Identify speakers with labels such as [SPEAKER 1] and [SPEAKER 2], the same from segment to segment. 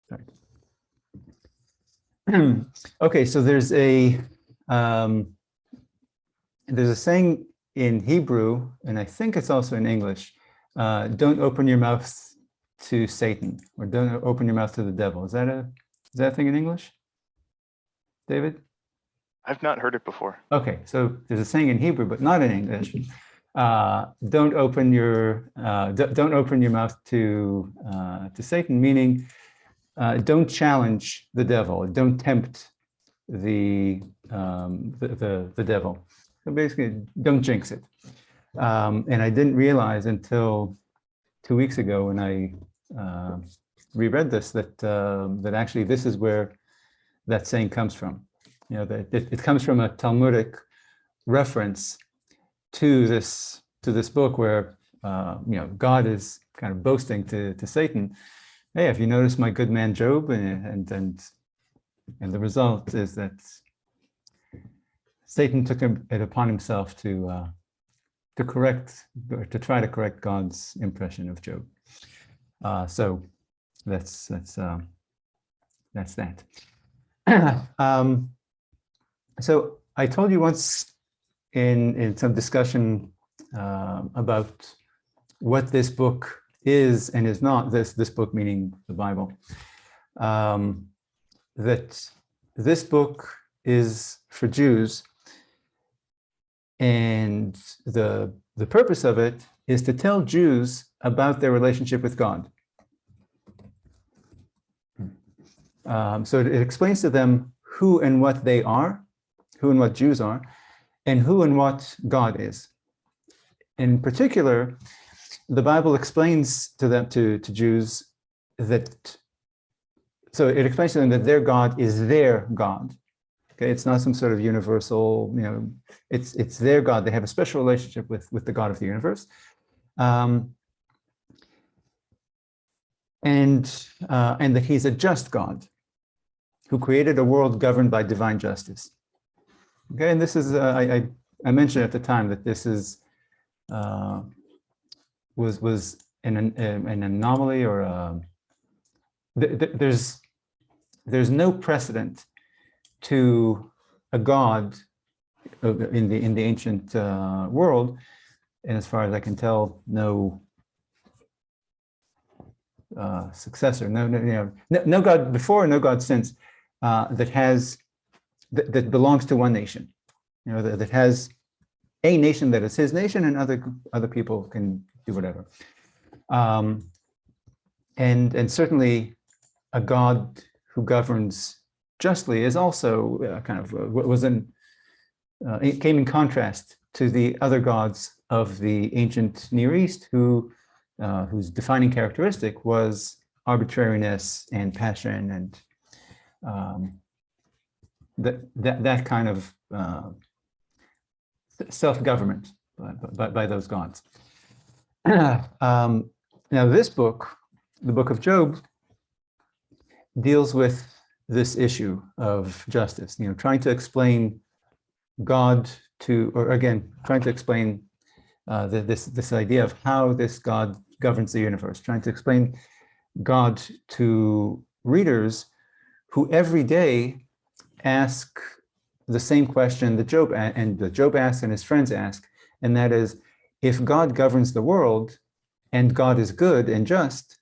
[SPEAKER 1] Sorry. Okay, so there's a saying in Hebrew, and I think it's also in English. Don't open your mouth to Satan, or don't open your mouth to the devil. Is that a thing in English, David?
[SPEAKER 2] I've not heard it before.
[SPEAKER 1] Okay, so there's a saying in Hebrew, but not in English. Don't open your mouth to Satan, meaning don't challenge the devil, don't tempt the devil. So basically, don't jinx it. And I didn't realize until 2 weeks ago when I reread this that actually this is where that saying comes from. You know, that it comes from a Talmudic reference to this book where God is kind of boasting to Satan, hey, have you noticed my good man Job? And the result is that Satan took it upon himself to try to correct God's impression of Job. So that's that. So I told you once in some discussion about what this book is and is not, this book meaning the Bible, that this book is for Jews, and the purpose of it is to tell Jews about their relationship with God. So it explains to them who and what they are, who and what Jews are, and who and what God is. In particular, the Bible explains to them, to Jews, so it explains to them that their God is their God. Okay, it's not some sort of universal, it's their God. They have a special relationship with the God of the universe. And that he's a just God who created a world governed by divine justice. Okay, and this is, I mentioned at the time that this is, was an anomaly, or there's no precedent to a God in the ancient world, and as far as I can tell, no successor, no God before, no God since, that belongs to one nation, that has a nation that is his nation, and other people can do whatever. And certainly a God who governs justly is also it came in contrast to the other gods of the ancient Near East, whose defining characteristic was arbitrariness and passion and that kind of self-government by those gods. Now this book, the book of Job, deals with this issue of justice, trying to explain God trying to explain this idea of how this God governs the universe, trying to explain God to readers who every day ask the same question that Job asks and his friends ask, and that is, if God governs the world and God is good and just,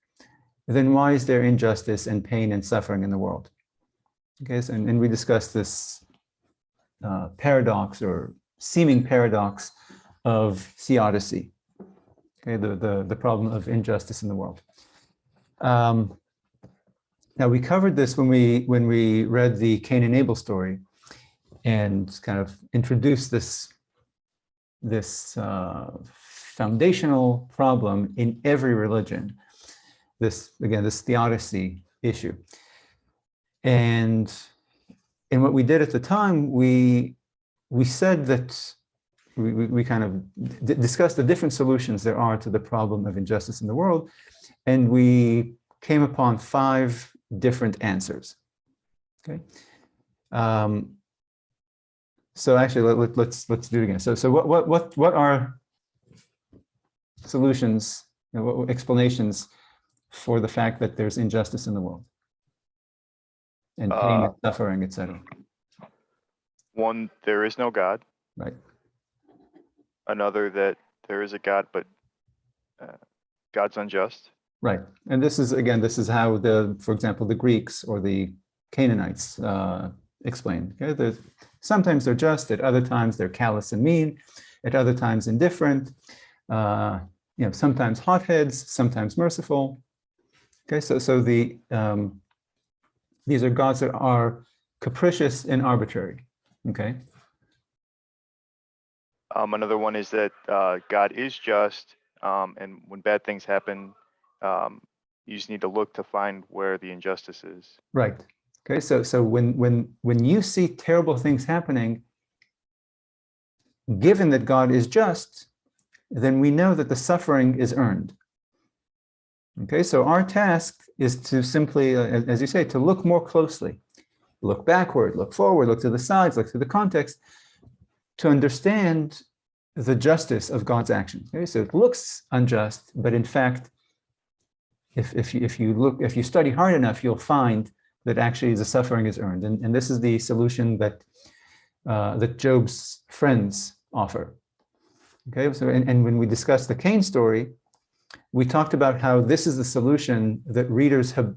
[SPEAKER 1] then why is there injustice and pain and suffering in the world? Okay, so, and we discussed this paradox or seeming paradox of theodicy, okay, the problem of injustice in the world. Now we covered this when we read the Cain and Abel story, and kind of introduced this foundational problem in every religion. This theodicy issue, and what we did at the time, we said that we kind of discussed the different solutions there are to the problem of injustice in the world, and we came upon 5 different answers. Okay, so actually let's do it again. So what are solutions, what explanations for the fact that there's injustice in the world? and pain and suffering, etc.
[SPEAKER 2] One, there is no God.
[SPEAKER 1] Right.
[SPEAKER 2] Another, that there is a God, but God's unjust.
[SPEAKER 1] Right. And this is, again, this is how for example, the Greeks or the Canaanites explain. Okay? Sometimes they're just, at other times they're callous and mean, at other times indifferent, sometimes hotheads, sometimes merciful. Okay, so these are gods that are capricious and arbitrary. Okay.
[SPEAKER 2] Another one is that God is just, and when bad things happen, you just need to look to find where the injustice is.
[SPEAKER 1] Right. Okay. So when you see terrible things happening, given that God is just, then we know that the suffering is earned. Okay. So our task is to simply, as you say, to look more closely, look backward, look forward, look to the sides, look to the context, to understand the justice of God's actions. Okay? So it looks unjust, but in fact, if you study hard enough, you'll find that actually the suffering is earned, and this is the solution that Job's friends offer. Okay, so and when we discussed the Cain story, we talked about how this is the solution that readers have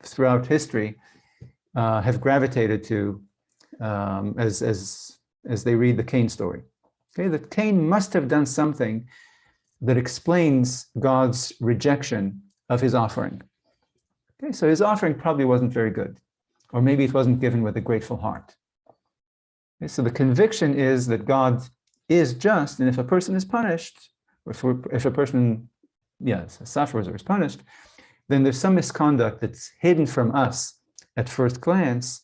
[SPEAKER 1] throughout history have gravitated to as they read the Cain story. Okay, that Cain must have done something that explains God's rejection of his offering. Okay, so his offering probably wasn't very good, or maybe it wasn't given with a grateful heart. Okay, so the conviction is that God is just, and if a person is punished, or if a person, suffers or is punished, then there's some misconduct that's hidden from us at first glance,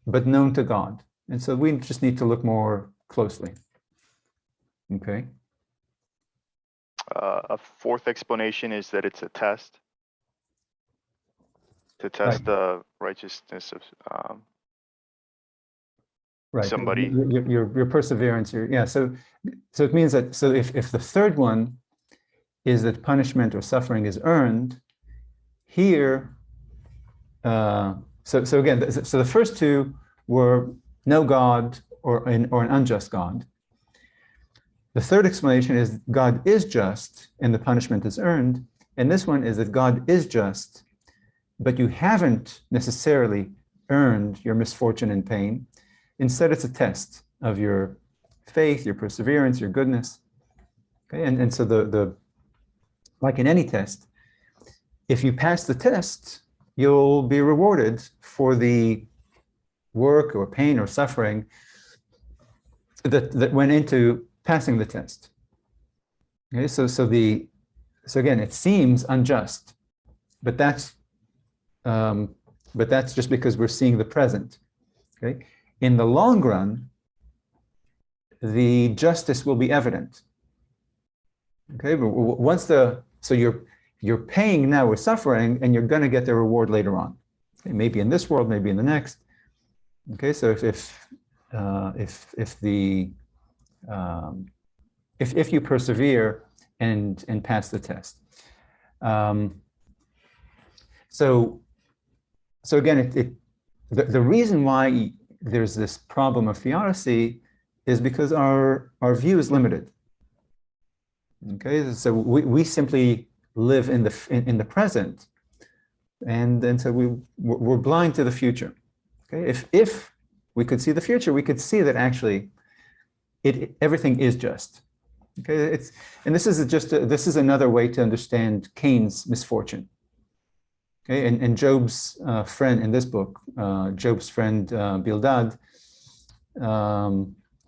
[SPEAKER 1] but known to God. And so we just need to look more closely. Okay.
[SPEAKER 2] A fourth explanation is that it's a test to test the righteousness of somebody.
[SPEAKER 1] Your perseverance. So it means that if the third one is that punishment or suffering is earned, here. So the first two were no God or an unjust God. The third explanation is God is just and the punishment is earned. And this one is that God is just, but you haven't necessarily earned your misfortune and pain. Instead, it's a test of your faith, your perseverance, your goodness. Okay, and so like in any test, if you pass the test, you'll be rewarded for the work or pain or suffering that went into passing the test. Okay, so again, it seems unjust, but that's just because we're seeing the present. Okay, in the long run, the justice will be evident. Okay, but once you're paying now with suffering, and you're going to get the reward later on. Okay, maybe in this world, maybe in the next. Okay, so if you persevere and pass the test. So again, the reason why there's this problem of theodicy is because our view is limited. Okay, so we simply live in the present, and so we're blind to the future. Okay, if we could see the future, we could see that actually everything is just. Okay, this is another way to understand Cain's misfortune. Okay, and Job's friend in this book, Job's friend Bildad,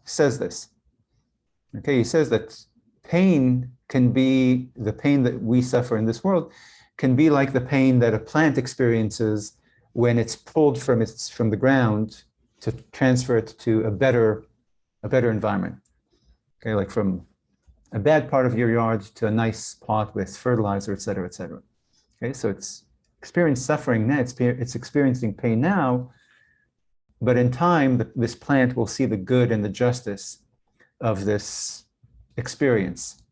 [SPEAKER 1] says this. Okay, he says that pain can be, the pain that we suffer in this world can be like the pain that a plant experiences when it's pulled from the ground to transfer it to a better environment. Okay, like from a bad part of your yard to a nice pot with fertilizer, et cetera, et cetera. Okay, so it's experiencing suffering now, it's experiencing pain now, but in time, this plant will see the good and the justice of this experience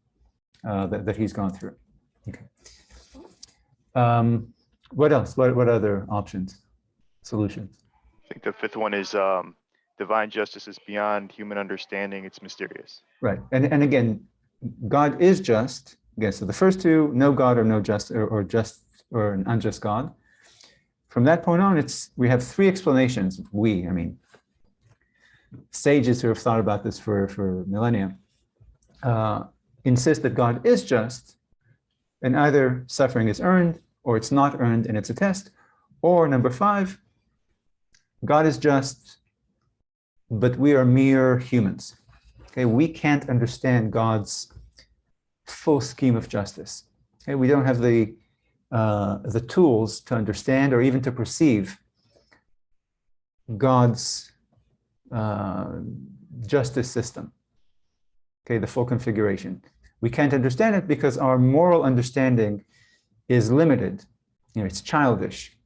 [SPEAKER 1] that he's gone through. Okay. What else? What other options? solutions.
[SPEAKER 2] I think the fifth one is divine justice is beyond human understanding. It's mysterious.
[SPEAKER 1] Right. And again, God is just. Again, so the first two, no God or no just or just or an unjust God. From that point on, we have three explanations. I mean, sages who have thought about this for millennia insist that God is just, and either suffering is earned or it's not earned and it's a test, or number five, God is just, but we are mere humans. Okay, we can't understand God's full scheme of justice. Okay, we don't have the tools to understand or even to perceive God's justice system. Okay, the full configuration. We can't understand it because our moral understanding is limited. It's childish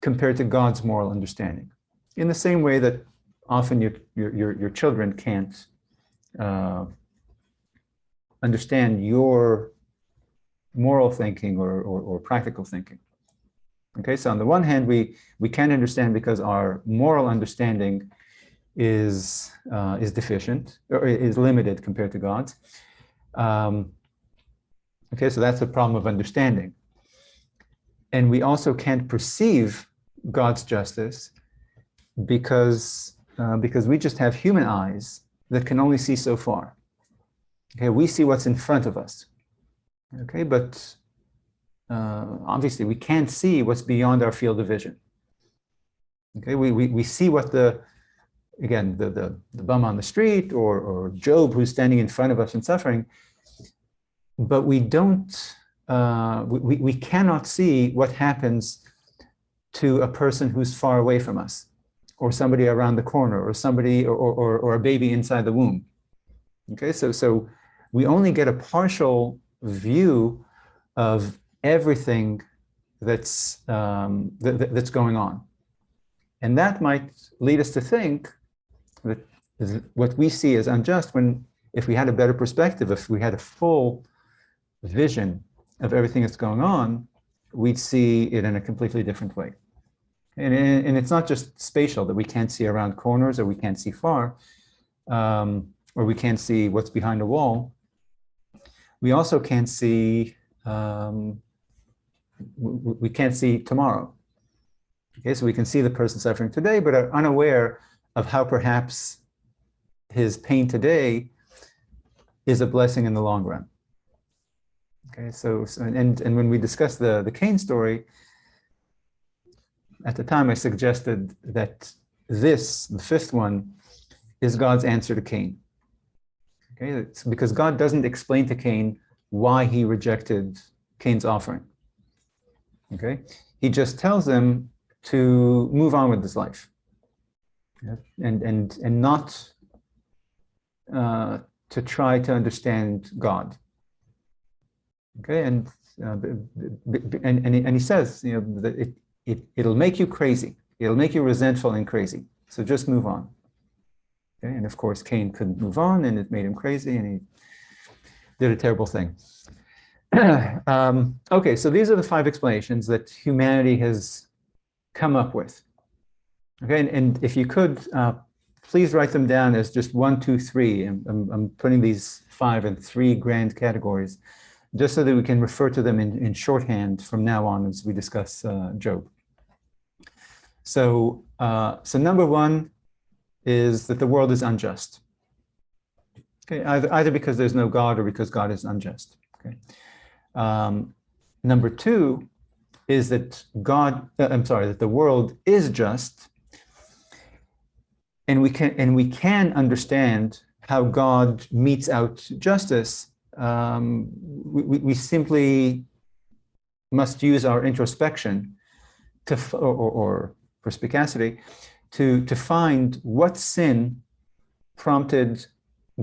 [SPEAKER 1] compared to God's moral understanding. In the same way that often your children can't understand your moral thinking or practical thinking. Okay, so on the one hand, we can understand because our moral understanding is deficient or is limited compared to God's. Okay, so that's a problem of understanding. And we also can't perceive God's justice because we just have human eyes that can only see so far. Okay, we see what's in front of us. Okay, but obviously we can't see what's beyond our field of vision. Okay, we see what the bum on the street or Job who's standing in front of us and suffering, but we don't, we cannot see what happens to a person who's far away from us, or somebody around the corner, or somebody, or a baby inside the womb. Okay, so we only get a partial view of everything that's going on, and that might lead us to think that what we see as unjust, when if we had a better perspective, if we had a full vision of everything that's going on, we'd see it in a completely different way. And it's not just spatial, that we can't see around corners or we can't see far, or we can't see what's behind a wall. We also can't see, we can't see tomorrow. Okay, so we can see the person suffering today, but are unaware of how perhaps his pain today is a blessing in the long run. Okay, so and when we discussed the Cain story, at the time I suggested that this, the fifth one, is God's answer to Cain. Okay, it's because God doesn't explain to Cain why he rejected Cain's offering. Okay, he just tells him to move on with his life, and not to try to understand God. Okay, and he says, that it'll make you crazy. It'll make you resentful and crazy. So just move on. Okay, and of course, Cain couldn't move on, and it made him crazy, and he did a terrible thing. Okay, so these are the five explanations that humanity has come up with. Okay, and if you could, please write them down as just 1, 2, 3. I'm putting these five in 3 grand categories, just so that we can refer to them in shorthand from now on as we discuss Job. So number 1 is that the world is unjust. Okay, either because there's no God or because God is unjust. Okay. Number 2 is that that the world is just, and we can understand how God metes out justice. We simply must use our introspection or perspicacity to find what sin prompted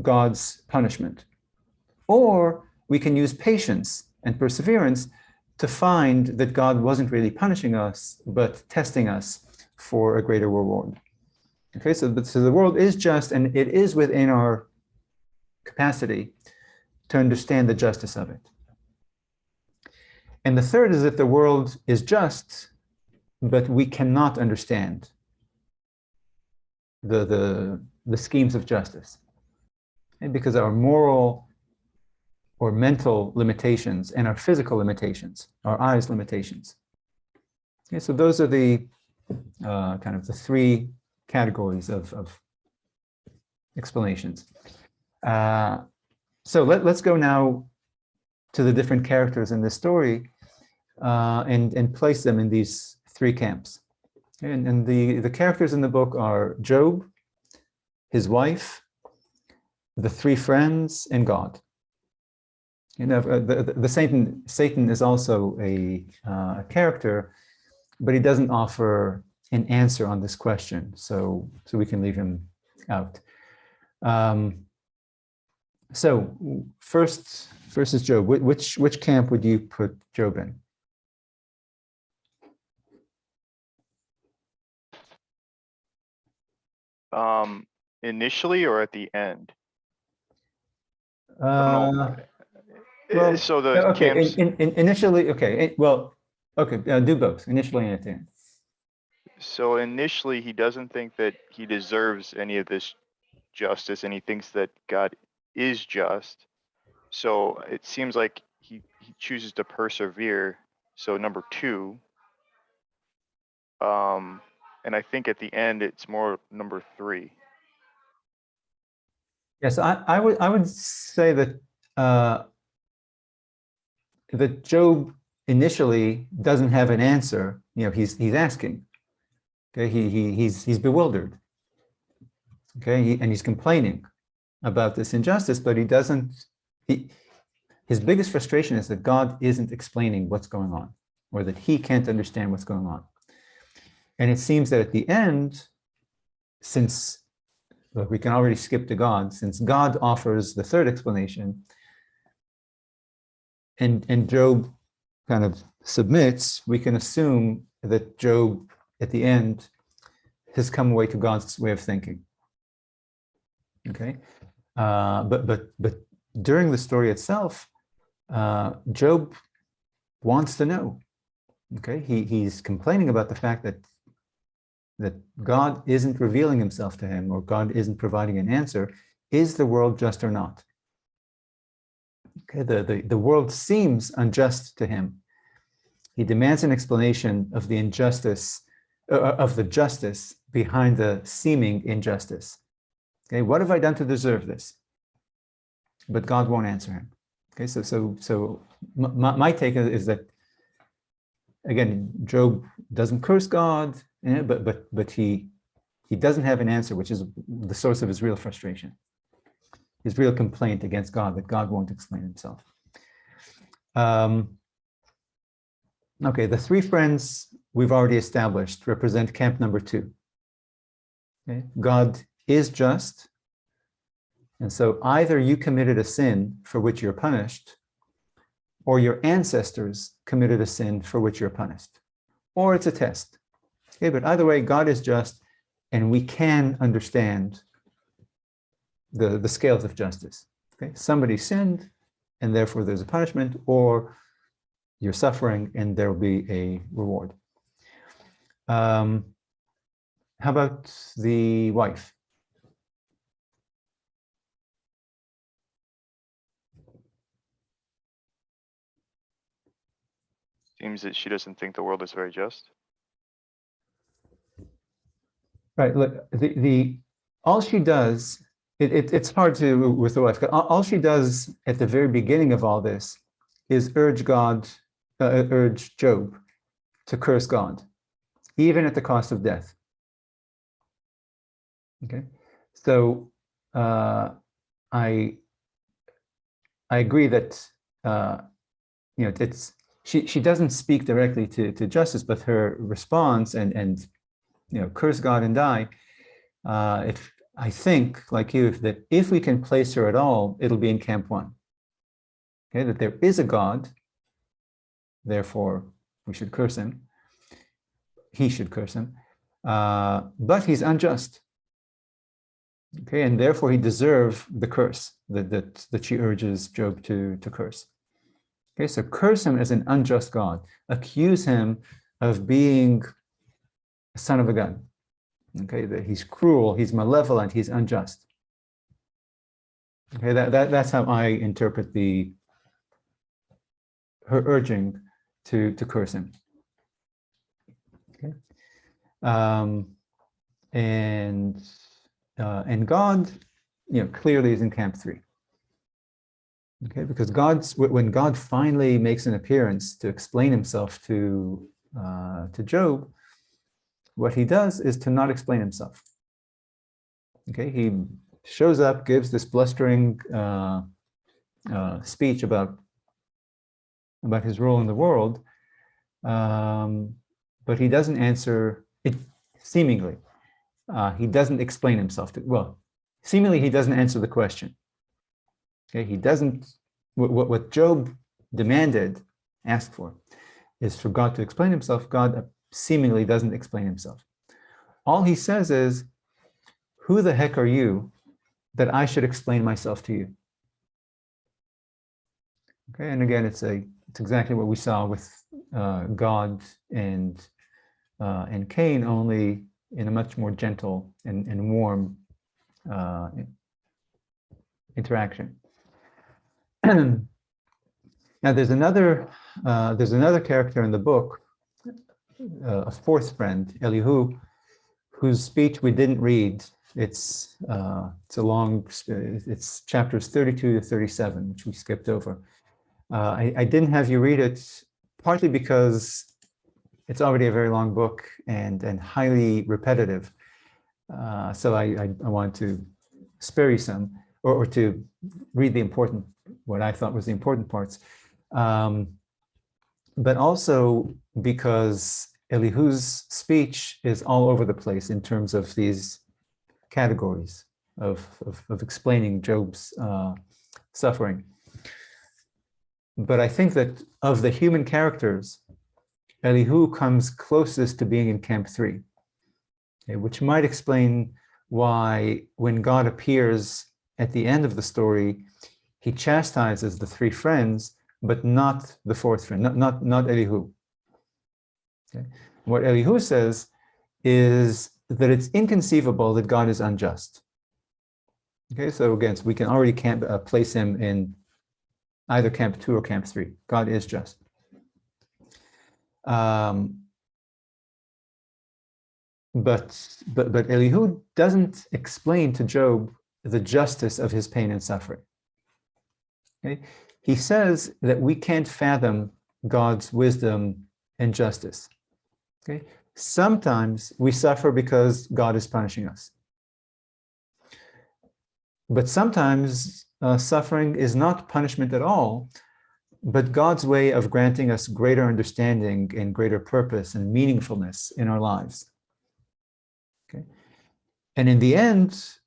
[SPEAKER 1] God's punishment. Or we can use patience and perseverance to find that God wasn't really punishing us, but testing us for a greater reward. Okay, so the world is just, and it is within our capacity to understand the justice of it. And the third is that the world is just but we cannot understand the schemes of justice, okay? Because our moral or mental limitations and our physical limitations, our eyes limitations. Okay, so those are the kind of the three categories of explanations. So let's go now to the different characters in this story and place them in these three camps. And the characters in the book are Job, his wife, the three friends, and God. You know, the Satan is also a character, but he doesn't offer an answer on this question, so we can leave him out. So first is Job. Which camp would you put Job in?
[SPEAKER 2] Initially or at the end? I don't know.
[SPEAKER 1] Well,
[SPEAKER 2] So the
[SPEAKER 1] okay.
[SPEAKER 2] camps.
[SPEAKER 1] Initially, okay. Well, okay. Do both initially and at the end.
[SPEAKER 2] So initially, he doesn't think that he deserves any of this justice, and he thinks that God is just. So it seems like he chooses to persevere. So number two. And I think at the end, it's more number three.
[SPEAKER 1] Yes, I would say that that Job initially doesn't have an answer. You know, he's asking. Okay, he's bewildered. Okay, and he's complaining about this injustice, but he doesn't. His biggest frustration is that God isn't explaining what's going on, or that he can't understand what's going on. And it seems that at the end, since look, we can already skip to God, since God offers the third explanation, and Job kind of submits, we can assume that Job at the end has come away to God's way of thinking. Okay, but during the story itself, Job wants to know. Okay, he's complaining about the fact that God isn't revealing himself to him, or God isn't providing an answer. Is the world just or not? Okay, the world seems unjust to him. He demands an explanation of the injustice, of the justice behind the seeming injustice. Okay, what have I done to deserve this? But God won't answer him. Okay, so my take is that, again, Job doesn't curse God, but he doesn't have an answer, which is the source of his real frustration, his real complaint against God, that God won't explain himself. Okay, the three friends we've already established represent camp number two. Okay? God is just, and so either you committed a sin for which you're punished, or your ancestors committed a sin for which you're punished, or it's a test. Okay, but either way, God is just, and we can understand the scales of justice. Okay, somebody sinned, and therefore there's a punishment, or you're suffering, and there will be a reward. How about the wife?
[SPEAKER 2] Seems that she doesn't think the world is very just.
[SPEAKER 1] Right. Look, all she does, it's hard to with the wife. All she does at the very beginning of all this is urge Job to curse God, even at the cost of death. Okay, so I agree that it's she doesn't speak directly to justice, but her response and curse God and die. If I think, like you, that if we can place her at all, it'll be in camp one. Okay, that there is a God, therefore we should curse him. He should curse him, but he's unjust. Okay, and therefore he deserves the curse that she urges Job to curse. Okay, so curse him as an unjust God, accuse him of being a son of a gun. Okay, that he's cruel, he's malevolent, he's unjust. Okay, that's how I interpret her urging to curse him. Okay, and God, clearly is in camp 3. Okay, because when God finally makes an appearance to explain himself to Job, what he does is to not explain himself. Okay, he shows up, gives this blustering speech about his role in the world, but he doesn't answer it. Seemingly, he doesn't explain himself seemingly he doesn't answer the question. Okay, he doesn't. What Job asked for, is for God to explain himself. God seemingly doesn't explain himself. All he says is, "Who the heck are you that I should explain myself to you?" Okay, and again, it's exactly what we saw with God and Cain, only in a much more gentle and warm interaction. Now, there's another character in the book, a fourth friend, Elihu, whose speech we didn't read. It's chapters 32 to 37, which we skipped over. I didn't have you read it, partly because it's already a very long book and highly repetitive. So I want to spare you some, or to read what I thought was the important parts. But also because Elihu's speech is all over the place in terms of these categories of explaining Job's suffering. But I think that of the human characters, Elihu comes closest to being in camp 3, okay, which might explain why when God appears at the end of the story, he chastises the 3 friends, but not the 4th friend, not Elihu. Okay. What Elihu says is that it's inconceivable that God is unjust. Okay, so again, we can already place him in either camp 2 or camp 3. God is just. But Elihu doesn't explain to Job the justice of his pain and suffering. Okay? He says that we can't fathom God's wisdom and justice. Okay? Sometimes we suffer because God is punishing us. But sometimes suffering is not punishment at all, but God's way of granting us greater understanding and greater purpose and meaningfulness in our lives. Okay? And in the end,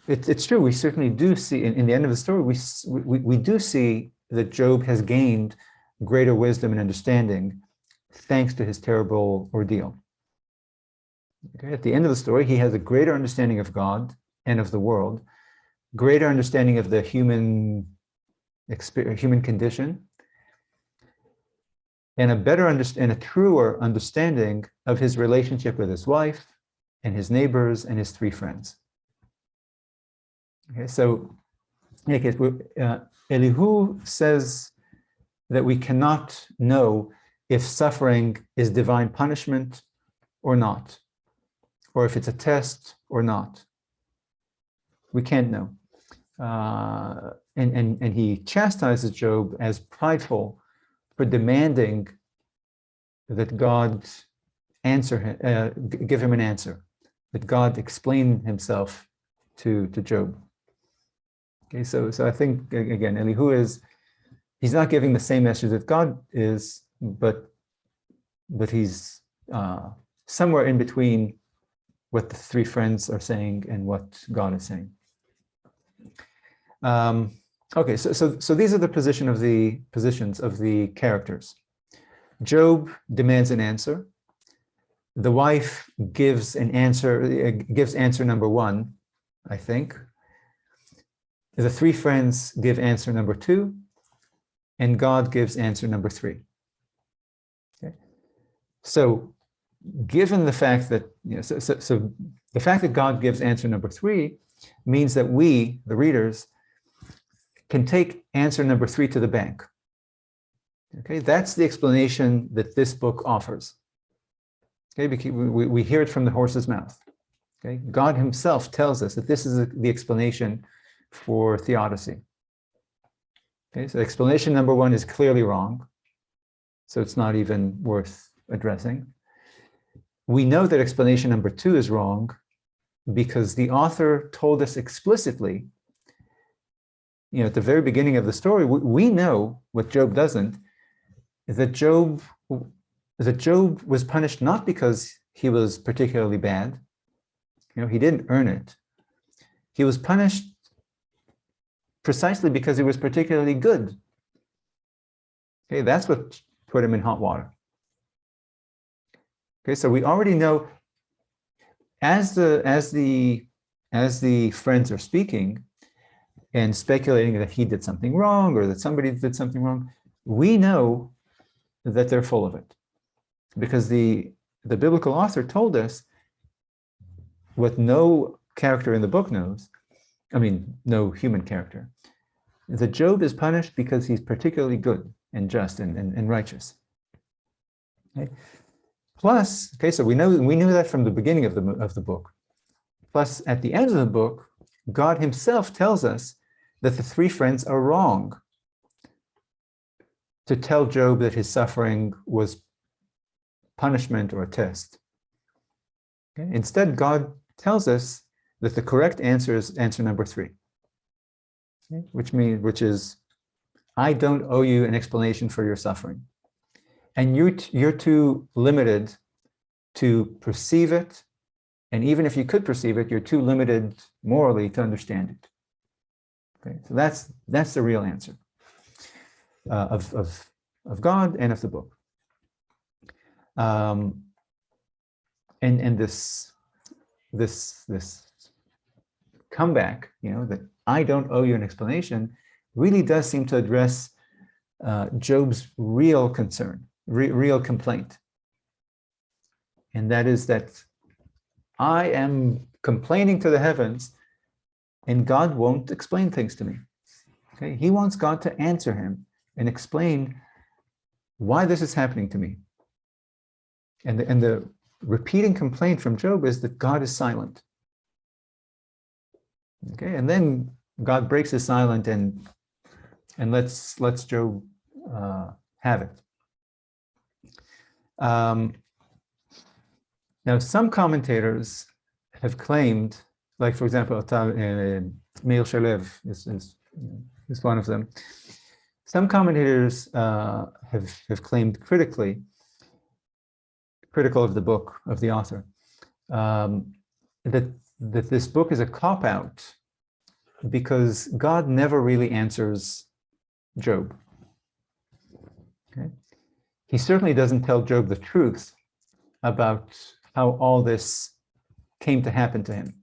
[SPEAKER 1] it's true, we certainly do see, in the end of the story, we do see that Job has gained greater wisdom and understanding thanks to his terrible ordeal. Okay? At the end of the story, he has a greater understanding of God and of the world, greater understanding of the human condition, and a truer understanding of his relationship with his wife and his neighbors and his 3 friends. Okay, so Elihu says that we cannot know if suffering is divine punishment or not, or if it's a test or not. We can't know. And he chastises Job as prideful for demanding that God give him an answer, that God explain himself to Job. Okay, so I think, again, Elihu he's not giving the same message that God is, but he's somewhere in between what the 3 friends are saying and what God is saying. Okay, so these are the positions of the characters. Job demands an answer. The wife gives answer number 1, I think. The 3 friends give answer number 2, and God gives answer number 3. Okay. So given the fact that, so the fact that God gives answer number 3 means that we, the readers, can take answer number 3 to the bank. Okay, that's the explanation that this book offers. Okay, because we hear it from the horse's mouth. Okay, God himself tells us that this is the explanation for theodicy. Okay, so explanation number 1 is clearly wrong, so it's not even worth addressing. We know that explanation number 2 is wrong because the author told us explicitly, at the very beginning of the story, we know what Job doesn't, that Job was punished not because he was particularly bad. He didn't earn it. He was punished precisely because he was particularly good. Okay, that's what put him in hot water. Okay, so we already know as the friends are speaking and speculating that he did something wrong or that somebody did something wrong, we know that they're full of it, because the biblical author told us what no character in the book knows. I mean, no human character. That Job is punished because he's particularly good and just and righteous. Okay? Plus, okay, so we knew that from the beginning of the book. Plus, at the end of the book, God himself tells us that the 3 friends are wrong to tell Job that his suffering was punishment or a test. Okay? Instead, God tells us that the correct answer is answer number 3, okay? Which is, I don't owe you an explanation for your suffering, and you're too limited to perceive it, and even if you could perceive it, you're too limited morally to understand it. Okay, so that's the real answer of God and of the book. And this comeback, that I don't owe you an explanation, really does seem to address Job's real concern, real complaint. And that is that I am complaining to the heavens and God won't explain things to me. Okay, he wants God to answer him and explain why this is happening to me. And the repeating complaint from Job is that God is silent. Okay, and then God breaks his silence and lets Job have it. Now, some commentators have claimed, like for example, Meir Shalev is one of them. Some commentators have claimed critical of the book, of the author, that this book is a cop-out because God never really answers Job. Okay? He certainly doesn't tell Job the truth about how all this came to happen to him.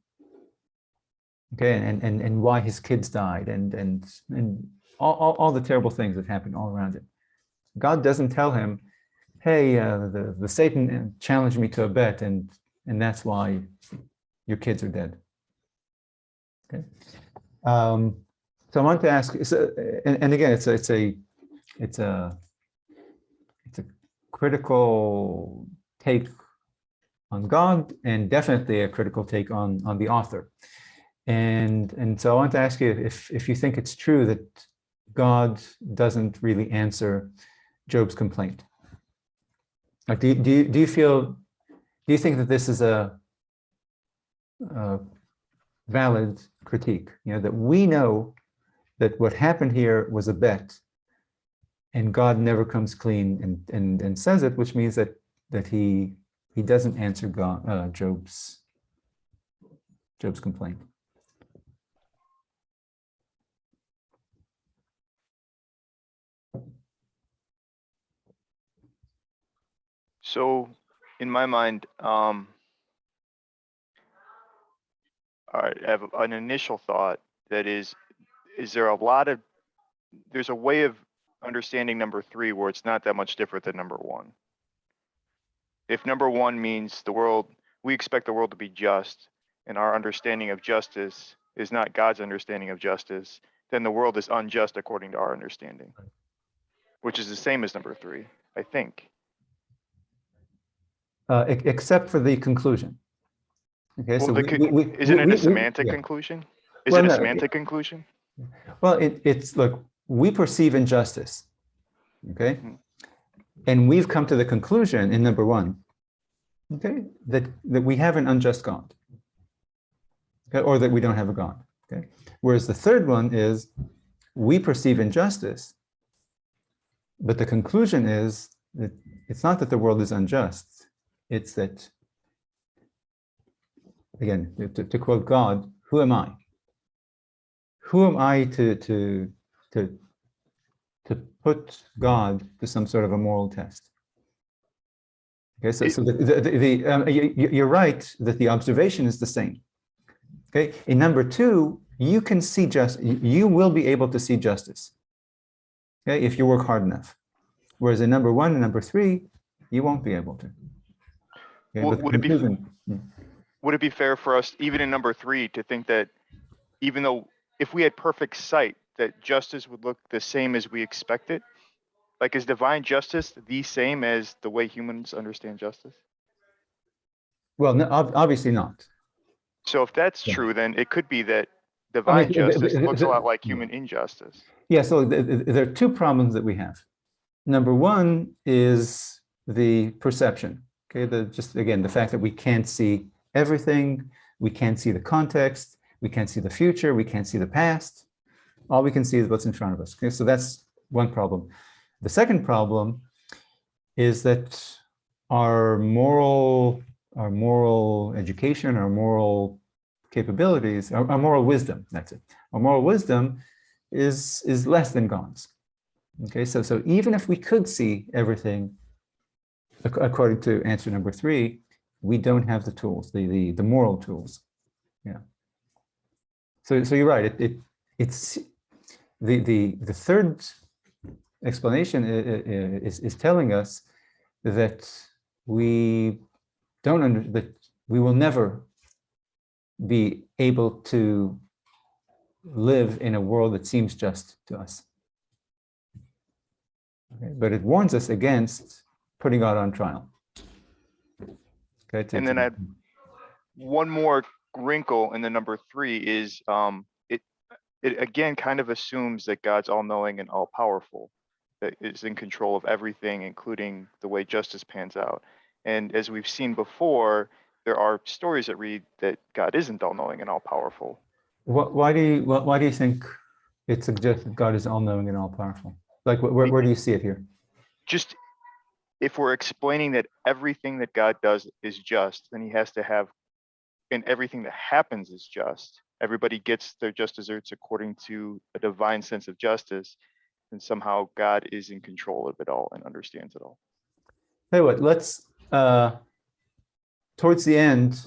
[SPEAKER 1] Okay, and why his kids died and all the terrible things that happened all around him. God doesn't tell him, hey, the Satan challenged me to a bet and that's why your kids are dead. Okay. So I want to ask, and again, it's a critical take on God and definitely a critical take on the author. And so I want to ask you if you think it's true that God doesn't really answer Job's complaint. Like, do you think that this is a valid critique? That we know that what happened here was a bet, and God never comes clean and says it, which means that he doesn't answer Job's complaint.
[SPEAKER 2] So, in my mind, all right, I have an initial thought that is there there's a way of understanding number 3 where it's not that much different than number 1. if number one means the world, we expect the world to be just, and our understanding of justice is not God's understanding of justice, then the world is unjust according to our understanding, which is the same as number three, I think.
[SPEAKER 1] Except for the conclusion. Okay,
[SPEAKER 2] Well,
[SPEAKER 1] so
[SPEAKER 2] isn't it a semantic
[SPEAKER 1] yeah.
[SPEAKER 2] conclusion? Is
[SPEAKER 1] Well,
[SPEAKER 2] it a
[SPEAKER 1] no,
[SPEAKER 2] semantic conclusion?
[SPEAKER 1] well, it's look, we perceive injustice, okay,
[SPEAKER 2] Mhm.
[SPEAKER 1] and we've come to the conclusion in number one, okay, that we have an unjust God, okay, or that we don't have a God, okay. Whereas the third one is we perceive injustice, but the conclusion is that it's not that the world is unjust, it's that, again, to quote God, who am I? Who am I to put God to some sort of a moral test? Okay, so you're right that the observation is the same. Okay, in number two, you can see you will be able to see justice. Okay, if you work hard enough. Whereas in number one and number three, you won't be able to. Okay, but
[SPEAKER 2] would it be fair for us, even in number three, to think that even though if we had perfect sight, that justice would look the same as we expect it? Like, is divine justice the same as the way humans understand justice?
[SPEAKER 1] well, no, obviously not.
[SPEAKER 2] So if that's
[SPEAKER 1] Yeah.
[SPEAKER 2] true, then it could be that
[SPEAKER 1] I mean,
[SPEAKER 2] divine justice looks a lot like human injustice.
[SPEAKER 1] yeah, so there are two problems that we have. Number one is the perception. Okay, just again, the fact that we can't see everything, we can't see the context, we can't see the future, we can't see the past. All we can see is what's in front of us. Okay, so that's one problem. The second problem is that our moral education, our moral capabilities, our moral wisdom, that's it. Our moral wisdom is less than God's. Okay, so even if we could see everything, according to answer number three, we don't have the tools, the moral tools. Yeah. So you're right. It's the third explanation is telling us that we that we will never be able to live in a world that seems just to us. Okay? But it warns us against putting God on trial. Okay,
[SPEAKER 2] And then one more wrinkle in the number three is it again kind of assumes that God's all-knowing and all-powerful, that is in control of everything, including the way justice pans out. And as we've seen before, there are stories that read that God isn't all-knowing and all-powerful.
[SPEAKER 1] why do you think it suggests that God is all-knowing and all-powerful? Like, where do you see it here?
[SPEAKER 2] Just if we're explaining that everything that God does is just, then he has to have, and everything that happens is just. Everybody gets their just desserts according to a divine sense of justice, and somehow God is in control of it all and understands it all.
[SPEAKER 1] Tell you what, let's towards the end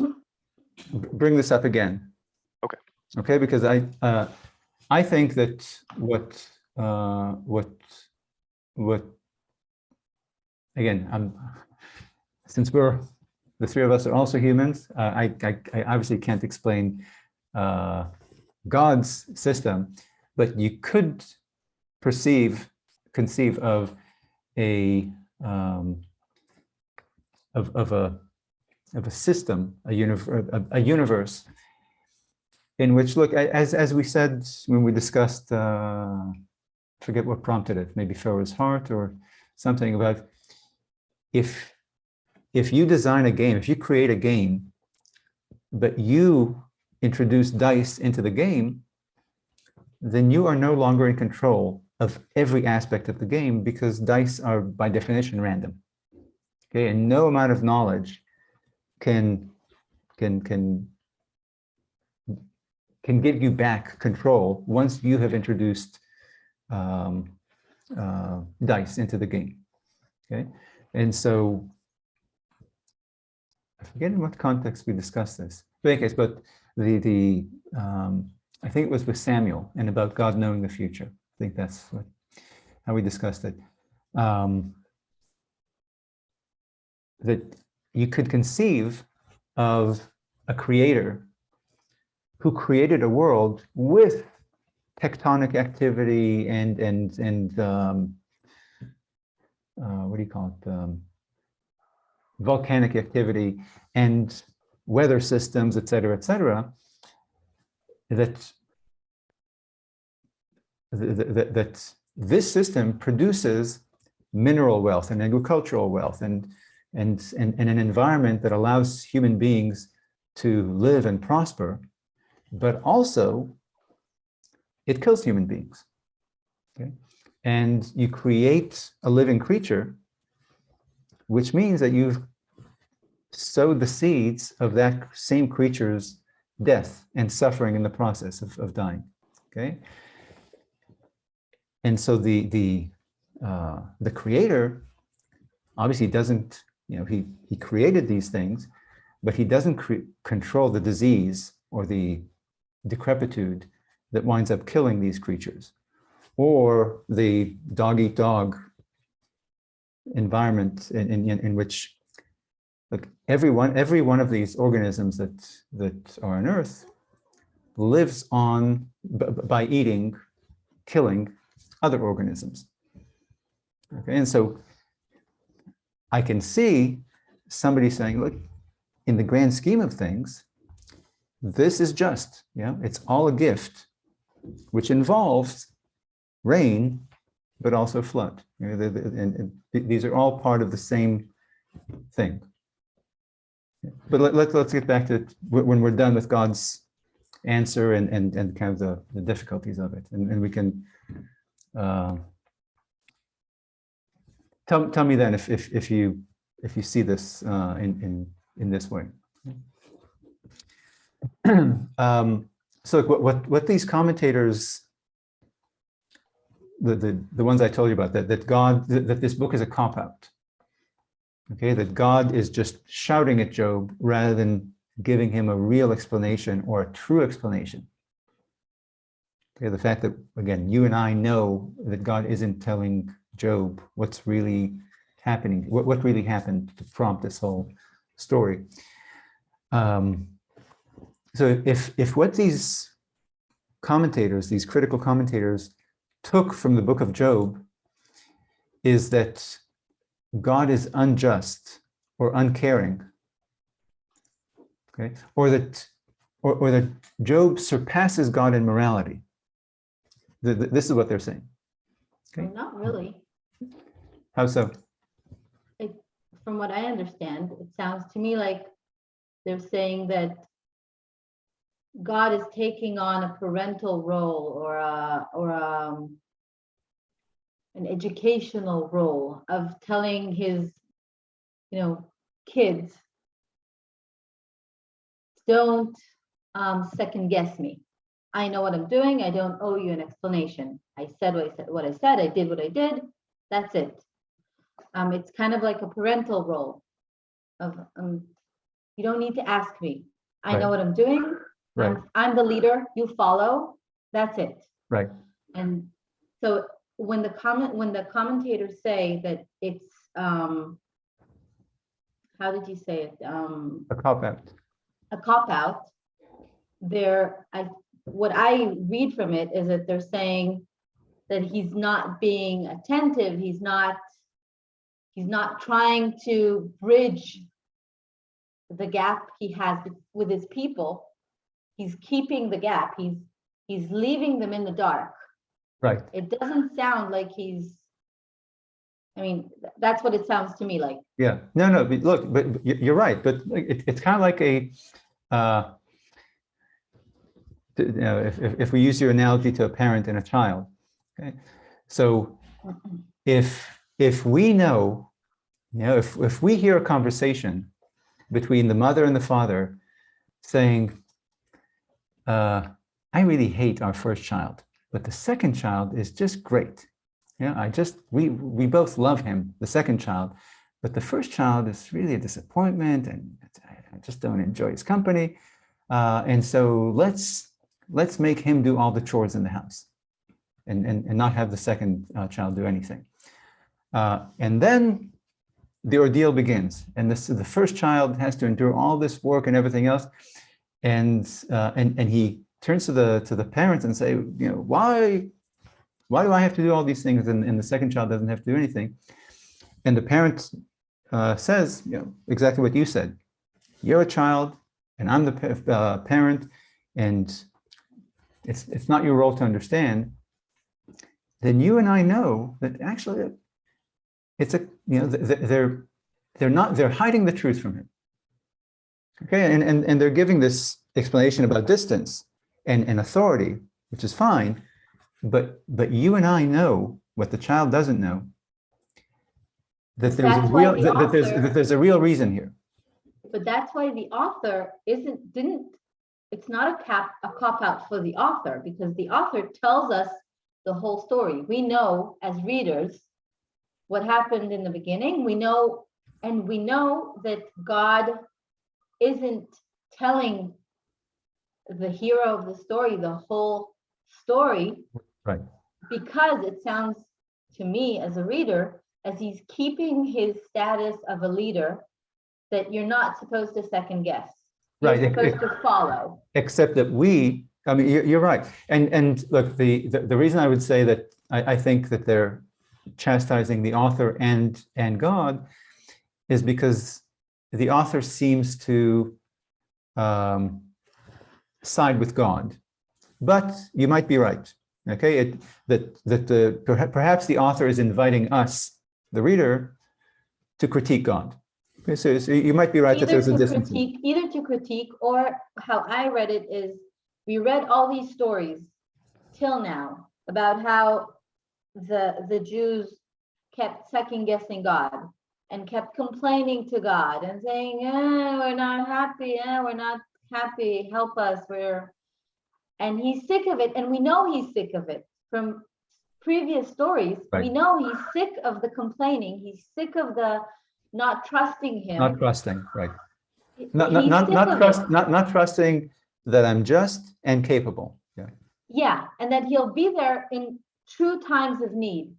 [SPEAKER 1] bring this up again.
[SPEAKER 2] Okay.
[SPEAKER 1] Okay, because I think that what again, since the three of us are also humans, I obviously can't explain God's system, but you could conceive of a system, a universe in which, look, as we said when we discussed, forget what prompted it, maybe Pharaoh's heart or something, about if you design a game, if you create a game, but you introduce dice into the game, then you are no longer in control of every aspect of the game, because dice are by definition random. Okay, and no amount of knowledge can give you back control once you have introduced dice into the game. Okay, and so I forget in what context we discussed this. But in any case, but I think it was with Samuel and about God knowing the future. I think that's how we discussed it. That you could conceive of a creator who created a world with tectonic activity and what do you call it? Volcanic activity and weather systems, et cetera, that this system produces mineral wealth and agricultural wealth and an environment that allows human beings to live and prosper, but also it kills human beings. Okay? And you create a living creature, which means that you've sowed the seeds of that same creature's death and suffering in the process of dying. Okay? And so the creator obviously doesn't, he created these things, but he doesn't control the disease or the decrepitude that winds up killing these creatures, or the dog-eat-dog environment in which, look, every one of these organisms that are on Earth lives on by eating, killing other organisms. Okay, and so I can see somebody saying, look, in the grand scheme of things, this is just, it's all a gift, which involves rain, but also flood. And these are all part of the same thing. But let's get back to when we're done with God's answer and kind of the difficulties of it, and we can tell me then if you see this in this way. So what these commentators, the ones I told you about, that this book is a cop-out. Okay, that God is just shouting at Job rather than giving him a real explanation or a true explanation. Okay, the fact that, again, you and I know that God isn't telling Job what's really happening, what really happened to prompt this whole story. So if what these commentators, these critical commentators, took from the book of Job is that God is unjust or uncaring, okay, or that Job surpasses God in morality. This is what they're saying. Okay.
[SPEAKER 3] Well, not really.
[SPEAKER 1] How so?
[SPEAKER 3] From what I understand, it sounds to me like they're saying that God is taking on a parental role or an educational role of telling his, kids, don't second guess me. I know what I'm doing. I don't owe you an explanation. I said what I said. I did what I did. That's it. It's kind of like a parental role of you don't need to ask me. I know what I'm doing.
[SPEAKER 1] Right.
[SPEAKER 3] I'm the leader. You follow. That's it.
[SPEAKER 1] Right.
[SPEAKER 3] And so when the commentators say that it's how did you say it?
[SPEAKER 1] A cop-out.
[SPEAKER 3] A cop-out. What I read from it is that they're saying that he's not being attentive. He's not trying to bridge the gap he has with his people. He's keeping the gap. He's leaving them in the dark.
[SPEAKER 1] Right.
[SPEAKER 3] It doesn't sound like that's what it sounds to me like.
[SPEAKER 1] Yeah. No, but look, but you're right. But it's kind of like if we use your analogy to a parent and a child, okay? So if we know, if we hear a conversation between the mother and the father saying, I really hate our first child, but the second child is just great. We both love him, the second child, but the first child is really a disappointment and I just don't enjoy his company. And so let's make him do all the chores in the house and not have the second child do anything. And then the ordeal begins, and the first child has to endure all this work and everything else, and he turns to the parents and say, why do I have to do all these things, and the second child doesn't have to do anything? And the parent says, exactly what you said. You're a child, and I'm the parent, and it's not your role to understand. Then you and I know that actually it's they're hiding the truth from him. Okay, and they're giving this explanation about distance and authority, which is fine, but you and I know what the child doesn't know, that there's a real reason here.
[SPEAKER 3] But that's why the author it's not a cop-out for the author, because the author tells us the whole story. We know as readers what happened in the beginning. We know that God isn't telling the hero of the story the whole story,
[SPEAKER 1] right?
[SPEAKER 3] Because it sounds to me as a reader, as he's keeping his status of a leader, that you're not supposed to second guess. You're
[SPEAKER 1] right,
[SPEAKER 3] supposed to follow.
[SPEAKER 1] Except that you're right. And look, the reason I would say that I think that they're chastising the author and God is because the author seems to side with God. But you might be right. Okay, perhaps the author is inviting us, the reader, to critique God. Okay, so you might be right that there's a difference.
[SPEAKER 3] Either to critique, or how I read it is, we read all these stories till now about how the Jews kept second guessing God and kept complaining to God and saying, we're not happy, help us, and he's sick of it, and we know he's sick of it from previous stories.
[SPEAKER 1] Right.
[SPEAKER 3] We know he's sick of the complaining, he's sick of the not trusting him.
[SPEAKER 1] Not trusting, right. Not trusting that I'm just and capable.
[SPEAKER 3] Yeah, and that he'll be there in true times of need.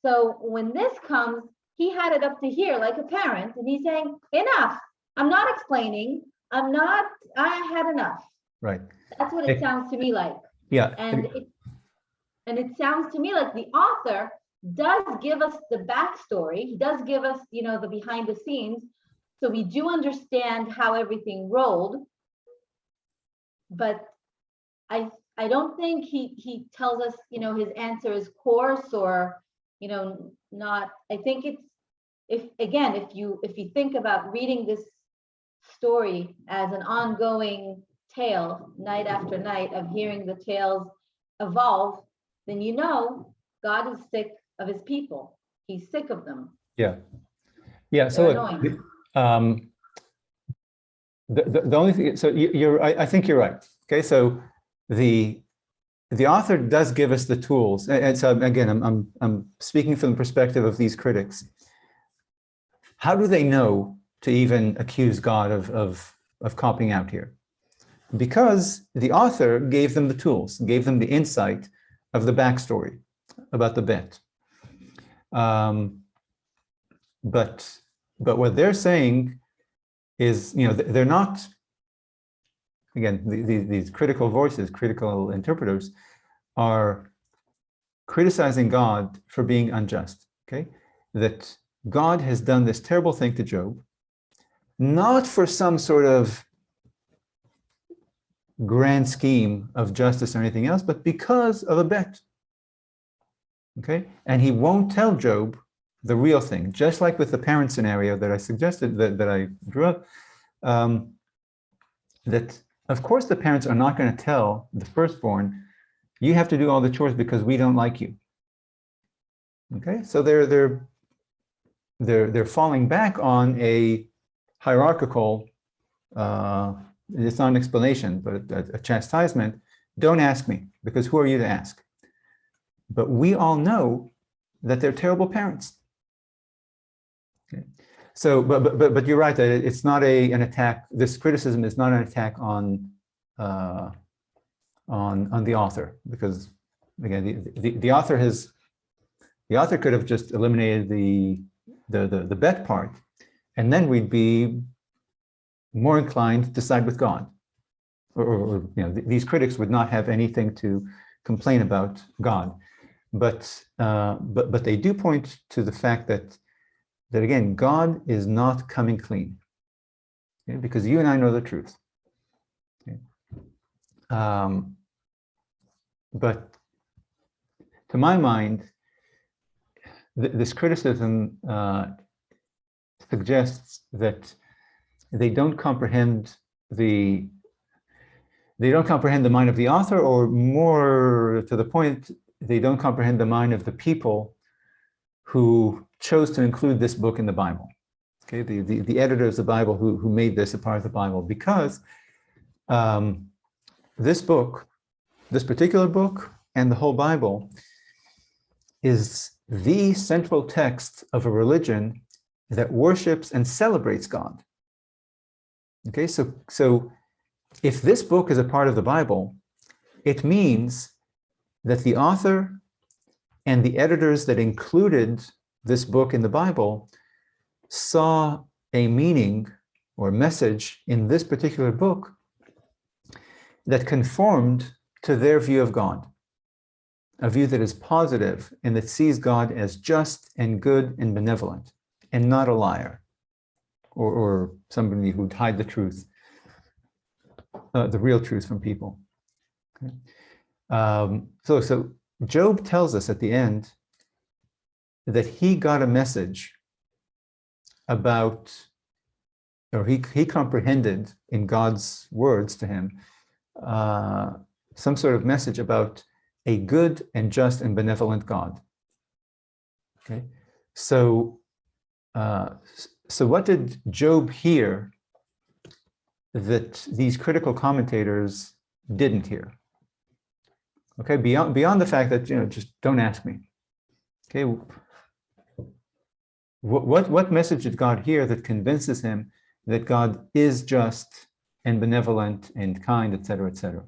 [SPEAKER 3] So when this comes, he had it up to here like a parent, and he's saying, enough, I'm not explaining, I had enough.
[SPEAKER 1] Right.
[SPEAKER 3] That's what it sounds to me like.
[SPEAKER 1] Yeah.
[SPEAKER 3] And it sounds to me like the author does give us the backstory. He does give us, the behind the scenes, so we do understand how everything rolled. But I don't think he tells us, his answer is coarse or, not. I think it's, if you think about reading this story as an ongoing tale, night after night, of hearing the tales evolve, then God is sick of his people. He's sick of them.
[SPEAKER 1] Yeah.
[SPEAKER 3] So
[SPEAKER 1] the only thing, so I think you're right. Okay, so the author does give us the tools, and so again, I'm speaking from the perspective of these critics. How do they know to even accuse God of copying out here? Because the author gave them the tools, gave them the insight of the backstory about the bet. But what they're saying is, they're not, again, these critical voices, critical interpreters, are criticizing God for being unjust, okay? That God has done this terrible thing to Job, not for some sort of grand scheme of justice or anything else, but because of a bet, okay? And he won't tell Job the real thing, just like with the parent scenario that I suggested, that I drew up, that of course the parents are not going to tell the firstborn, you have to do all the chores because we don't like you. Okay, so they're falling back on a hierarchical, it's not an explanation, but a chastisement. Don't ask me, because who are you to ask? But we all know that they're terrible parents. Okay. So, but you're right that it's not an attack. This criticism is not an attack on the author, because again, the author could have just eliminated the bet part, and then we'd be more inclined to side with God. Or these critics would not have anything to complain about God. But they do point to the fact that again, God is not coming clean, okay? Because you and I know the truth. Okay? But to my mind, this criticism suggests that they don't comprehend the mind of the author, or more to the point, they don't comprehend the mind of the people who chose to include this book in the Bible. Okay, the editors of the Bible who made this a part of the Bible, because this book, this particular book, and the whole Bible is the central text of a religion that worships and celebrates God. Okay, so if this book is a part of the Bible, it means that the author and the editors that included this book in the Bible saw a meaning or message in this particular book that conformed to their view of God, a view that is positive and that sees God as just and good and benevolent, and not a liar or somebody who'd hide the truth, the real truth from people. Okay. So Job tells us at the end that he got a message about, or he comprehended in God's words to him, some sort of message about a good and just and benevolent God. Okay, so what did Job hear that these critical commentators didn't hear? Okay, beyond the fact that, just don't ask me. Okay, what message did God hear that convinces him that God is just and benevolent and kind, etc., etc.?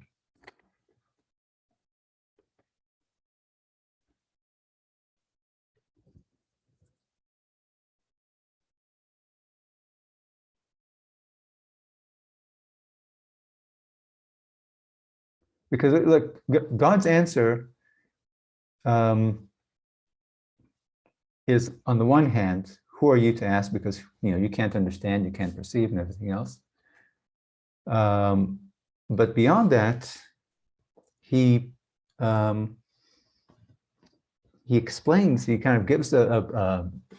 [SPEAKER 1] Because look, God's answer is, on the one hand, who are you to ask, because you can't understand, you can't perceive, and everything else. But beyond that, he explains, he kind of gives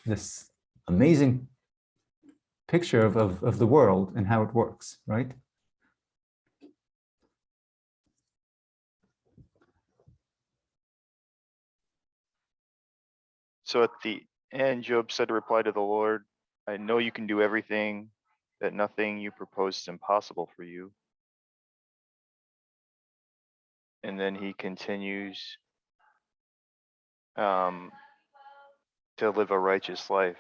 [SPEAKER 1] this amazing picture of the world and how it works, right?
[SPEAKER 2] So at the end, Job said to reply to the Lord, I know you can do everything, that nothing you propose is impossible for you. And then he continues to live a righteous life.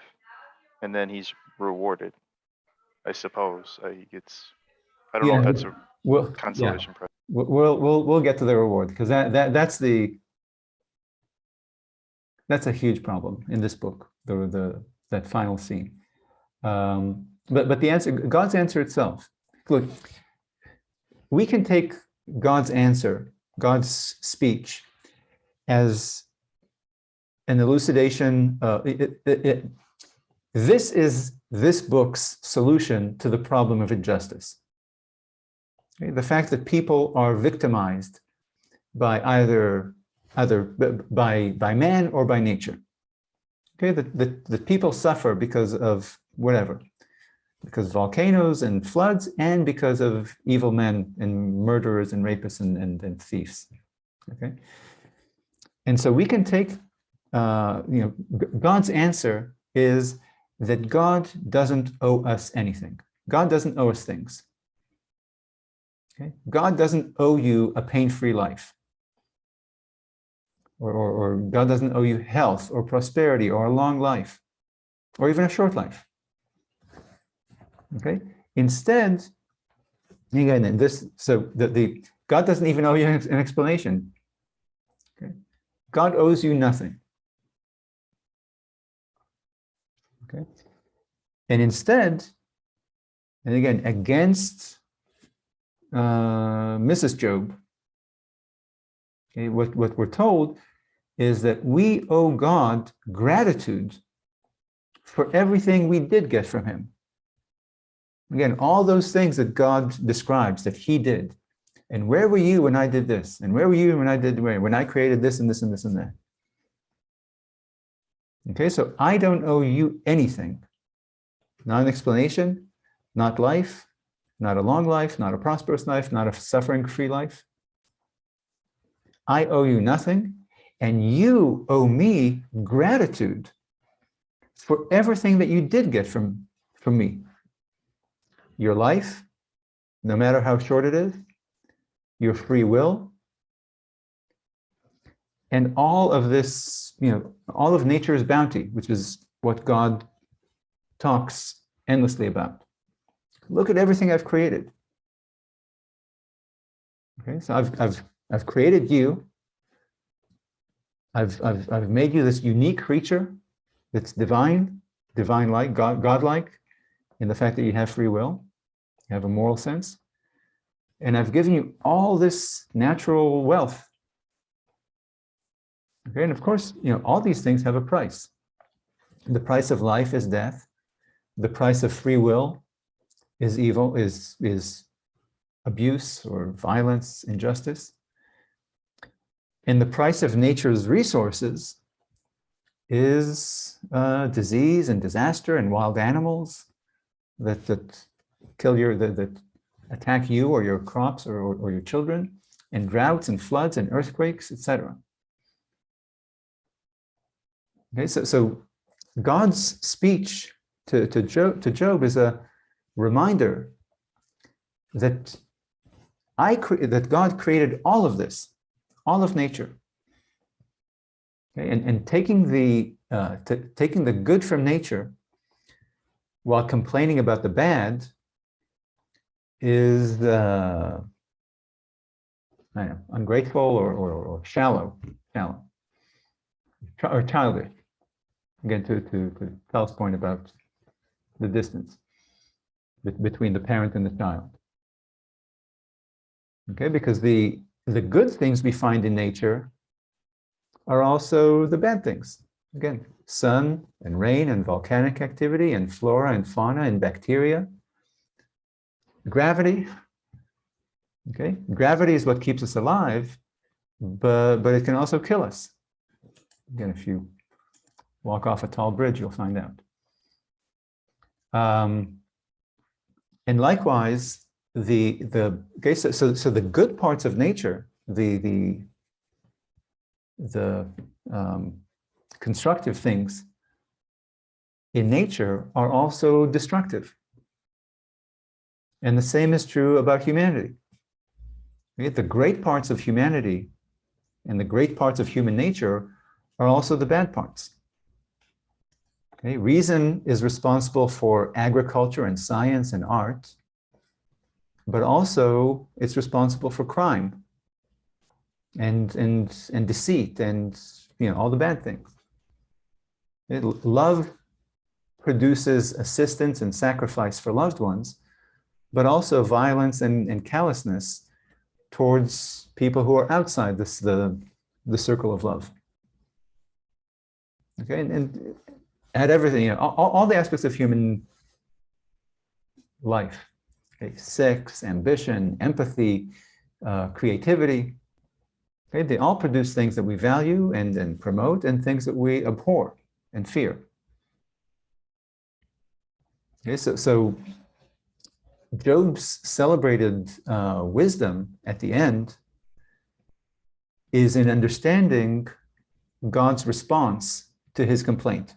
[SPEAKER 2] And then he's rewarded, I suppose. I don't know if that's a consolation prize.
[SPEAKER 1] We'll get to the reward, because that's a huge problem in this book, that final scene. But the answer, God's answer itself. Look, we can take God's answer, God's speech, as an elucidation. This is this book's solution to the problem of injustice. Okay? The fact that people are victimized by either by man or by nature. Okay, that people suffer because of whatever, because of volcanoes and floods, and because of evil men and murderers and rapists and thieves. Okay, and so we can take, God's answer is that God doesn't owe us anything. God doesn't owe us things. Okay, God doesn't owe you a pain-free life. Or God doesn't owe you health or prosperity or a long life, or even a short life. Okay. Instead, again, God doesn't even owe you an explanation. Okay. God owes you nothing. Okay. And instead, and again, against Mrs. Job, okay, what we're told is that we owe God gratitude for everything we did get from him. Again, all those things that God describes that he did. And where were you when I did this? And where were you when I created this and this and this and that? Okay, so I don't owe you anything. Not an explanation, not life, not a long life, not a prosperous life, not a suffering-free life. I owe you nothing, and you owe me gratitude for everything that you did get from me. Your life, no matter how short it is, your free will, and all of this, all of nature's bounty, which is what God talks endlessly about. Look at everything I've created. Okay, so I've created you. I've made you this unique creature that's divine-like, God-like, in the fact that you have free will, you have a moral sense. And I've given you all this natural wealth. Okay, and of course, all these things have a price. The price of life is death. The price of free will is evil, is abuse or violence, injustice. And the price of nature's resources is disease and disaster and wild animals that kill that attack you or your crops or your children, and droughts and floods and earthquakes, etc. Okay, so God's speech to Job is a reminder that that God created all of this, all of nature. Okay, and taking the good from nature while complaining about the bad is ungrateful or shallow, or childish. Again, to Tal's point about the distance between the parent and the child. Okay, because the good things we find in nature are also the bad things. Again, sun and rain and volcanic activity and flora and fauna and bacteria. Gravity. Okay, gravity is what keeps us alive, but it can also kill us. Again, if you walk off a tall bridge, you'll find out. And likewise, so the good parts of nature, the constructive things in nature are also destructive. And the same is true about humanity. The great parts of humanity and the great parts of human nature are also the bad parts. Okay? Reason is responsible for agriculture and science and art, but also it's responsible for crime and deceit and all the bad things. Love produces assistance and sacrifice for loved ones, but also violence and callousness towards people who are outside the circle of love. Okay, and at everything, all the aspects of human life, okay, sex, ambition, empathy, creativity, okay, they all produce things that we value and promote, and things that we abhor and fear. Okay, so Job's celebrated wisdom at the end is in understanding God's response to his complaint.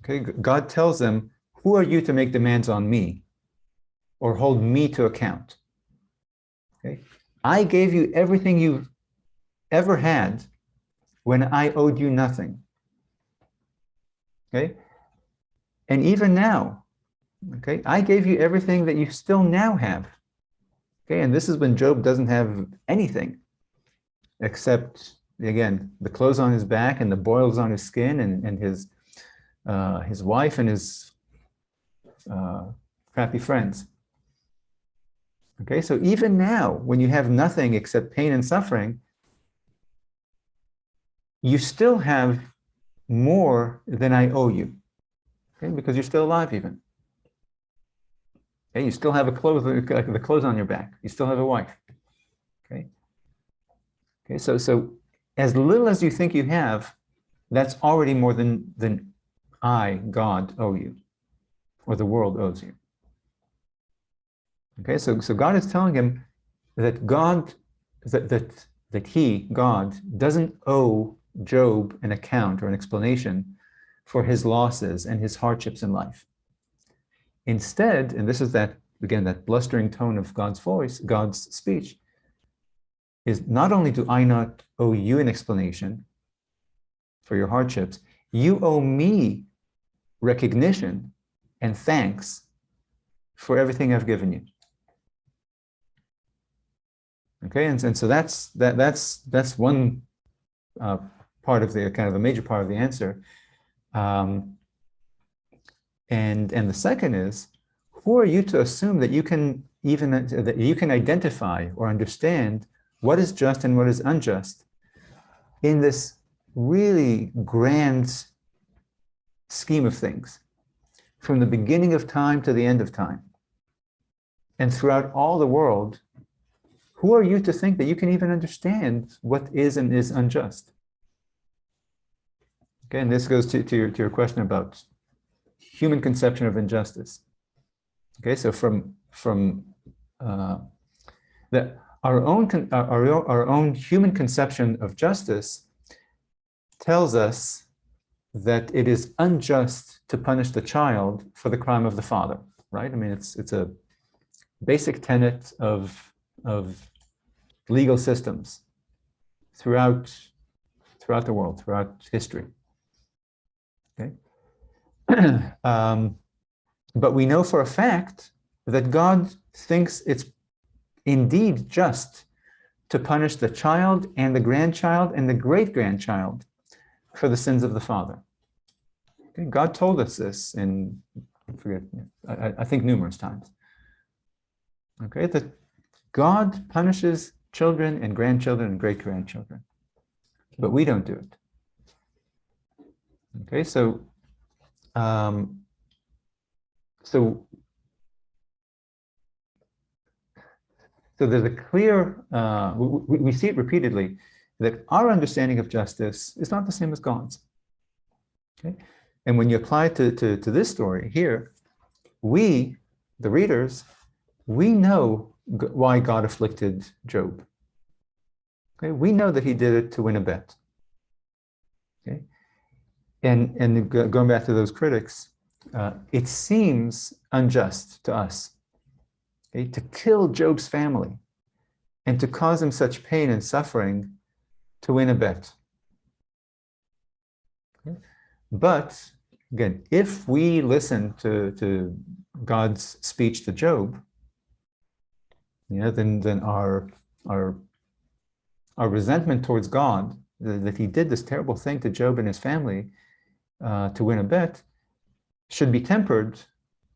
[SPEAKER 1] Okay, God tells them, who are you to make demands on me or hold me to account? Okay, I gave you everything you've ever had when I owed you nothing. Okay, and even now, okay, I gave you everything that you still now have. Okay, and this is when Job doesn't have anything except, again, the clothes on his back and the boils on his skin and his his wife and his crappy friends. Okay, so even now, when you have nothing except pain and suffering, you still have more than I owe you. Okay, because you're still alive even. Okay, you still have the clothes on your back. You still have a wife. Okay. Okay, so as little as you think you have, that's already more than I, God, owe you, or the world owes you. Okay, so God is telling him that that he, God, doesn't owe Job an account or an explanation for his losses and his hardships in life. Instead, and this is that blustering tone of God's voice, God's speech, is not only do I not owe you an explanation for your hardships, you owe me recognition and thanks for everything I've given you. Okay, and so that's one part of the kind of a major part of the answer, and the second is, who are you to assume that you can identify or understand what is just and what is unjust in this really grand scheme of things, from the beginning of time to the end of time, and throughout all the world? Who are you to think that you can even understand what is and is unjust? Okay, and this goes to your question about human conception of injustice. Okay, so from our own human conception of justice tells us that it is unjust to punish the child for the crime of the father, right? I mean, it's a basic tenet of legal systems throughout the world, throughout history. Okay, but we know for a fact that God thinks it's indeed just to punish the child and the grandchild and the great-grandchild for the sins of the father. Okay, God told us this I think numerous times. Okay, that God punishes children and grandchildren and great-grandchildren, but we don't do it. Okay, so there's a clear, we see it repeatedly, that our understanding of justice is not the same as God's. Okay, and when you apply it to this story here, we, the readers, we know why God afflicted Job. Okay, we know that he did it to win a bet. Okay, and going back to those critics, it seems unjust to us, okay, to kill Job's family and to cause him such pain and suffering to win a bet. Okay? But again, if we listen to God's speech to Job, then our resentment towards God, that he did this terrible thing to Job and his family to win a bet, should be tempered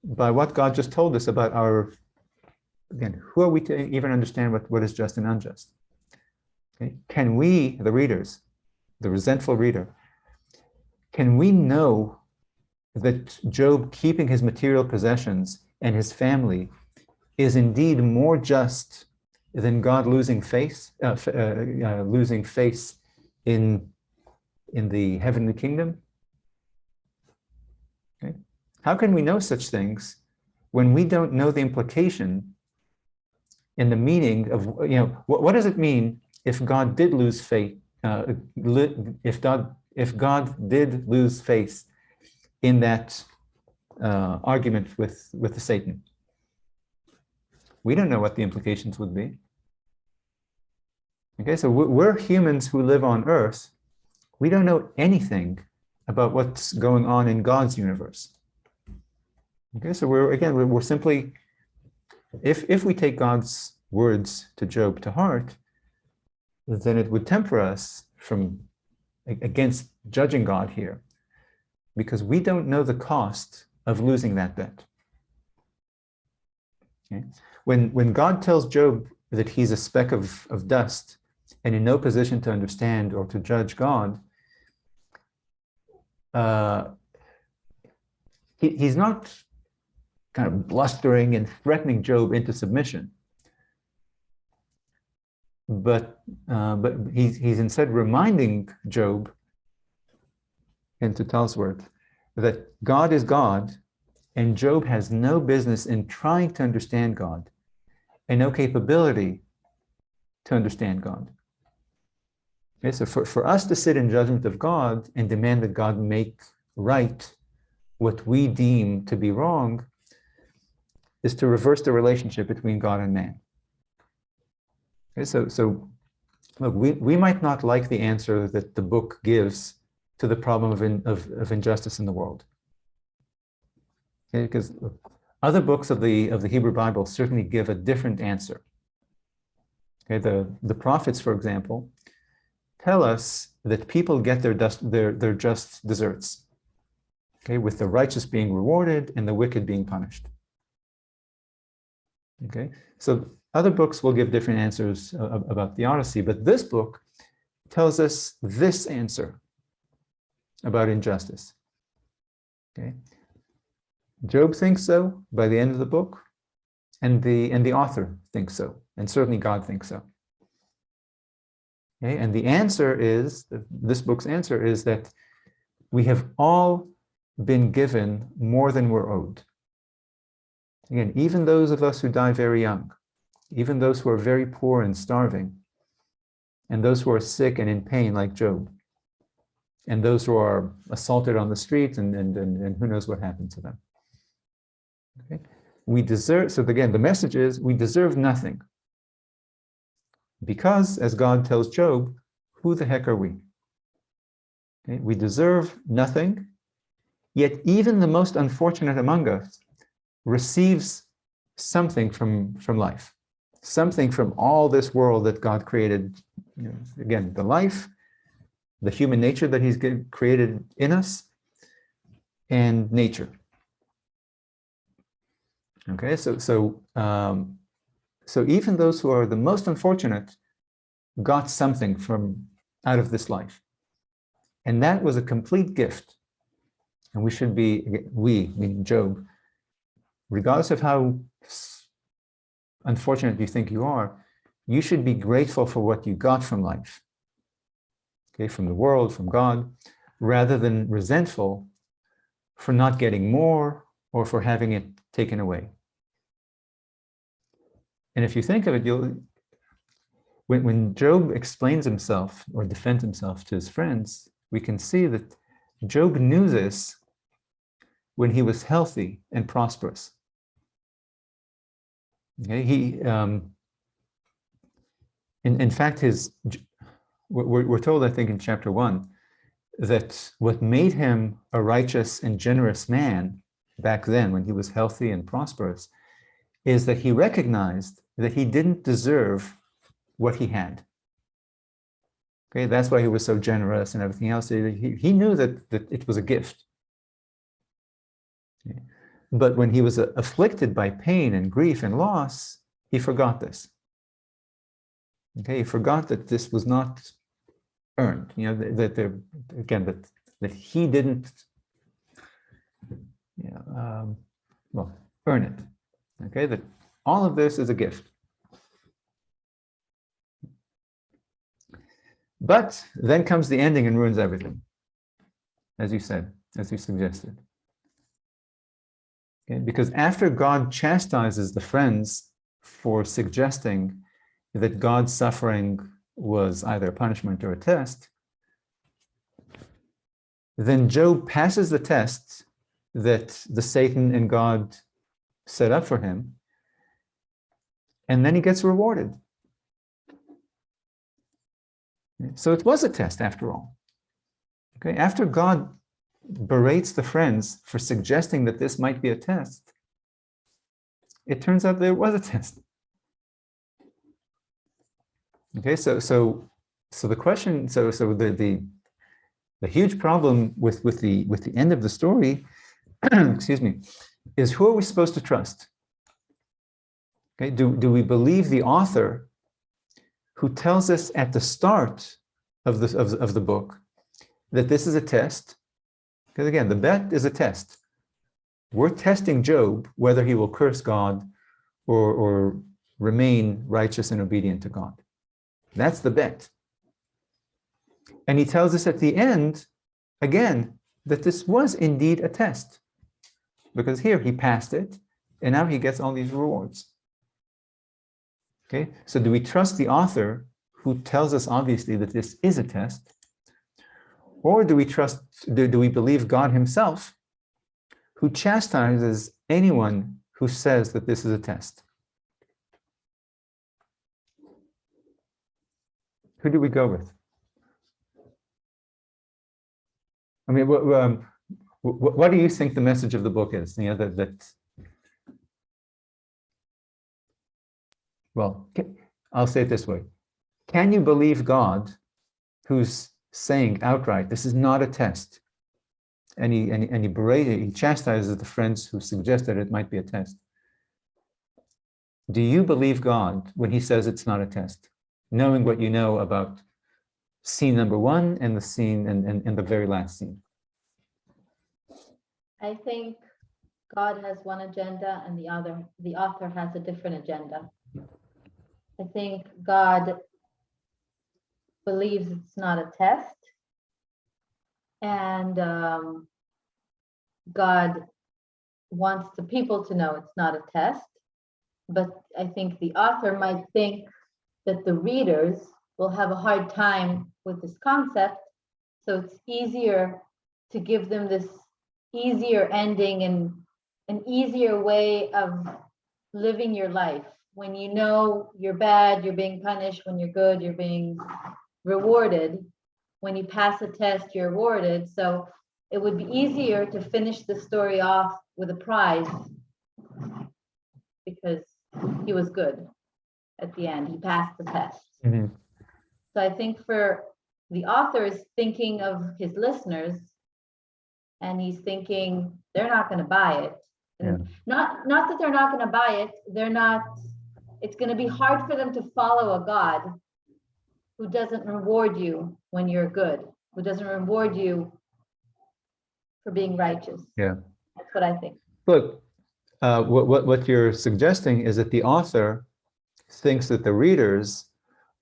[SPEAKER 1] by what God just told us about who are we to even understand what is just and unjust? Okay? Can we, the readers, the resentful reader, can we know that Job keeping his material possessions and his family is indeed more just than God losing face in the heavenly kingdom? Okay. How can we know such things when we don't know the implication and the meaning of, what does it mean if God did lose faith, if God did lose face in that argument with the Satan? We don't know what the implications would be. Okay, so we're humans who live on Earth. We don't know anything about what's going on in God's universe. Okay, so we're simply, if we take God's words to Job to heart, then it would temper us from against judging God here. because we don't know the cost of losing that bet. Okay? When God tells Job that he's a speck of dust and in no position to understand or to judge God, he's not kind of blustering and threatening Job into submission, but he's instead reminding Job in Talsworth that God is God, and Job has no business in trying to understand God, and no capability to understand God. Okay, so for us to sit in judgment of God and demand that God make right what we deem to be wrong is to reverse the relationship between God and man. Okay, so look, we might not like the answer that the book gives to the problem of injustice in the world. Okay, because other books of the Hebrew Bible certainly give a different answer. Okay, the prophets, for example, tell us that people get their just deserts. Okay, with the righteous being rewarded and the wicked being punished. Okay, so other books will give different answers about the Odyssey, but this book tells us this answer about injustice. Okay, Job thinks so by the end of the book, and the author thinks so, and certainly God thinks so. Okay, and the answer is, this book's answer is that we have all been given more than we're owed. Again, even those of us who die very young, even those who are very poor and starving, and those who are sick and in pain like Job, and those who are assaulted on the street and who knows what happened to them. Okay? We deserve, so again, the message is we deserve nothing. Because, as God tells Job, who the heck are we? Okay? We deserve nothing, yet even the most unfortunate among us receives something from life, something from all this world that God created. You know, again, the life, the human nature that he's created in us, and nature. Okay, so even those who are the most unfortunate got something from out of this life, and that was a complete gift. And we should be, meaning Job, regardless of how unfortunate you think you are, you should be grateful for what you got from life. Okay, from the world, from God, rather than resentful for not getting more or for having it taken away. And if you think of it, when Job explains himself or defends himself to his friends, we can see that Job knew this when he was healthy and prosperous. Okay, in fact, we're told, I think, in chapter 1, that what made him a righteous and generous man back then, when he was healthy and prosperous, is that he recognized that he didn't deserve what he had. Okay, that's why he was so generous and everything else. He knew that it was a gift. Okay. But when he was afflicted by pain and grief and loss, he forgot this. Okay, he forgot that this was not earned. You know, that he didn't, earn it. Okay, that all of this is a gift. But then comes the ending and ruins everything, as you said, as you suggested. Okay? Because after God chastises the friends for suggesting that God's suffering was either a punishment or a test, then Job passes the test that the Satan and God set up for him, and then he gets rewarded. So it was a test after all. Okay, after God berates the friends for suggesting that this might be a test, it turns out there was a test. Okay, so the question, the The huge problem with the end of the story, excuse me, is who are we supposed to trust? Okay, do we believe the author who tells us at the start of the book that this is a test? Because again, the bet is a test. We're testing Job whether he will curse God or remain righteous and obedient to God. That's the bet. And he tells us at the end, again, that this was indeed a test. Because here he passed it, and now he gets all these rewards. Okay, so do we trust the author who tells us obviously that this is a test? Or do we believe God himself, who chastises anyone who says that this is a test? Who do we go with? I mean, what do you think the message of the book is? You know, well, I'll say it this way. Can you believe God who's saying outright, this is not a test? And he chastises the friends who suggested it might be a test. Do you believe God when he says it's not a test, knowing what you know about scene number 1 and the scene and the very last scene?
[SPEAKER 3] I think God has one agenda and the author has a different agenda. I think God believes it's not a test, and God wants the people to know it's not a test. But I think the author might think that the readers will have a hard time with this concept, so it's easier to give them this easier ending and an easier way of living your life. When you know you're bad, you're being punished. When you're good, you're being rewarded. When you pass a test, you're rewarded. So it would be easier to finish the story off with a prize because he was good at the end. He passed the test.
[SPEAKER 1] Mm-hmm.
[SPEAKER 3] So I think for the author is thinking of his listeners, and he's thinking they're not going to buy it. And not that they're not going to buy it. It's going to be hard for them to follow a God who doesn't reward you when you're good, who doesn't reward you for being righteous.
[SPEAKER 1] Yeah.
[SPEAKER 3] That's what I think.
[SPEAKER 1] Look, what you're suggesting is that the author thinks that the readers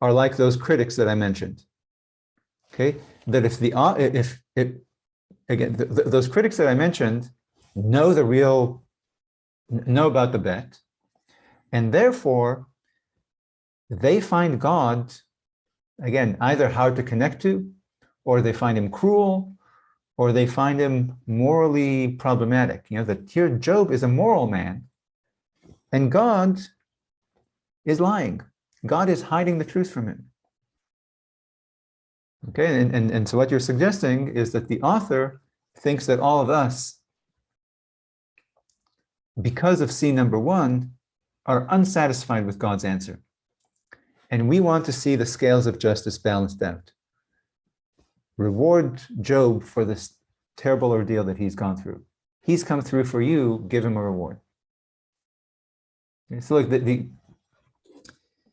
[SPEAKER 1] are like those critics that I mentioned. Okay, that those critics that I mentioned know about the bet, and therefore they find God, again, either hard to connect to, or they find him cruel, or they find him morally problematic. You know, that here Job is a moral man, and God is lying. God is hiding the truth from him. Okay, and so what you're suggesting is that the author thinks that all of us, because of scene number 1, are unsatisfied with God's answer. And we want to see the scales of justice balanced out. Reward Job for this terrible ordeal that he's gone through. He's come through for you, give him a reward. So look, I
[SPEAKER 3] think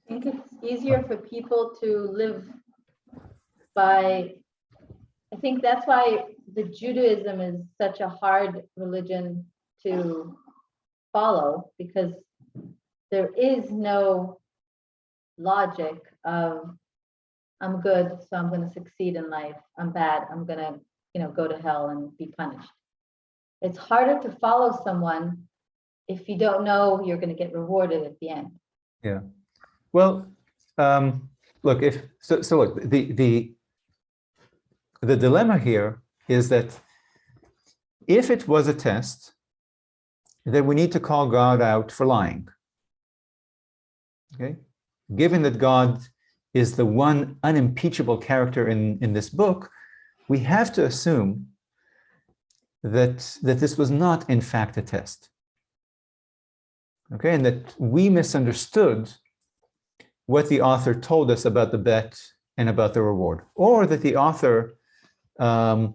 [SPEAKER 3] it's easier for people to live by, I think that's why the Judaism is such a hard religion to follow, because there is no logic of I'm good, so I'm going to succeed in life. I'm bad, I'm going to, go to hell and be punished. It's harder to follow someone if you don't know you're going to get rewarded at the end.
[SPEAKER 1] Yeah. Well, look, look, the dilemma here is that if it was a test, then we need to call God out for lying. Okay? Given that God is the one unimpeachable character in this book, we have to assume that this was not in fact a test. Okay, and that we misunderstood what the author told us about the bet and about the reward, or that the author Well,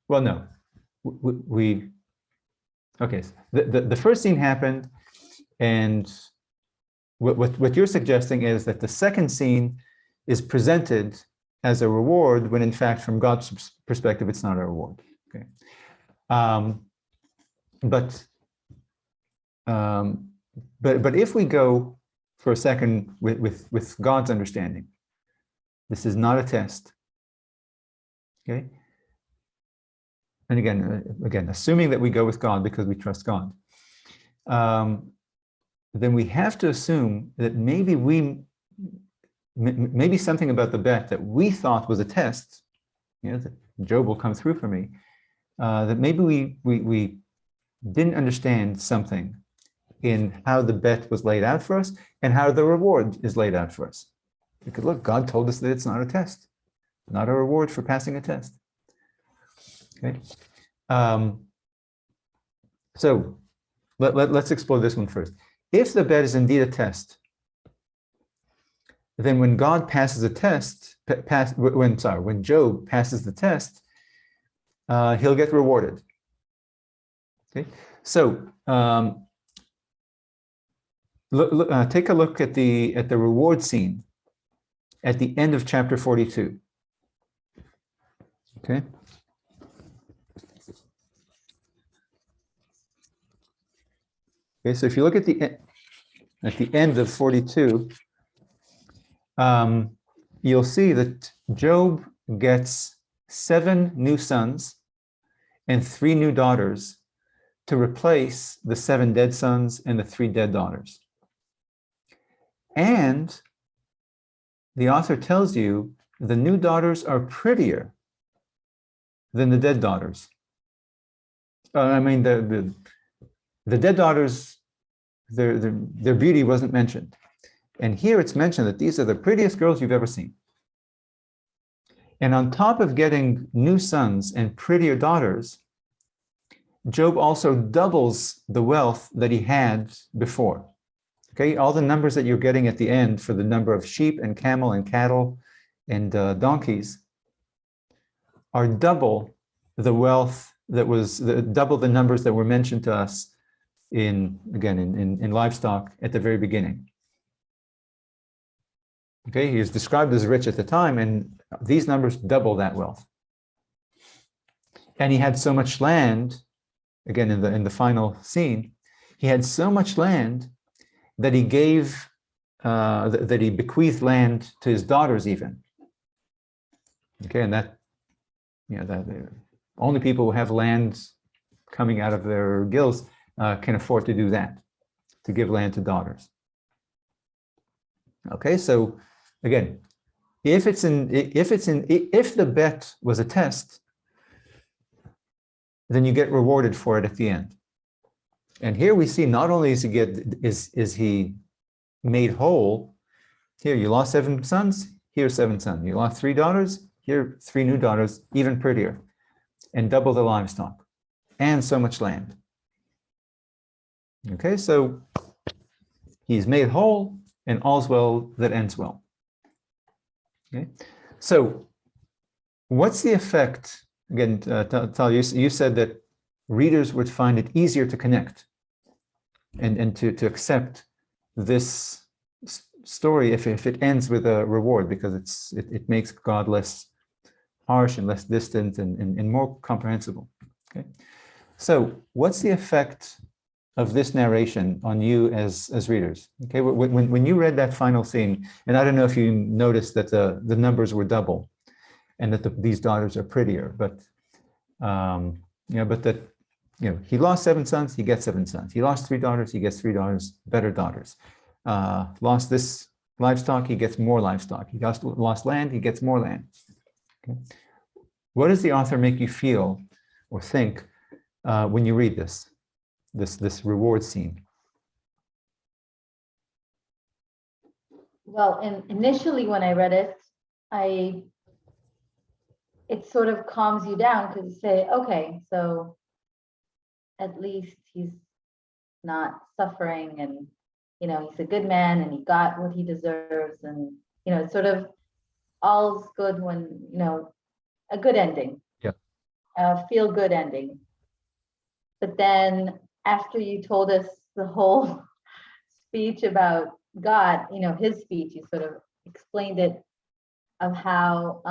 [SPEAKER 1] no, we okay. So the first scene happened, and what you're suggesting is that the second scene is presented as a reward when in fact from God's perspective it's not a reward. Okay, but if we go for a second with God's understanding, this is not a test. Okay, and again, assuming that we go with God because we trust God, then we have to assume that maybe something about the bet that we thought was a test, that Job will come through for me, that maybe we didn't understand something in how the bet was laid out for us and how the reward is laid out for us. Because look, God told us that it's not a test, not a reward for passing a test. Okay, so let's explore this one first. If the bet is indeed a test, then when God passes a test, when Job passes the test, he'll get rewarded. Okay, so take a look at the reward scene at the end of chapter 42. Okay. Okay, so if you look at the end of 42, you'll see that Job gets 7 new sons and 3 new daughters to replace the 7 dead sons and the 3 dead daughters. And the author tells you the new daughters are prettier than the dead daughters. I mean, the dead daughters, their beauty wasn't mentioned. And here it's mentioned that these are the prettiest girls you've ever seen. And on top of getting new sons and prettier daughters, Job also doubles the wealth that he had before. Okay, all the numbers that you're getting at the end for the number of sheep and camel and cattle and donkeys are double the wealth that was, double the numbers that were mentioned to us in livestock at the very beginning. Okay, he is described as rich at the time, and these numbers double that wealth. And he had so much land, again in the final scene, he had so much land that he gave, that he bequeathed land to his daughters even. Okay, and that only people who have land coming out of their gills can afford to do that, to give land to daughters. Okay, so again, if the bet was a test, then you get rewarded for it at the end. And here we see not only is he made whole. Here you lost 7 sons, here's 7 sons. You lost 3 daughters, here 3 new daughters, even prettier, and double the livestock, and so much land. Okay, so he's made whole, and all's well that ends well. Okay, so what's the effect? Again, Tal, you said that readers would find it easier to connect and to accept this story if it ends with a reward, because it makes God less harsh and less distant and more comprehensible. Okay, so what's the effect of this narration on you as readers? Okay, when you read that final scene, and I don't know if you noticed that the numbers were double, and that these daughters are prettier, but he lost 7 sons, he gets 7 sons. He lost 3 daughters, he gets 3 daughters, better daughters. Lost this livestock, he gets more livestock. He lost land, he gets more land. Okay. What does the author make you feel or think when you read this reward scene?
[SPEAKER 3] Well, initially when I read it, it sort of calms you down, because you say, okay, so at least he's not suffering, and he's a good man and he got what he deserves, and it sort of all's good when, a good ending.
[SPEAKER 1] Yeah.
[SPEAKER 3] A feel good ending. But then after you told us the whole speech about God, his speech, you sort of explained it of how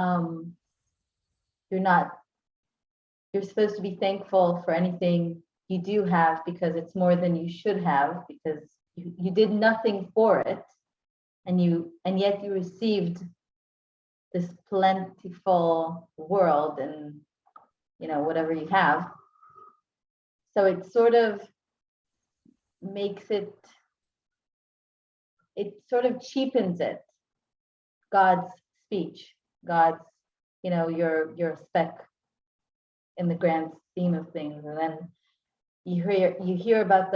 [SPEAKER 3] you're supposed to be thankful for anything you do have because it's more than you should have because you did nothing for it and yet you received this plentiful world and whatever you have. So it sort of makes it sort of cheapens it, God's speech, God's, your speck in the grand scheme of things. And then you hear about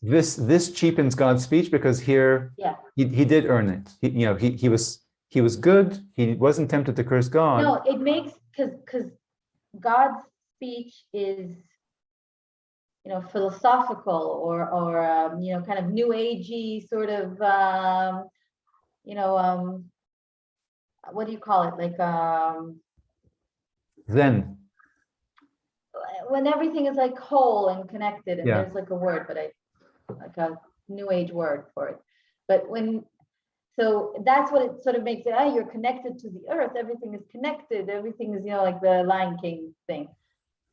[SPEAKER 1] this cheapens God's speech because here he did earn it. He was good. He wasn't tempted to curse God.
[SPEAKER 3] No, it makes because God's speech is philosophical or kind of new agey sort of what do you call it, like
[SPEAKER 1] Zen.
[SPEAKER 3] When everything is like whole and connected and
[SPEAKER 1] Yeah.
[SPEAKER 3] there's like a word, but like a new age word for it. But so that's what it sort of makes it, you're connected to the earth, everything is connected, everything is, like the Lion King thing.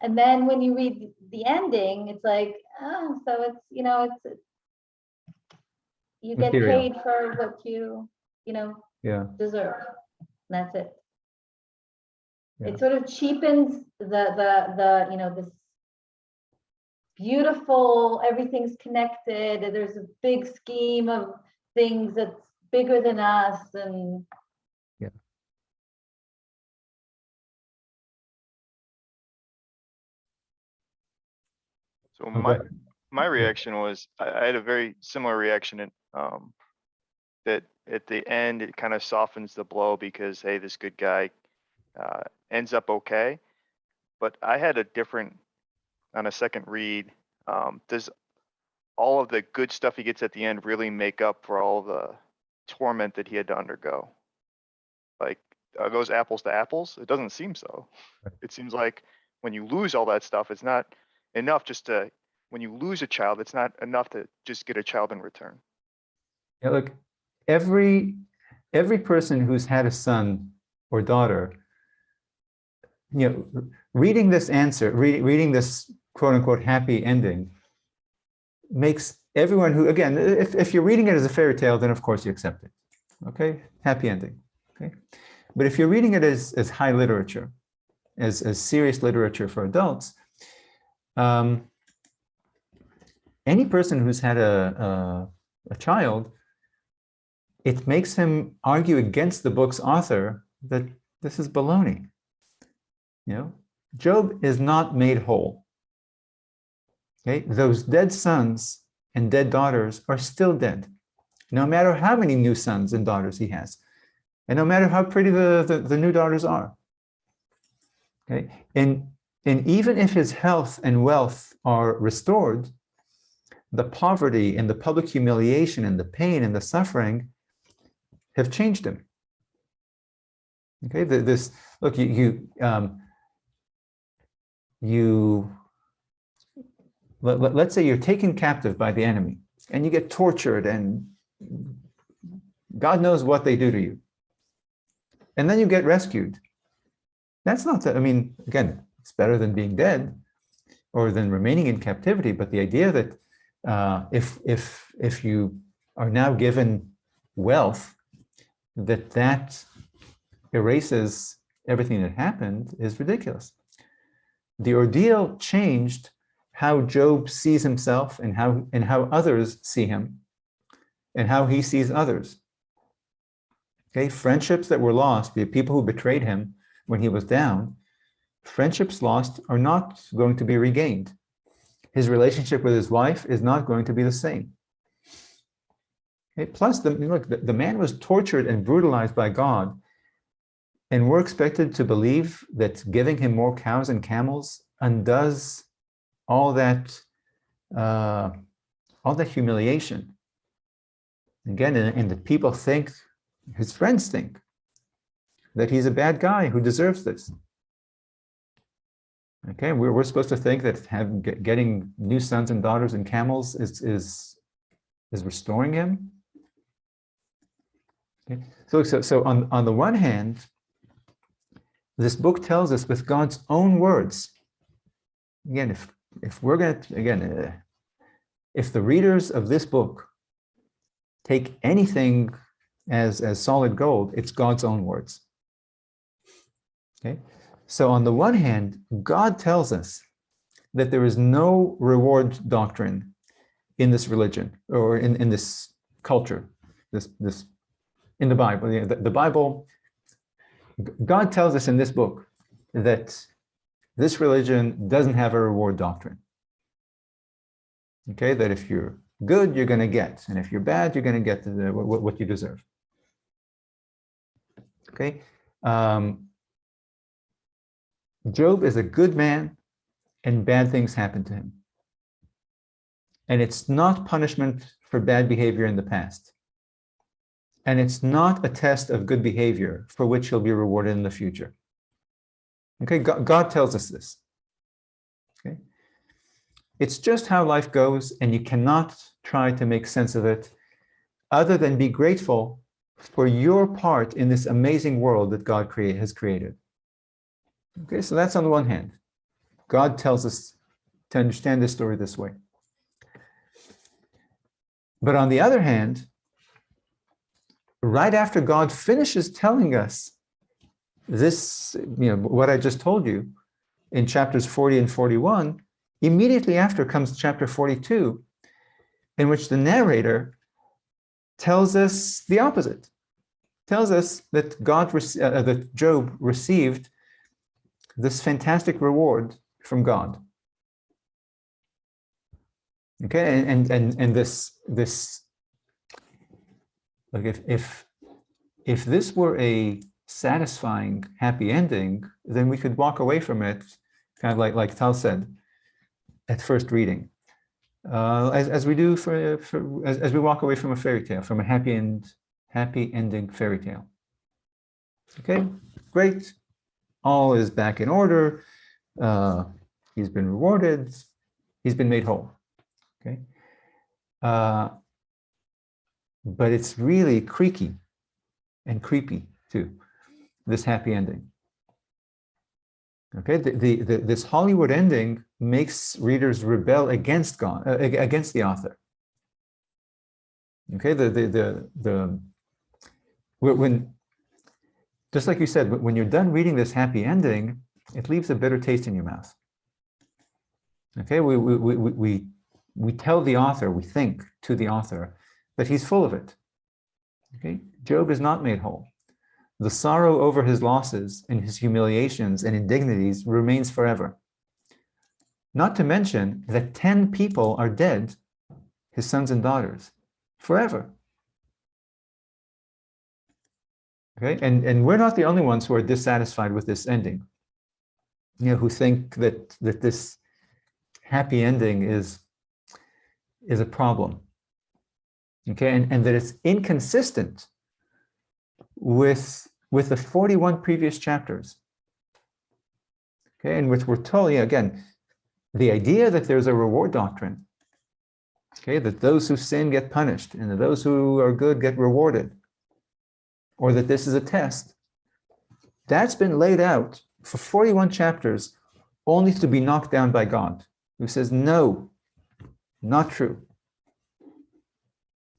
[SPEAKER 3] And then when you read the ending, it's like, so it's, it's you get
[SPEAKER 1] Material.
[SPEAKER 3] paid for what you, deserve. And that's it.
[SPEAKER 1] Yeah.
[SPEAKER 3] It sort of cheapens this beautiful, everything's connected. There's a big scheme of things that's bigger than us, and
[SPEAKER 1] yeah.
[SPEAKER 2] So my reaction was I had a very similar reaction in that at the end it kind of softens the blow because hey, this good guy ends up okay. But I had a different on a second read. Does all of the good stuff he gets at the end really make up for all the torment that he had to undergo? Like, are those apples to apples? It doesn't seem so. It seems like when you lose all that stuff, it's not enough when you lose a child, it's not enough to just get a child in return.
[SPEAKER 1] Yeah, look, every person who's had a son or daughter, reading this answer, reading this quote unquote happy ending makes everyone who, again, if you're reading it as a fairy tale, then of course you accept it. Okay, happy ending. Okay, but if you're reading it as high literature, as serious literature for adults, any person who's had a child, it makes him argue against the book's author that this is baloney. Job is not made whole. Okay, those dead sons and dead daughters are still dead, no matter how many new sons and daughters he has, and no matter how pretty the new daughters are. Okay, and even if his health and wealth are restored, the poverty and the public humiliation and the pain and the suffering have changed him. Okay, look, let's say you're taken captive by the enemy and you get tortured and God knows what they do to you. And then you get rescued. That's not again, it's better than being dead or than remaining in captivity. But the idea that if you are now given wealth, that erases everything that happened is ridiculous. The ordeal changed how Job sees himself and how others see him and how he sees others. Okay, friendships that were lost, the people who betrayed him when he was down, friendships lost are not going to be regained. His relationship with his wife is not going to be the same. Okay, plus, the man was tortured and brutalized by God, and we're expected to believe that giving him more cows and camels undoes all that humiliation. Again, and the people think his friends think that he's a bad guy who deserves this. Okay, we're supposed to think that getting new sons and daughters and camels is restoring him. Okay, so on the one hand, this book tells us with God's own words. Again, if we're going to if the readers of this book take anything as solid gold, it's God's own words. Okay, so on the one hand, God tells us that there is no reward doctrine in this religion or in this culture, this in the Bible. The Bible, God tells us in this book that this religion doesn't have a reward doctrine. Okay, that if you're good, you're going to get, and if you're bad, you're going to get what you deserve. Okay, Job is a good man, and bad things happen to him. And it's not punishment for bad behavior in the past. And it's not a test of good behavior for which he'll be rewarded in the future. Okay, God tells us this. Okay, it's just how life goes, and you cannot try to make sense of it other than be grateful for your part in this amazing world that God has created. Okay, so that's on the one hand. God tells us to understand this story this way. But on the other hand, right after God finishes telling us this, what I just told you in chapters 40 and 41, immediately after comes chapter 42, in which the narrator tells us the opposite. Tells us that that Job received this fantastic reward from God. Okay, and this like if this were a satisfying, happy ending, then we could walk away from it, kind of like Tal said at first reading, as we do as we walk away from a fairy tale, from a happy ending fairy tale. Okay, great, all is back in order. He's been rewarded. He's been made whole. Okay, but it's really creaky and creepy too, this happy ending. Okay, this Hollywood ending makes readers rebel against God, against the author. Okay, when just like you said, when you're done reading this happy ending, it leaves a bitter taste in your mouth. Okay, we tell the author, we think to the author that he's full of it. Okay, Job is not made whole. The sorrow over his losses and his humiliations and indignities remains forever. Not to mention that 10 people are dead, his sons and daughters, forever. Okay, and we're not the only ones who are dissatisfied with this ending. Who think that this happy ending is a problem. Okay, and that it's inconsistent with the 41 previous chapters. Okay, in which we're told, again, the idea that there's a reward doctrine. Okay, that those who sin get punished and that those who are good get rewarded, or that this is a test, that's been laid out for 41 chapters only to be knocked down by God, who says, no, not true.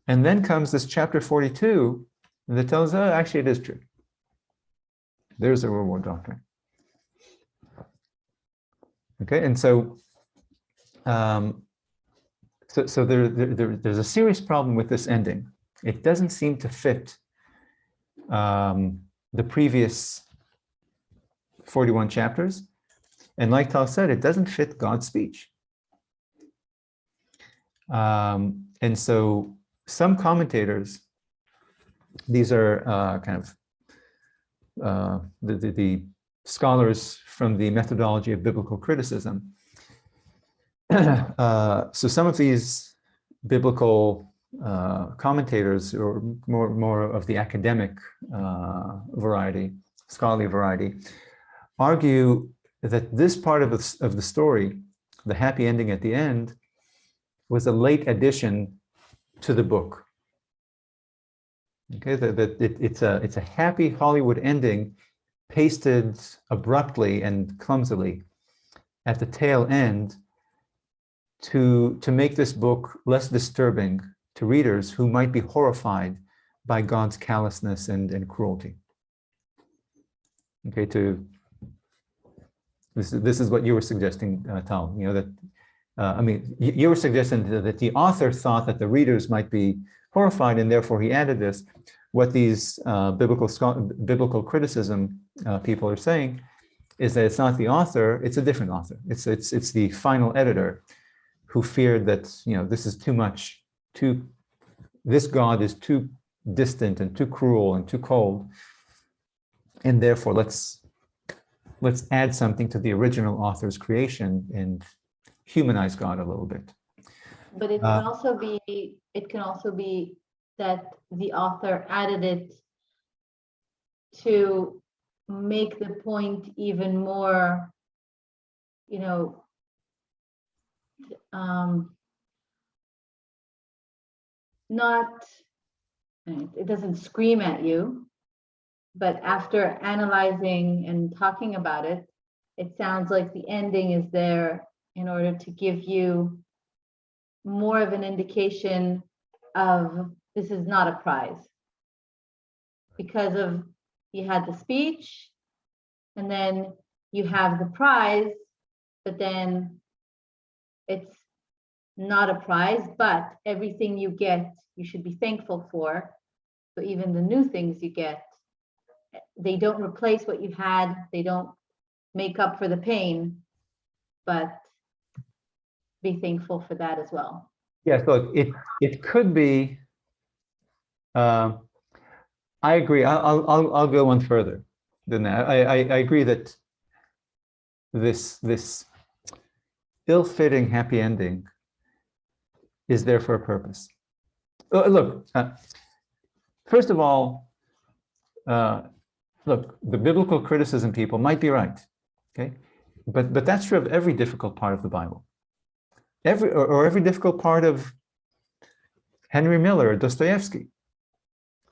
[SPEAKER 1] And then comes this chapter 42 that tells us, actually, it is true. There's a reward doctrine. Okay, and so there's a serious problem with this ending. It doesn't seem to fit the previous 41 chapters. And like Tal said, it doesn't fit God's speech. And so some commentators, these are kind of the scholars from the methodology of biblical criticism. So some of these biblical commentators, or more of the academic variety, scholarly variety, argue that this part of the story, the happy ending at the end, was a late addition to the book. Okay, that it's a happy Hollywood ending pasted abruptly and clumsily at the tail end to make this book less disturbing to readers who might be horrified by God's callousness and cruelty. Okay, this is what you were suggesting, Tal. You know that I mean, you were suggesting that the author thought that the readers might be horrified, and therefore he added this. What these biblical criticism people are saying is that it's not the author; it's a different author. It's the final editor who feared that, you know, this is too much. This God is too distant and too cruel and too cold, and therefore let's add something to the original author's creation and humanize God a little bit.
[SPEAKER 3] But it can also be that the author added it to make the point even more, you know, it doesn't scream at you, but after analyzing and talking about it, it sounds like the ending is there in order to give you more of an indication of this is not a prize. Because of, you had the speech, and then you have the prize, but then it's not a prize, but everything you get, you should be thankful for. So even the new things you get, they don't replace what you had, they don't make up for the pain, but be thankful for that as well.
[SPEAKER 1] Yeah, so it could be. I agree. I'll go one further than that. I agree that this ill-fitting happy ending is there for a purpose. Look, first of all, look, the biblical criticism people might be right, okay, but that's true of every difficult part of the Bible. Every difficult part of Henry Miller or Dostoevsky.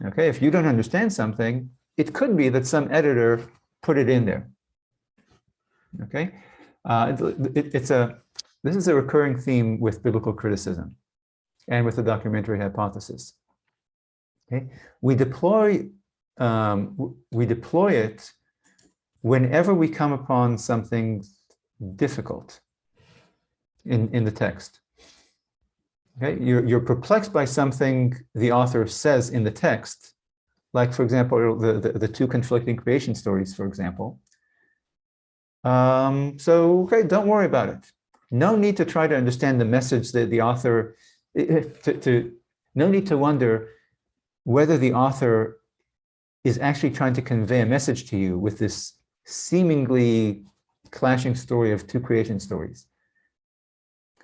[SPEAKER 1] Okay, if you don't understand something, it could be that some editor put it in there. Okay, this is a recurring theme with biblical criticism and with the documentary hypothesis. Okay, we deploy it whenever we come upon something difficult in the text. Okay, you're perplexed by something the author says in the text, like, for example, the two conflicting creation stories, for example. So, okay, don't worry about it. No need to try to understand the message that the author, no need to wonder whether the author is actually trying to convey a message to you with this seemingly clashing story of two creation stories.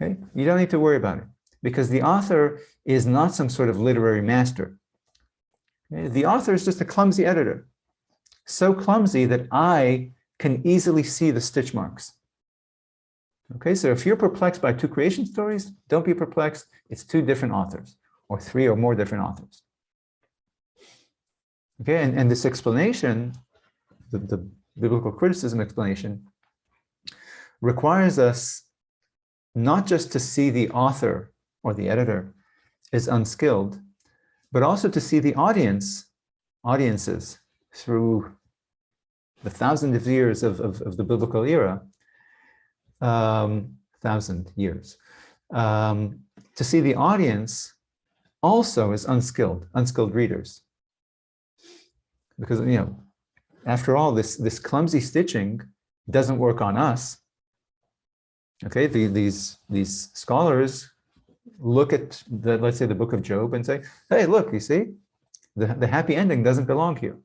[SPEAKER 1] Okay, you don't need to worry about it, because the author is not some sort of literary master. Okay? The author is just a clumsy editor, so clumsy that I can easily see the stitch marks. Okay, so if you're perplexed by two creation stories, don't be perplexed. It's two different authors, or three or more different authors. Okay, and this explanation, the biblical criticism explanation, requires us not just to see the author or the editor as unskilled, but also to see the audiences through the thousands of years of the biblical era, 1,000 years, to see the audience also as unskilled readers. Because, you know, after all, this clumsy stitching doesn't work on us. Okay, these scholars look at let's say the book of Job and say, hey, look, you see, the happy ending doesn't belong here.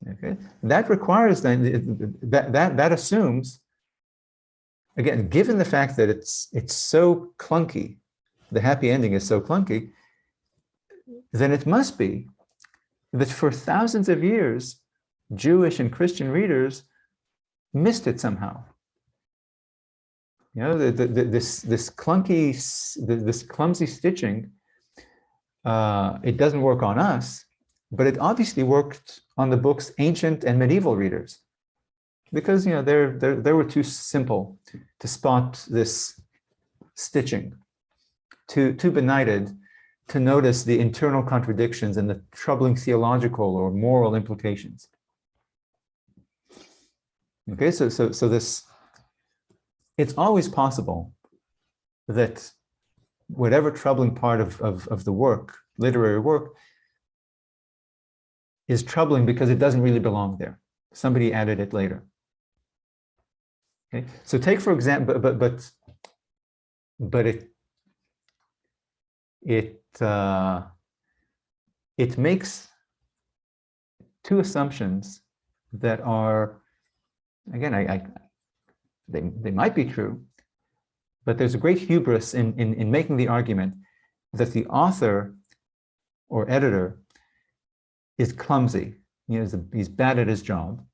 [SPEAKER 1] Okay, that requires then that assumes, again, given the fact that it's so clunky the happy ending is so clunky, then it must be that for thousands of years, Jewish and Christian readers missed it somehow. You know, this clumsy stitching, it doesn't work on us, but it obviously worked on the book's ancient and medieval readers, because you know they were too simple to spot this stitching, too benighted to notice the internal contradictions and the troubling theological or moral implications. Okay, so this, it's always possible that whatever troubling part of the work, literary work, is troubling because it doesn't really belong there. Somebody added it later. Okay, so take for example, but it makes two assumptions that are, again, they might be true, but there's a great hubris in making the argument that the author or editor is clumsy, he's bad at his job,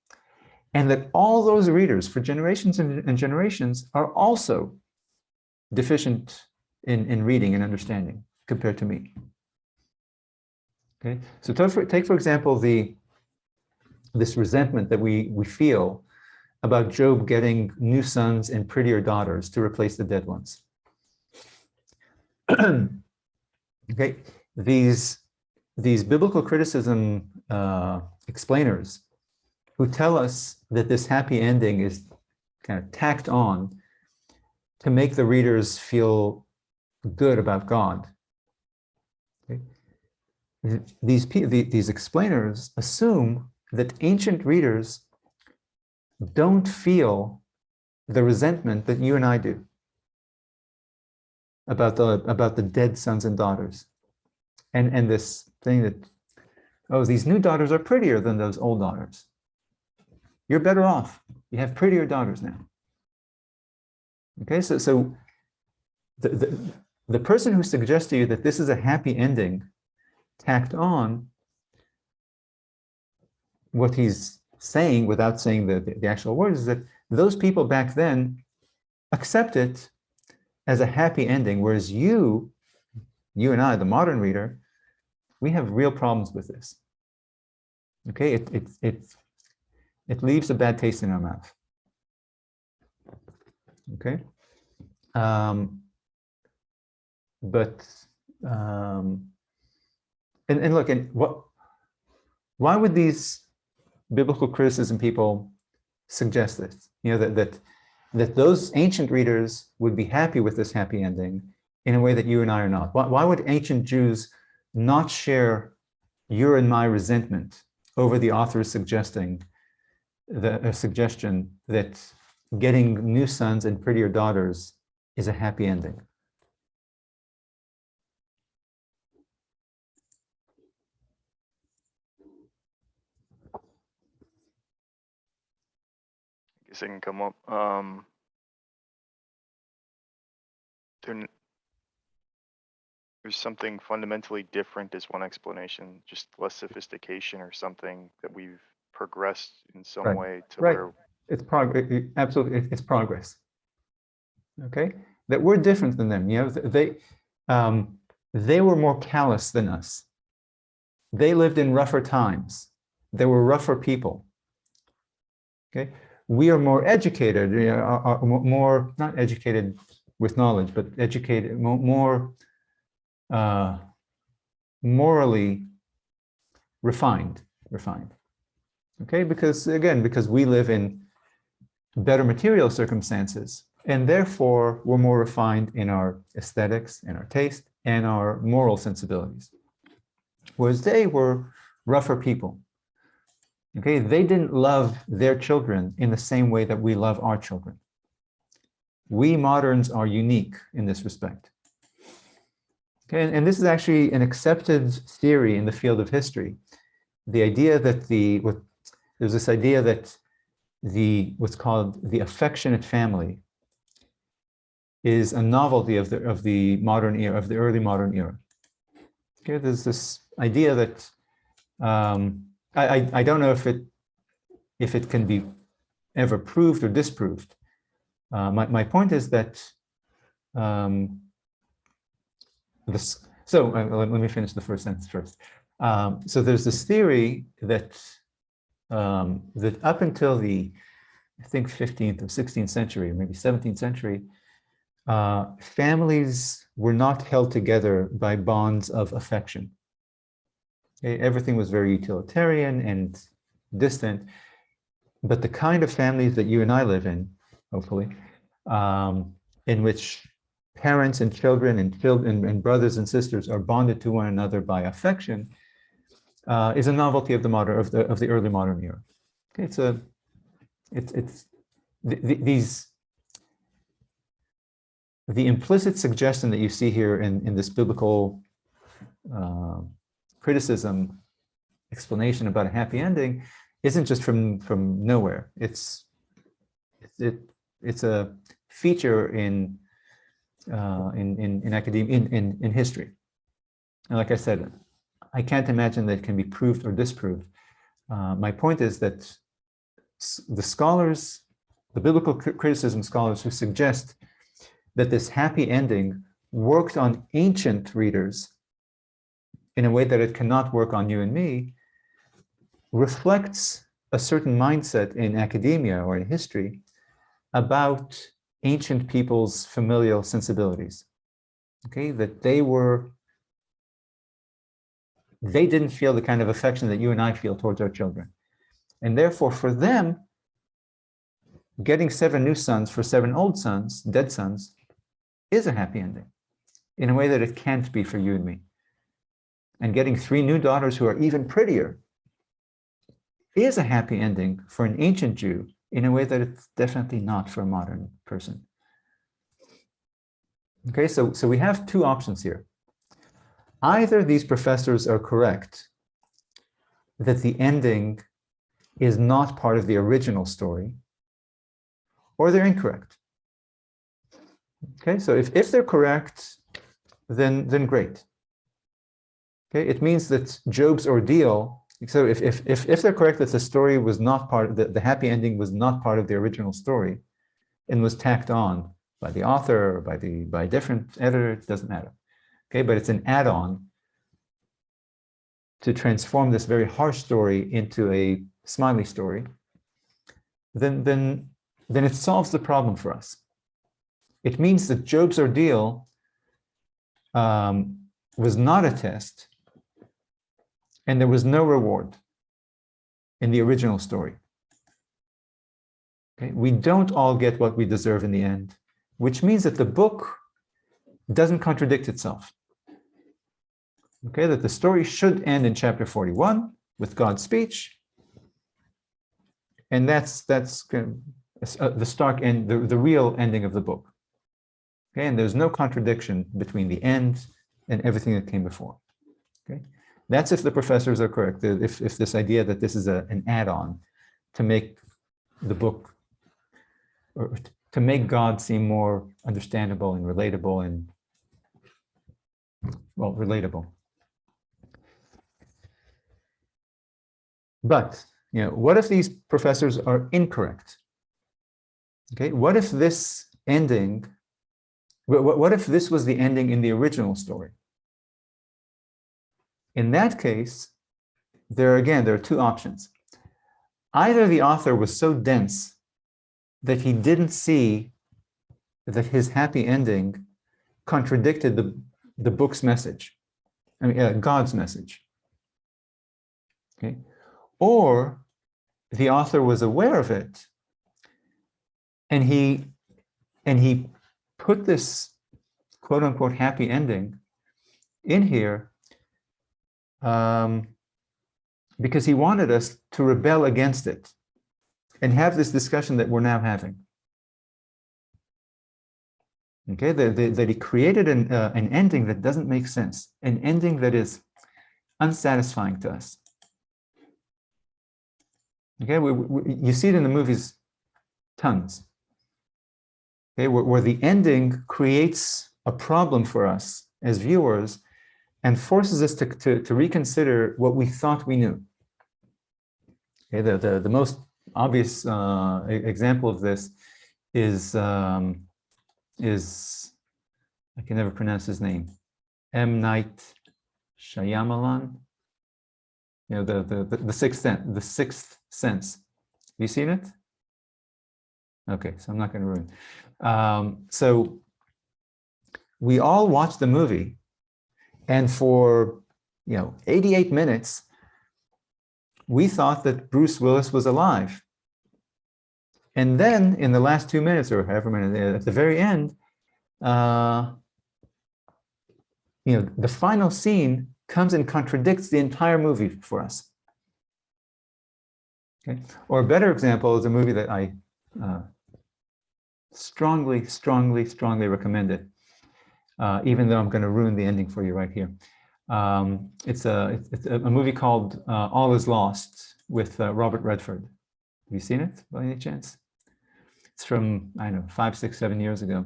[SPEAKER 1] and that all those readers for generations and generations are also deficient in reading and understanding compared to me. Okay, so take for example this resentment that we feel about Job getting new sons and prettier daughters to replace the dead ones. Okay, these biblical criticism explainers who tell us that this happy ending is kind of tacked on to make the readers feel good about God. Okay? These explainers assume that ancient readers don't feel the resentment that you and I do about the dead sons and daughters, and this thing that, oh, these new daughters are prettier than those old daughters. You're better off. You have prettier daughters now. Okay, so the person who suggests to you that this is a happy ending tacked on, what he's saying without saying the actual words is that those people back then accept it as a happy ending, whereas you and I, the modern reader, we have real problems with this. Okay, it leaves a bad taste in our mouth. Okay, and look, and why would these biblical criticism people suggest this? You know, that those ancient readers would be happy with this happy ending in a way that you and I are not. Why would ancient Jews not share your and my resentment over the author's suggestion that getting new sons and prettier daughters is a happy ending?
[SPEAKER 2] I guess I can come up. There's something fundamentally different is one explanation, just less sophistication or something that we've progressed in some way to where
[SPEAKER 1] it's progress. Absolutely, it's progress. Okay, that we're different than them. You know, they were more callous than us. They lived in rougher times. They were rougher people. Okay, we are more educated. You know, are more not educated with knowledge, but educated more morally refined. Okay, because we live in better material circumstances, and therefore we're more refined in our aesthetics and our taste and our moral sensibilities. Whereas they were rougher people. Okay, they didn't love their children in the same way that we love our children. We moderns are unique in this respect. Okay, and this is actually an accepted theory in the field of history. The idea that there's this idea that what's called the affectionate family is a novelty of the modern era, of the early modern era. Okay, there's this idea that I don't know if it can be ever proved or disproved. My point is that let me finish the first sentence first. So there's this theory that that up until the, I think, 15th or 16th century, or maybe 17th century, families were not held together by bonds of affection. Okay? Everything was very utilitarian and distant, but the kind of families that you and I live in, hopefully, in which parents and children and brothers and sisters are bonded to one another by affection, is a novelty of the early modern era. Okay, the implicit suggestion that you see here in this biblical criticism explanation about a happy ending isn't just from nowhere. It's a feature in academia, in history. And like I said, I can't imagine that it can be proved or disproved. My point is that the scholars, the biblical criticism scholars who suggest that this happy ending worked on ancient readers in a way that it cannot work on you and me, reflects a certain mindset in academia or in history about ancient people's familial sensibilities. Okay, that they didn't feel the kind of affection that you and I feel towards our children. And therefore, for them, getting 7 new sons for 7 old sons, dead sons, is a happy ending in a way that it can't be for you and me. And getting 3 new daughters who are even prettier is a happy ending for an ancient Jew in a way that it's definitely not for a modern person. Okay, so we have 2 options here. Either these professors are correct that the ending is not part of the original story, or they're incorrect. Okay, so if they're correct, then great. Okay, it means that Job's ordeal, so if they're correct that the story was not part of the happy ending was not part of the original story and was tacked on by the author or by a different editor, it doesn't matter. Okay, but it's an add-on to transform this very harsh story into a smiley story, then it solves the problem for us. It means that Job's ordeal was not a test, and there was no reward in the original story. Okay? We don't all get what we deserve in the end, which means that the book doesn't contradict itself. Okay, that the story should end in chapter 41 with God's speech, and that's the stark end, the real ending of the book. Okay, and there's no contradiction between the end and everything that came before. Okay, that's if the professors are correct. If this idea that this is an add-on to make the book, or to make God seem more understandable and relatable and, well, relatable. But, what if these professors are incorrect? Okay, what if this ending, what if this was the ending in the original story? In that case, there are 2 options. Either the author was so dense that he didn't see that his happy ending contradicted the book's message, God's message. Okay, or the author was aware of it, and he put this quote unquote happy ending in here because he wanted us to rebel against it and have this discussion that we're now having. Okay, that he created an ending that doesn't make sense, an ending that is unsatisfying to us. Okay, you see it in the movies tons. okay, where the ending creates a problem for us as viewers and forces us to reconsider what we thought we knew. Okay, the most obvious example of this is I can never pronounce his name, M. Night Shyamalan. You know, the Sixth Sense. The Sixth Sense. Have you seen it? Okay, so I'm not going to ruin. So we all watched the movie, and for 88 minutes, we thought that Bruce Willis was alive. And then in the last 2 minutes, or however many, at the very end, the final scene comes and contradicts the entire movie for us. Okay? Or a better example is a movie that I strongly recommend it, even though I'm going to ruin the ending for you right here. It's a movie called All Is Lost with Robert Redford. Have you seen it by any chance? It's from, I don't know, 5, 6, 7 years ago.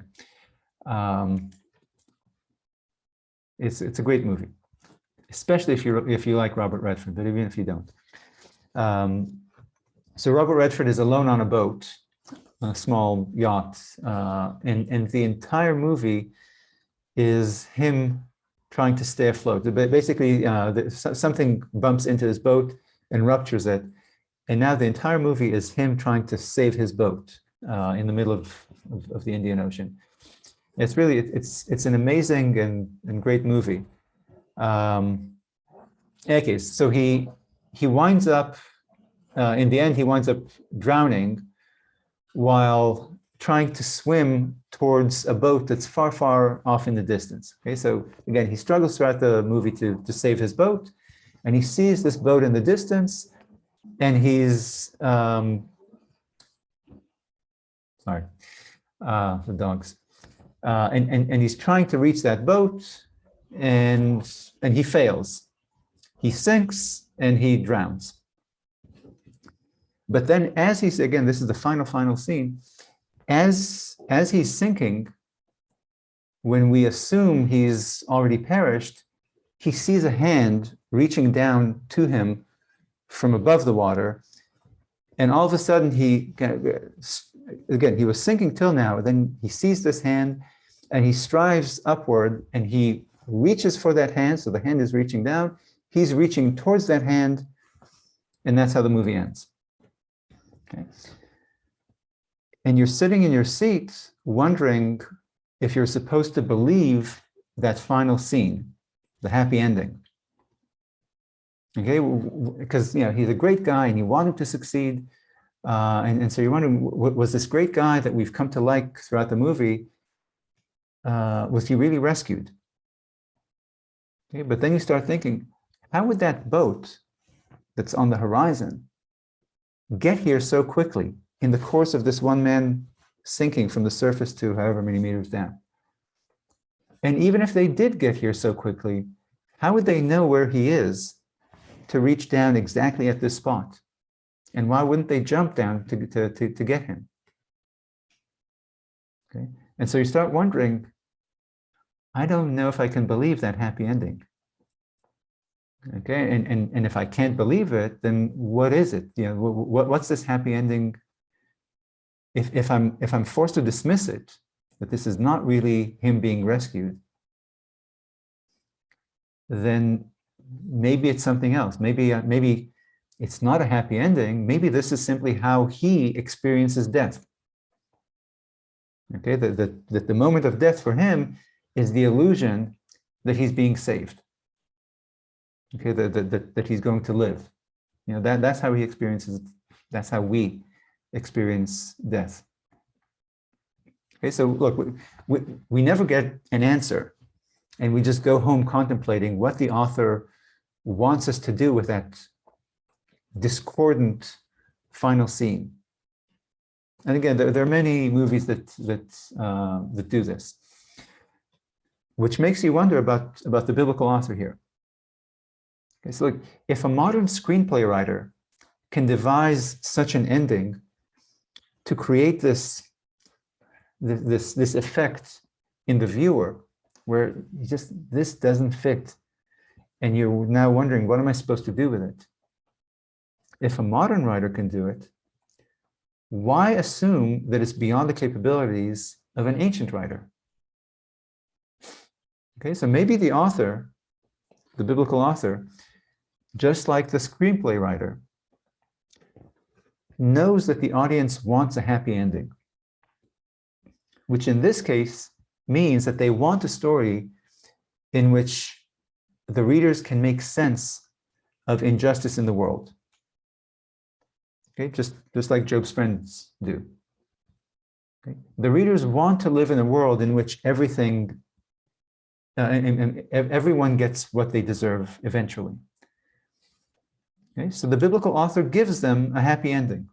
[SPEAKER 1] It's a great movie, especially if you like Robert Redford, but even if you don't. So Robert Redford is alone on a boat, a small yacht, and the entire movie is him trying to stay afloat. Basically, something bumps into his boat and ruptures it, and now the entire movie is him trying to save his boat in the middle of the Indian Ocean. It's really it's an amazing and great movie. Okay, so he winds up in the end he winds up drowning while trying to swim towards a boat that's far off in the distance. Okay, so again, he struggles throughout the movie to save his boat, and he sees this boat in the distance, and he's sorry, the dogs, and he's trying to reach that boat, and he fails. He sinks and he drowns. But then, as he's, again, this is the final scene. As he's sinking, when we assume he's already perished, he sees a hand reaching down to him from above the water, and all of a sudden he was sinking till now. Then he sees this hand, and he strives upward, and he reaches for that hand. So the hand is reaching down. He's reaching towards that hand, and that's how the movie ends. Okay. And you're sitting in your seat wondering if you're supposed to believe that final scene, the happy ending. Okay, because he's a great guy and you want him to succeed. And so you're wondering, was this great guy that we've come to like throughout the movie, was he really rescued? Okay, but then you start thinking, how would that boat that's on the horizon get here so quickly in the course of this one man sinking from the surface to however many meters down? And even if they did get here so quickly, how would they know where he is to reach down exactly at this spot? And why wouldn't they jump down to get him? Okay, and so you start wondering, I don't know if I can believe that happy ending. Okay, and if I can't believe it, then what is it? What's this happy ending? If I'm forced to dismiss it, that this is not really him being rescued, then maybe it's something else. Maybe it's not a happy ending. Maybe this is simply how he experiences death. Okay, that the moment of death for him is the illusion that he's being saved. Okay, that he's going to live. That's how he experiences. That's how we experience death. Okay, so look, we never get an answer, and we just go home contemplating what the author wants us to do with that discordant final scene. And again, there are many movies that do this, which makes you wonder about the biblical author here. Okay, so look, if a modern screenplay writer can devise such an ending to create this this effect in the viewer where this doesn't fit. And you're now wondering, what am I supposed to do with it? If a modern writer can do it, why assume that it's beyond the capabilities of an ancient writer? Okay, so maybe the author, the biblical author, just like the screenplay writer, knows that the audience wants a happy ending, which in this case means that they want a story in which the readers can make sense of injustice in the world. Okay, just like Job's friends do. Okay? The readers want to live in a world in which everything, and everyone gets what they deserve eventually. Okay, so the biblical author gives them a happy ending,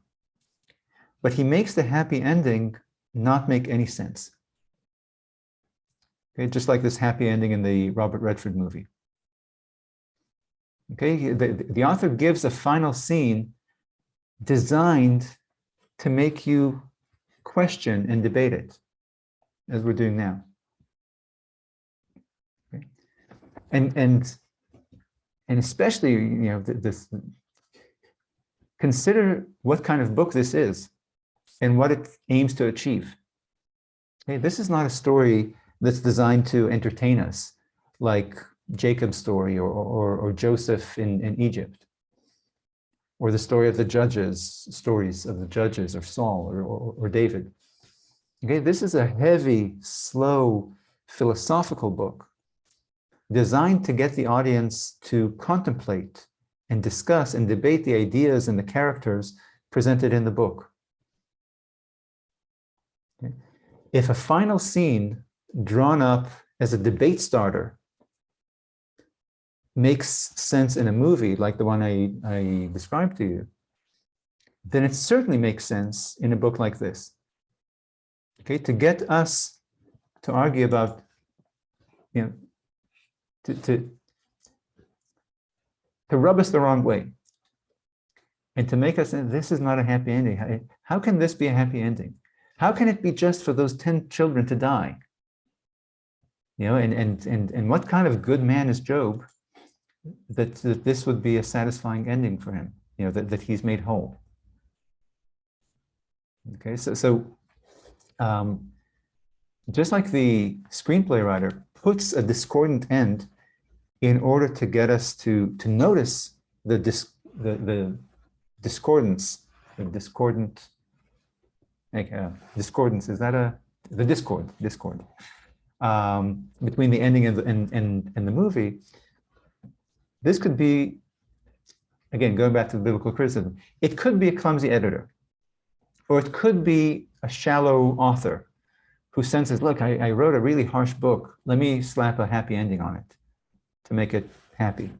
[SPEAKER 1] but he makes the happy ending not make any sense. Okay, just like this happy ending in the Robert Redford movie. Okay, the author gives a final scene designed to make you question and debate it, as we're doing now. Okay. And especially, this, consider what kind of book this is and what it aims to achieve. Okay, this is not a story that's designed to entertain us, like Jacob's story or Joseph in Egypt, or the story of the judges, stories of the judges, or Saul or David. Okay, this is a heavy, slow, philosophical book designed to get the audience to contemplate and discuss and debate the ideas and the characters presented in the book. Okay. If a final scene drawn up as a debate starter makes sense in a movie like the one I described to you, then it certainly makes sense in a book like this. Okay, to get us to argue about, to rub us the wrong way, and to make us say, this is not a happy ending. How can this be a happy ending? How can it be just for those 10 children to die? And what kind of good man is Job that this would be a satisfying ending for him, that he's made whole? Okay, so just like the screenplay writer puts a discordant end in order to get us to notice the discordance, discordance, is that the discord between the ending and the movie. This could be, again, going back to the biblical criticism, it could be a clumsy editor, or it could be a shallow author who senses, look, I wrote a really harsh book, let me slap a happy ending on it to make it happy.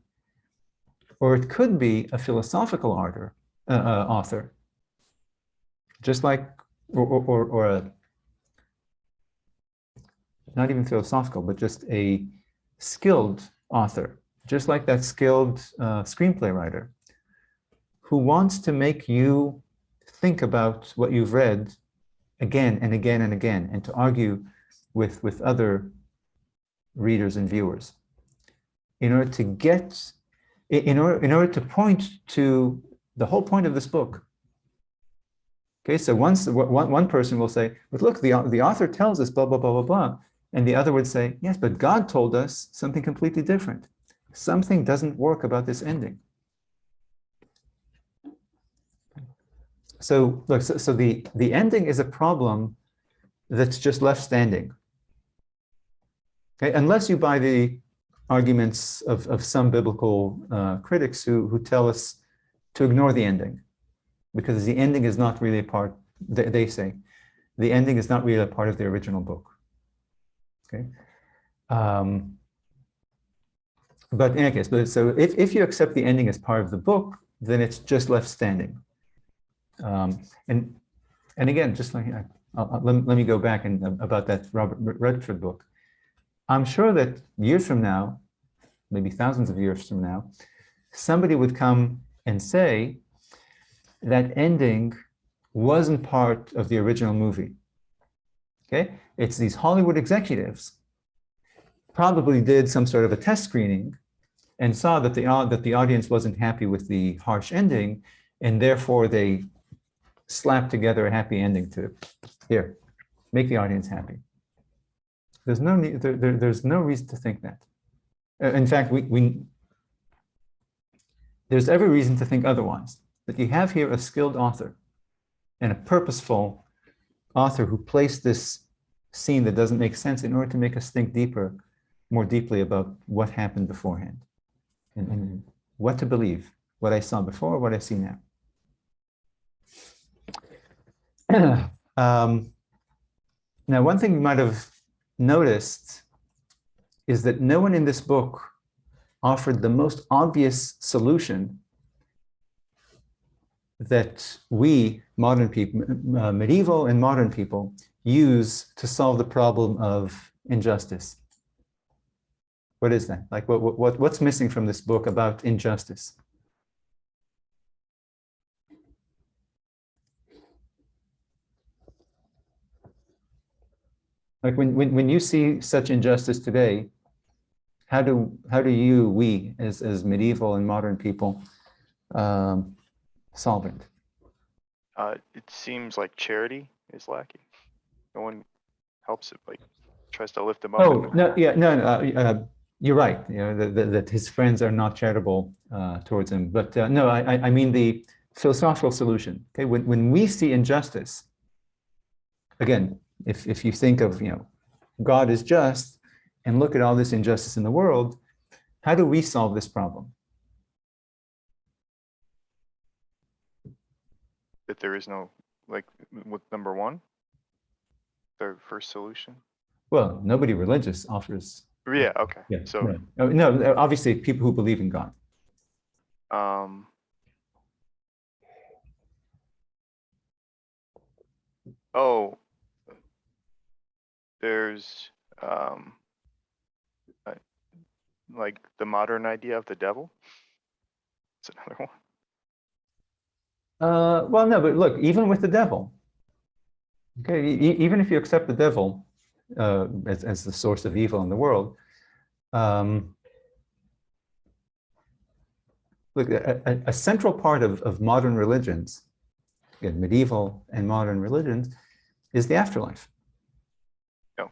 [SPEAKER 1] Or it could be a philosophical author, just like, or a, not even philosophical, but just a skilled author, just like that skilled screenplay writer, who wants to make you think about what you've read again and again and again, and to argue with other readers and viewers in order to get, in order to point to the whole point of this book. Okay, so one person will say, but look, the author tells us blah, blah, blah, blah, blah. And the other would say, yes, but God told us something completely different. Something doesn't work about this ending. So look, so the ending is a problem that's just left standing. Okay, unless you buy the arguments of some biblical critics who tell us to ignore the ending, because the ending is not really a part, they say, the ending is not really a part of the original book. Okay. But in any case, so if you accept the ending as part of the book, then it's just left standing. And again, just like let me go back and about that Robert Redford book. I'm sure that years from now, maybe thousands of years from now, somebody would come and say that ending wasn't part of the original movie. Okay, it's these Hollywood executives probably did some sort of a test screening and saw that the audience wasn't happy with the harsh ending, and therefore they slapped together a happy ending to here, make the audience happy. There's no need, there's no reason to think that. In fact, there's every reason to think otherwise. That you have here a skilled author and a purposeful author who placed this scene that doesn't make sense in order to make us think deeper, more deeply about what happened beforehand and what to believe, what I saw before, what I see now. Now, one thing you might have noticed is that no one in this book offered the most obvious solution that we modern people, medieval and modern people, use to solve the problem of injustice. What is that? Like, what's missing from this book about injustice? Like when you see such injustice today, how do we as medieval and modern people solve it?
[SPEAKER 2] It seems like charity is lacking. No one helps it, like tries to lift him up.
[SPEAKER 1] Oh, no, yeah, no, you're right. You know, that his friends are not charitable towards him. But no, I mean the philosophical solution. Okay, when we see injustice, again, if you think of, you know, God is just, and look at all this injustice in the world, how do we solve this problem?
[SPEAKER 2] That there is no, like, with number one, the first solution.
[SPEAKER 1] Well, nobody religious offers.
[SPEAKER 2] Yeah, okay.
[SPEAKER 1] Yeah.
[SPEAKER 2] So
[SPEAKER 1] no, obviously people who believe in God.
[SPEAKER 2] Oh, there's like the modern idea of the devil. It's another one.
[SPEAKER 1] Well, no, but look, even with the devil, okay, even if you accept the devil as the source of evil in the world, look, a central part of modern religions, again, medieval and modern religions, is the afterlife.
[SPEAKER 2] No.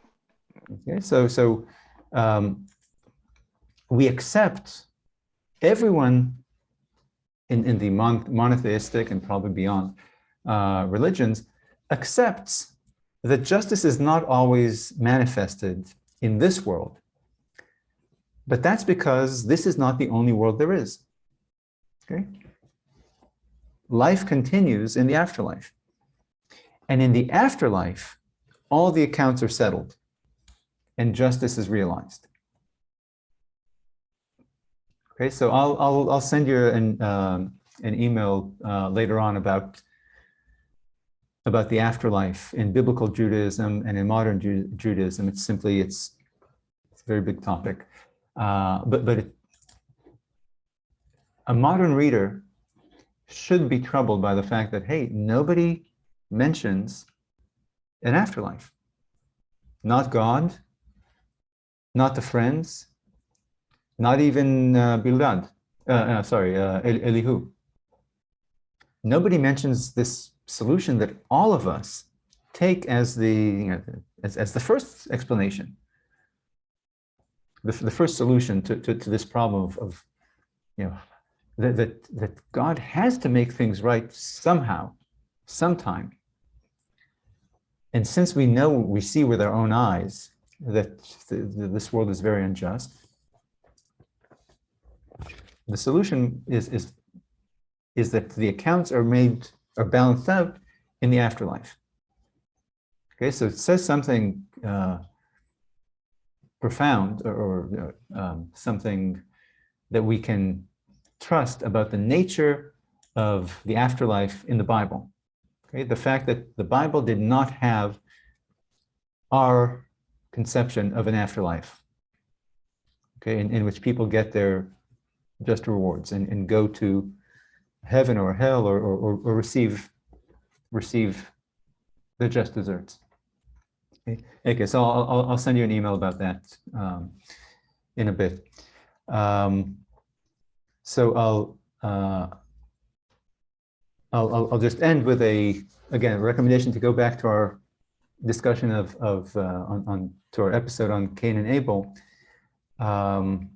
[SPEAKER 1] Okay, so we accept everyone in the monotheistic and probably beyond religions accepts that justice is not always manifested in this world. But that's because this is not the only world there is. Okay? Life continues in the afterlife. And in the afterlife, all the accounts are settled and justice is realized. Okay, so I'll send you an email later on about the afterlife in biblical Judaism and in modern Judaism. It's a very big topic, but a modern reader should be troubled by the fact that, hey, nobody mentions an afterlife. Not God, not the friends, not even Bildad, Elihu. Nobody mentions this solution that all of us take as the first explanation, the first solution to this problem of that God has to make things right somehow, sometime. And since we see with our own eyes that this world is very unjust, the solution is that the accounts are balanced out in the afterlife. Okay, so it says something profound or something that we can trust about the nature of the afterlife in the Bible. Okay, the fact that the Bible did not have our conception of an afterlife, okay, in which people get their just rewards and go to heaven or hell or receive the just deserts. Okay, so I'll send you an email about that in a bit. So I'll just end with again, a recommendation to go back to our discussion to our episode on Cain and Abel, and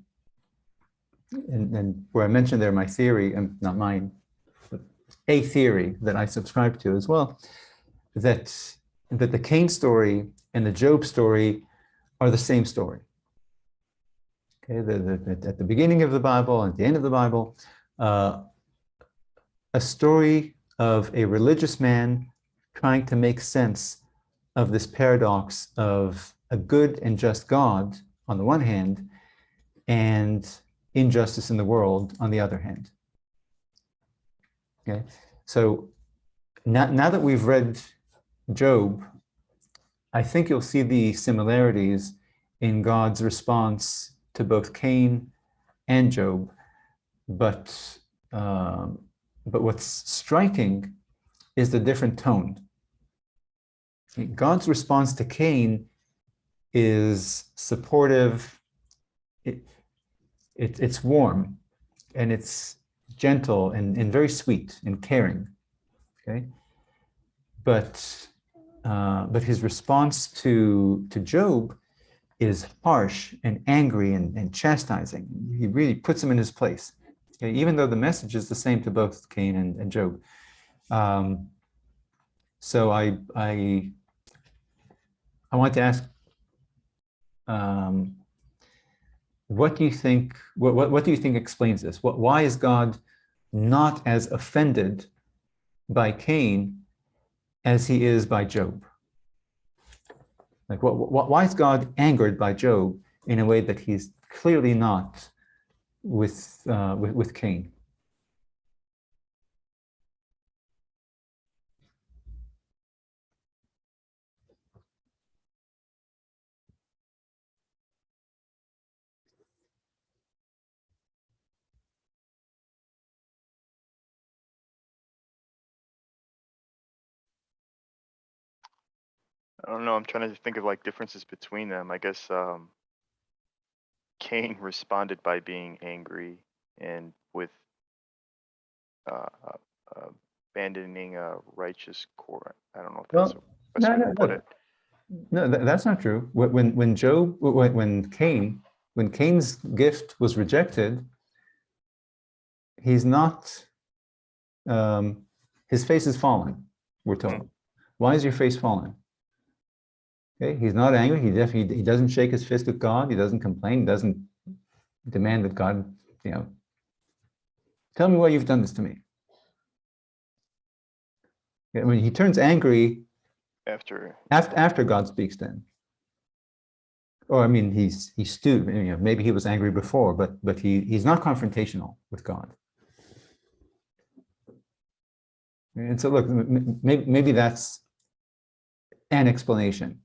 [SPEAKER 1] where I mentioned there my theory, and not mine, but a theory that I subscribe to as well, that the Cain story and the Job story are the same story. Okay, at the beginning of the Bible and at the end of the Bible, a story of a religious man trying to make sense of this paradox of a good and just God on the one hand, and injustice in the world on the other hand. Okay, so now that we've read Job, I think you'll see the similarities in God's response to both Cain and Job, but what's striking is the different tone. God's response to Cain is supportive, it's warm, and it's gentle and very sweet and caring. Okay, but his response to Job is harsh and angry and chastising. He really puts him in his place, okay, even though the message is the same to both Cain and Job. So I want to ask, what do you think? What do you think explains this? Why is God not as offended by Cain as he is by Job? Like, why is God angered by Job in a way that he's clearly not with Cain?
[SPEAKER 2] I don't know. I'm trying to think of like differences between them. I guess Cain responded by being angry and with uh, abandoning a righteous course. I don't know if that's
[SPEAKER 1] Well,
[SPEAKER 2] the best way to put
[SPEAKER 1] no.
[SPEAKER 2] it.
[SPEAKER 1] No, that's not true. When Cain's gift was rejected, he's not. His face is fallen. We're told. Why is your face fallen? Okay, he's not angry. He doesn't shake his fist at God. He doesn't complain. He doesn't demand that God, tell me why you've done this to me. I mean, he turns angry after God speaks to him. Or I mean, he's stewed. Maybe he was angry before, but he's not confrontational with God. And so look, maybe that's an explanation.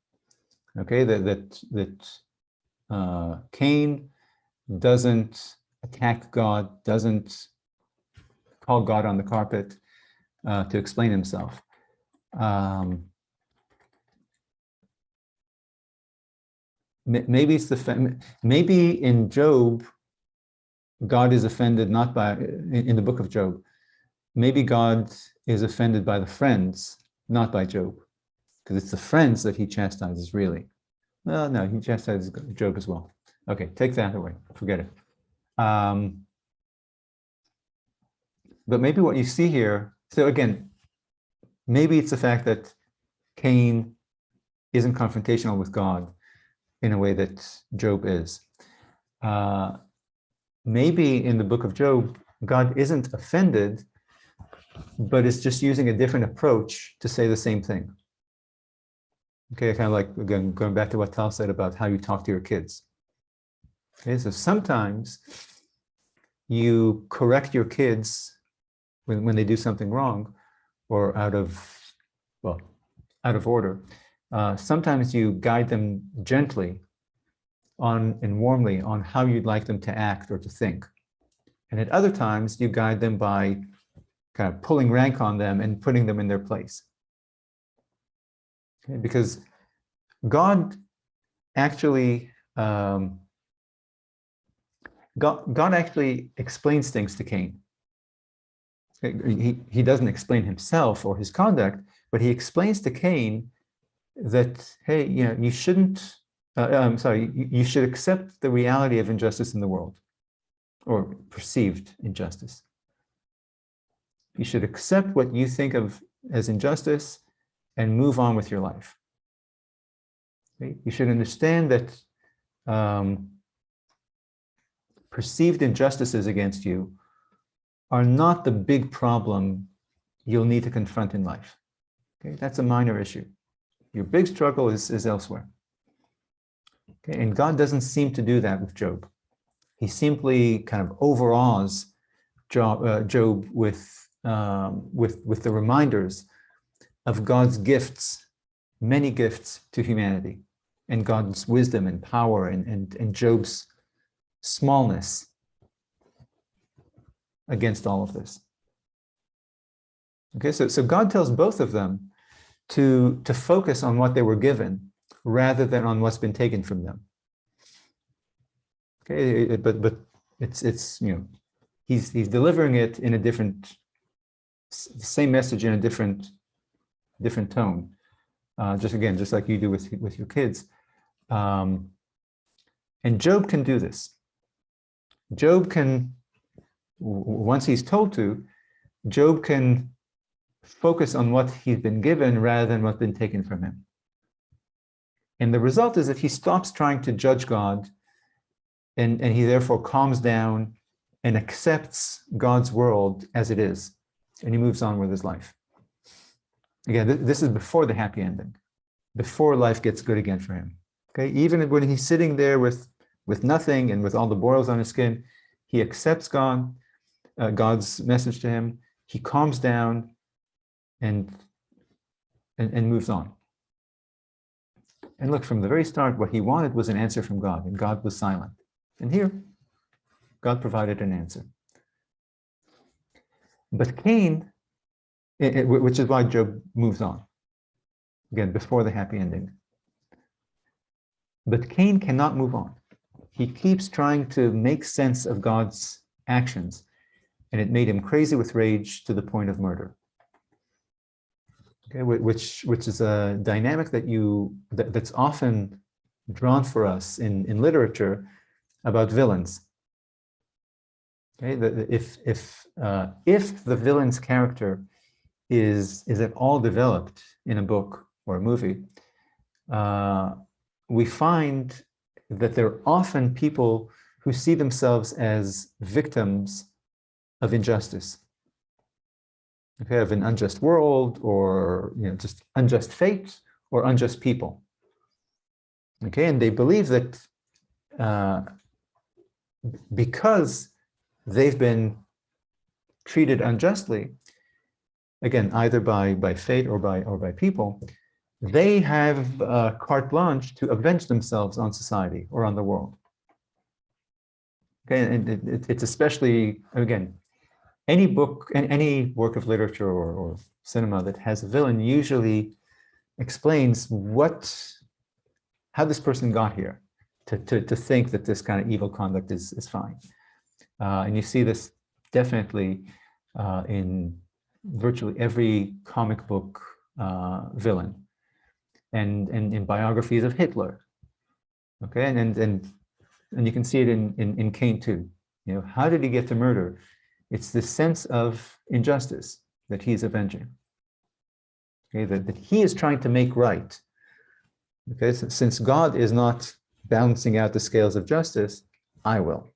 [SPEAKER 1] Okay, that Cain doesn't attack God, doesn't call God on the carpet to explain himself. Maybe it's maybe in Job, God is offended not by in the book of Job. Maybe God is offended by the friends, not by Job, because it's the friends that he chastises. Really, well, no, he chastises Job as well. Okay, take that away. Forget it. But maybe what you see here. So again, maybe it's the fact that Cain isn't confrontational with God in a way that Job is. Maybe in the book of Job, God isn't offended, but is just using a different approach to say the same thing. Okay, kind of like, again, going back to what Tal said about how you talk to your kids. Okay, so sometimes you correct your kids when they do something wrong or out of order. Sometimes you guide them gently and warmly on how you'd like them to act or to think. And at other times, you guide them by kind of pulling rank on them and putting them in their place. Okay? Because God actually God actually explains things to Cain. He doesn't explain himself or his conduct, but he explains to Cain that, hey, you shouldn't, I'm sorry, you should accept the reality of injustice in the world, or perceived injustice. You should accept what you think of as injustice and move on with your life. Okay? You should understand that perceived injustices against you are not the big problem you'll need to confront in life. Okay? That's a minor issue. Your big struggle is elsewhere. Okay? And God doesn't seem to do that with Job. He simply kind of overawes Job with the reminders of God's gifts, many gifts to humanity, and God's wisdom and power, and Job's smallness against all of this. Okay, so God tells both of them to focus on what they were given rather than on what's been taken from them. Okay, but it's he's delivering it in a different, same message in a different tone. Just like you do with your kids. And Job can do this. Job can, once he's told to, Job can focus on what he's been given rather than what's been taken from him. And the result is that he stops trying to judge God, and he therefore calms down and accepts God's world as it is, and he moves on with his life. Again, this is before the happy ending, before life gets good again for him. Okay, even when he's sitting there with nothing and with all the boils on his skin, he accepts God's message to him. He calms down and moves on. And look, from the very start, what he wanted was an answer from God, and God was silent. And here, God provided an answer. But Cain, which is why Job moves on, again, before the happy ending. But Cain cannot move on. He keeps trying to make sense of God's actions, and it made him crazy with rage to the point of murder. Okay, which is a dynamic that's often drawn for us in literature about villains. Okay, if the villain's character is at all developed in a book or a movie, we find that they're often people who see themselves as victims of injustice. Okay, of an unjust world, or just unjust fate, or unjust people. Okay, and they believe that because they've been treated unjustly, again, either by fate or by people, they have carte blanche to avenge themselves on society or on the world. Okay, and it's especially, again, any book, any work of literature or cinema that has a villain usually explains how this person got here to think that this kind of evil conduct is fine. And you see this definitely in virtually every comic book villain, and in biographies of Hitler. Okay, and you can see it in Cain too. How did he get to murder? It's this sense of injustice that he's avenging. Okay, that he is trying to make right. Okay, since God is not balancing out the scales of justice, I will.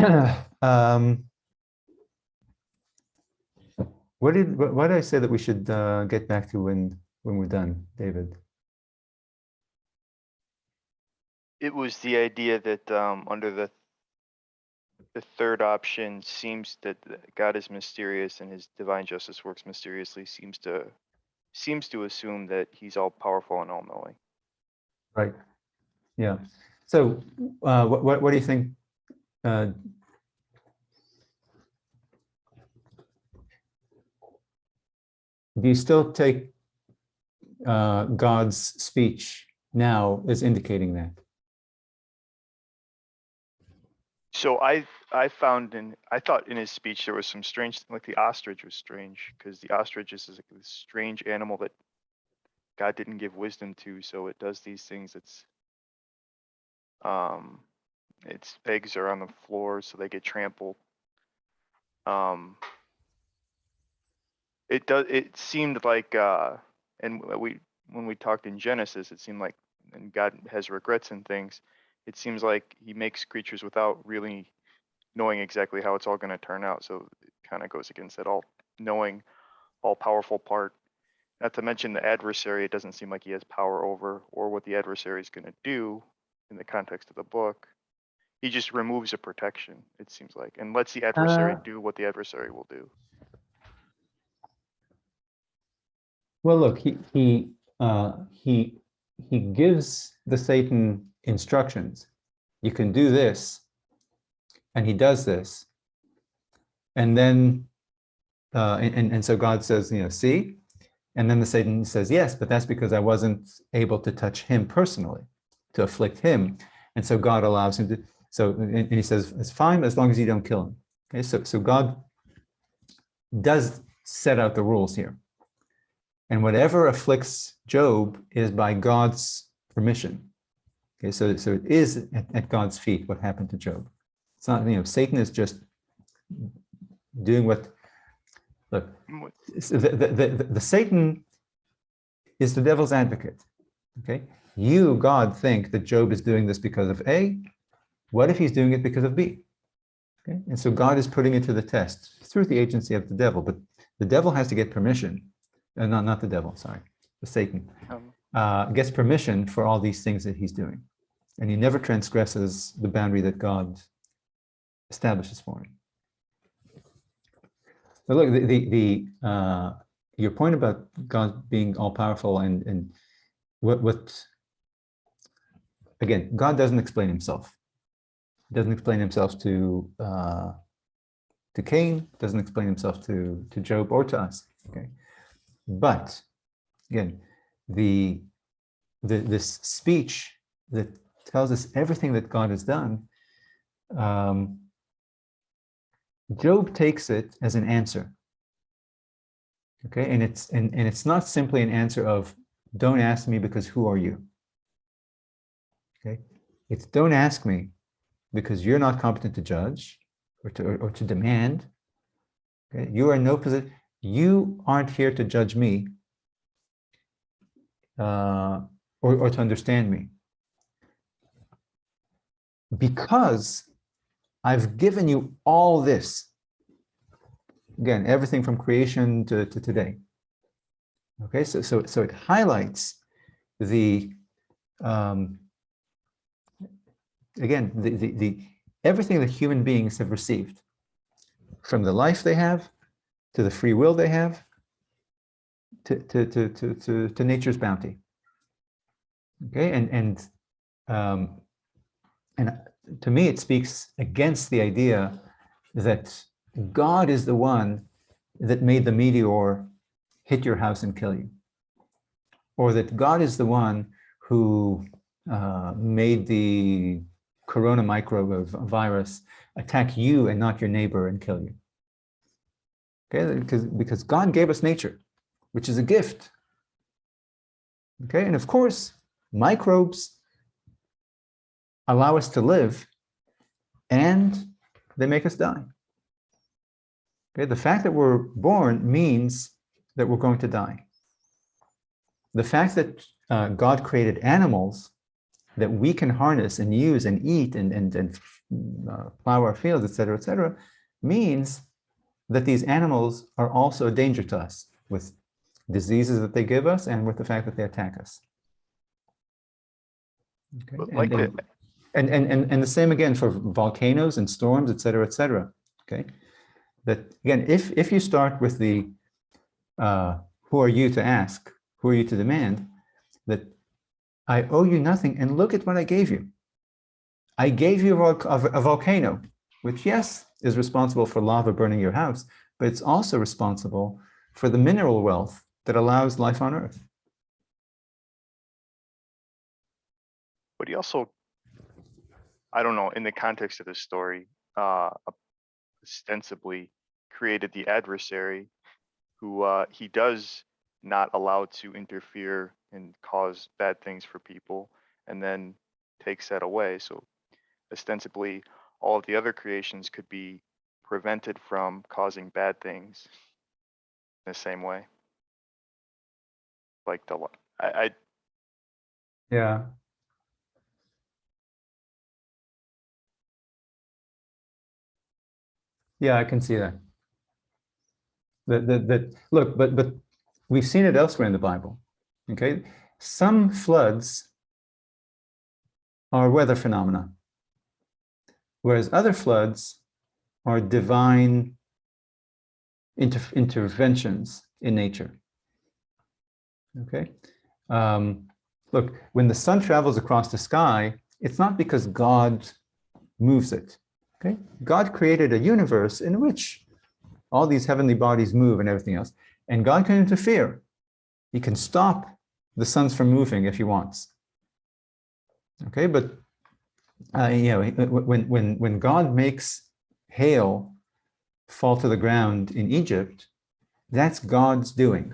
[SPEAKER 1] Okay. What did I say that we should get back to when we're done, David?
[SPEAKER 2] It was the idea that under the third option seems that God is mysterious and his divine justice works mysteriously, seems to assume that he's all powerful and all knowing.
[SPEAKER 1] Right. Yeah. So what do you think? Do you still take God's speech now is indicating that?
[SPEAKER 2] So I thought in his speech there was some strange, like the ostrich was strange, because the ostrich is like this strange animal that God didn't give wisdom to, so it does these things. Its eggs are on the floor, so they get trampled. It seemed like, and when we talked in Genesis, it seemed like, and God has regrets and things. It seems like he makes creatures without really knowing exactly how it's all going to turn out. So it kind of goes against that all knowing, all powerful part. Not to mention the adversary, it doesn't seem like he has power over or what the adversary is going to do in the context of the book. He just removes a protection, it seems like, and lets the adversary do what the adversary will do.
[SPEAKER 1] Well, look, he gives the Satan instructions. You can do this, and he does this, and then and so God says, see, and then the Satan says, yes, but that's because I wasn't able to touch him personally, to afflict him, and so God allows him to. So and he says, it's fine as long as you don't kill him. Okay, so God does set out the rules here. And whatever afflicts Job is by God's permission. Okay, so it is at God's feet what happened to Job. It's not, Satan is just doing what. Look, the Satan is the devil's advocate. Okay, you, God, think that Job is doing this because of A. What if he's doing it because of B? Okay, and so God is putting it to the test through the agency of the devil, but the devil has to get permission. Not the devil, sorry, the Satan, gets permission for all these things that he's doing. And he never transgresses the boundary that God establishes for him. But look, your point about God being all-powerful and what, again, God doesn't explain himself. He doesn't explain himself to Cain, doesn't explain himself to Job or to us, okay? But again, this speech that tells us everything that God has done, Job takes it as an answer. Okay, and it's not simply an answer of don't ask me because who are you? Okay, it's don't ask me because you're not competent to judge or to demand. Okay, you are in no position. You aren't here to judge me or to understand me. Because I've given you all this. Again, everything from creation to today. Okay, so it highlights the again the everything that human beings have received, from the life they have, to the free will they have, to nature's bounty. Okay, and to me it speaks against the idea that God is the one that made the meteor hit your house and kill you, or that God is the one who made the corona microbe of virus attack you and not your neighbor and kill you. Okay, because God gave us nature, which is a gift. Okay, and of course, microbes allow us to live and they make us die. Okay, the fact that we're born means that we're going to die. The fact that God created animals that we can harness and use and eat and plow our fields, et cetera, means that these animals are also a danger to us with diseases that they give us and with the fact that they attack us. Okay. And the same again for volcanoes and storms, et cetera, okay? That again, if you start with the who are you to ask, who are you to demand, that I owe you nothing and look at what I gave you. I gave you a volcano, which yes, is responsible for lava burning your house, but it's also responsible for the mineral wealth that allows life on Earth.
[SPEAKER 2] But he also, I don't know, in the context of this story, ostensibly created the adversary who he does not allow to interfere and cause bad things for people, and then takes that away. So ostensibly, all of the other creations could be prevented from causing bad things in the same way. Like I
[SPEAKER 1] Yeah. Yeah, I can see that. Look, but we've seen it elsewhere in the Bible. Okay, some floods are weather phenomena, whereas other floods are divine interventions in nature. Okay, look, when the sun travels across the sky, it's not because God moves it. Okay, God created a universe in which all these heavenly bodies move and everything else, and God can interfere. He can stop the suns from moving if he wants. Okay, but when God makes hail fall to the ground in Egypt, that's God's doing.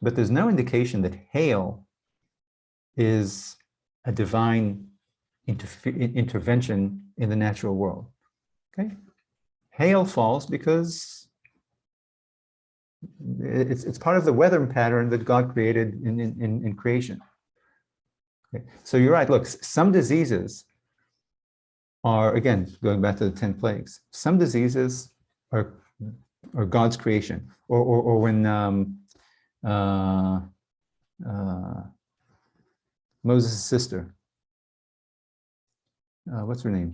[SPEAKER 1] But there's no indication that hail is a divine intervention in the natural world. Okay, hail falls because it's part of the weather pattern that God created in creation. Okay. So you're right. Look, some diseases are, again, going back to the 10 plagues, some diseases are God's creation. Or when Moses' sister, what's her name?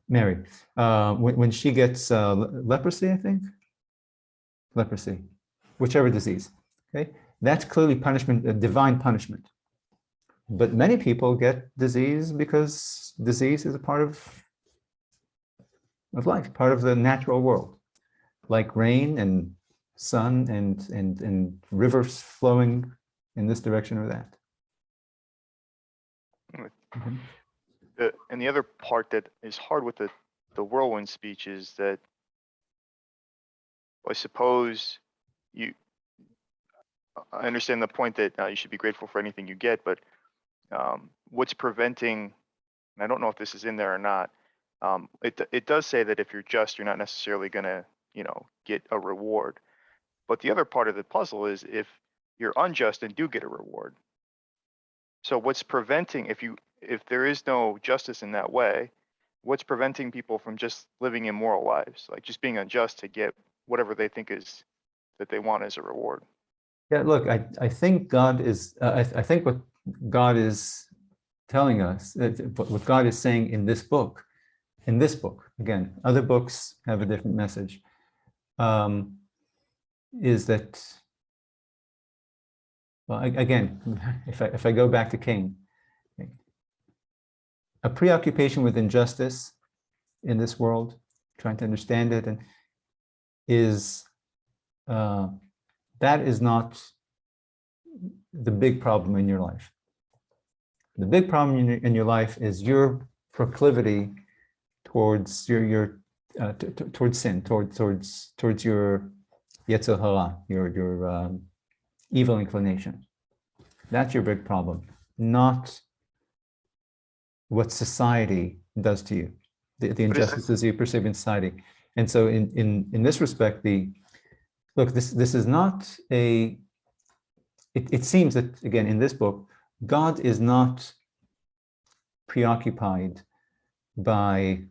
[SPEAKER 1] Mary, when she gets leprosy, I think, leprosy, whichever disease, okay? That's clearly punishment, a divine punishment. But many people get disease because disease is a part of life, part of the natural world, like rain and sun and rivers flowing in this direction or that.
[SPEAKER 2] And the other part that is hard with the whirlwind speech is that, I suppose I understand the point that you should be grateful for anything you get, but what's preventing, and I don't know if this is in there or not, it does say that if you're just, you're not necessarily going to, get a reward. But the other part of the puzzle is if you're unjust and do get a reward. So what's preventing, if there is no justice in that way, what's preventing people from just living immoral lives, like just being unjust to get whatever they think is that they want as a reward?
[SPEAKER 1] Yeah, look, I think God is, I think what God is telling us, what God is saying in this book, again, other books have a different message, is that, well, again, if I go back to Cain, a preoccupation with injustice in this world, trying to understand it, and that is not the big problem in your life. The big problem in your life is your proclivity towards towards sin, towards your yetzer hara, your evil inclination. That's your big problem, not what society does to you, the injustices you perceive in society. And so in this respect, this is not a, it seems that, again, in this book, God is not preoccupied by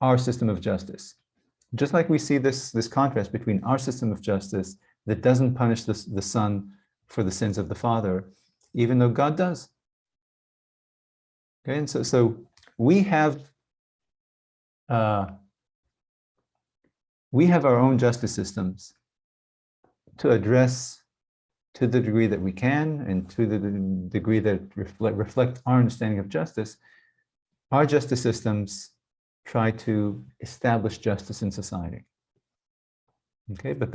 [SPEAKER 1] our system of justice. Just like we see this contrast between our system of justice that doesn't punish the son for the sins of the father, even though God does. Okay, and so we have our own justice systems to address, to the degree that we can and to the degree that reflect our understanding of justice, our justice systems try to establish justice in society. Okay, but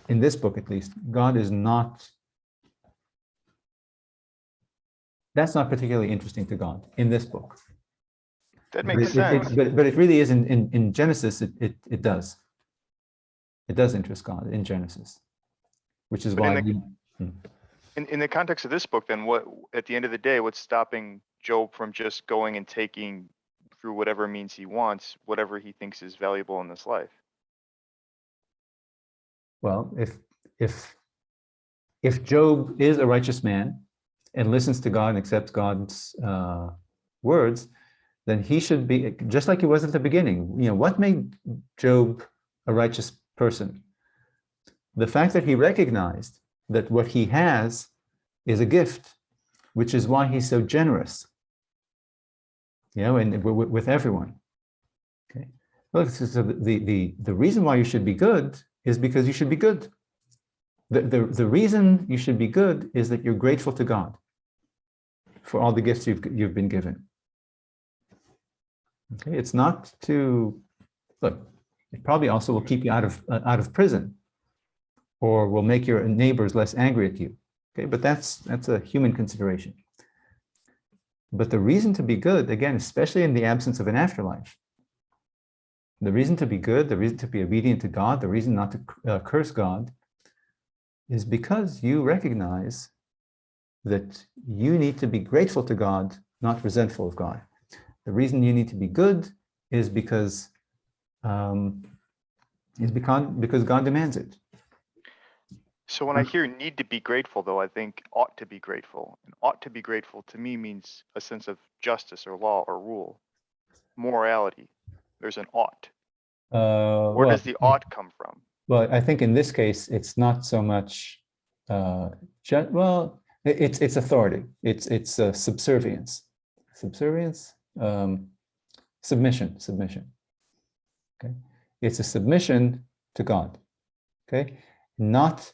[SPEAKER 1] in this book at least, God is not That's not particularly interesting to God in this book.
[SPEAKER 2] That
[SPEAKER 1] But
[SPEAKER 2] makes sense.
[SPEAKER 1] but it really is in Genesis, it does. It does interest God in Genesis, which is
[SPEAKER 2] But
[SPEAKER 1] why
[SPEAKER 2] in the context of this book, then what, at the end of the day, what's stopping Job from just going and taking through whatever means he wants, whatever he thinks is valuable in this life?
[SPEAKER 1] well, if Job is a righteous man and listens to God and accepts God's words, then he should be just like he was at the beginning. You know, what made Job a righteous person? The fact that he recognized that what he has is a gift, which is why he's so generous, you know, and with everyone. Okay. Look, so the reason why you should be good is because you should be good. The reason you should be good is that you're grateful to God for all the gifts you've been given. Okay, it's not to look. It probably also will keep you out of prison, or will make your neighbors less angry at you. Okay, but that's a human consideration. But the reason to be good, again, especially in the absence of an afterlife, the reason to be good, the reason to be obedient to God, the reason not to curse God, is because you recognize that you need to be grateful to God, not resentful of God. The reason you need to be good is because God demands it.
[SPEAKER 2] So when I hear need to be grateful, though, I think ought to be grateful. And ought to be grateful to me means a sense of justice or law or rule, morality. There's an ought. Where does the ought come from?
[SPEAKER 1] Well, I think in this case, it's not so much, it's authority. It's subservience, submission. Okay, it's a submission to God. Okay, not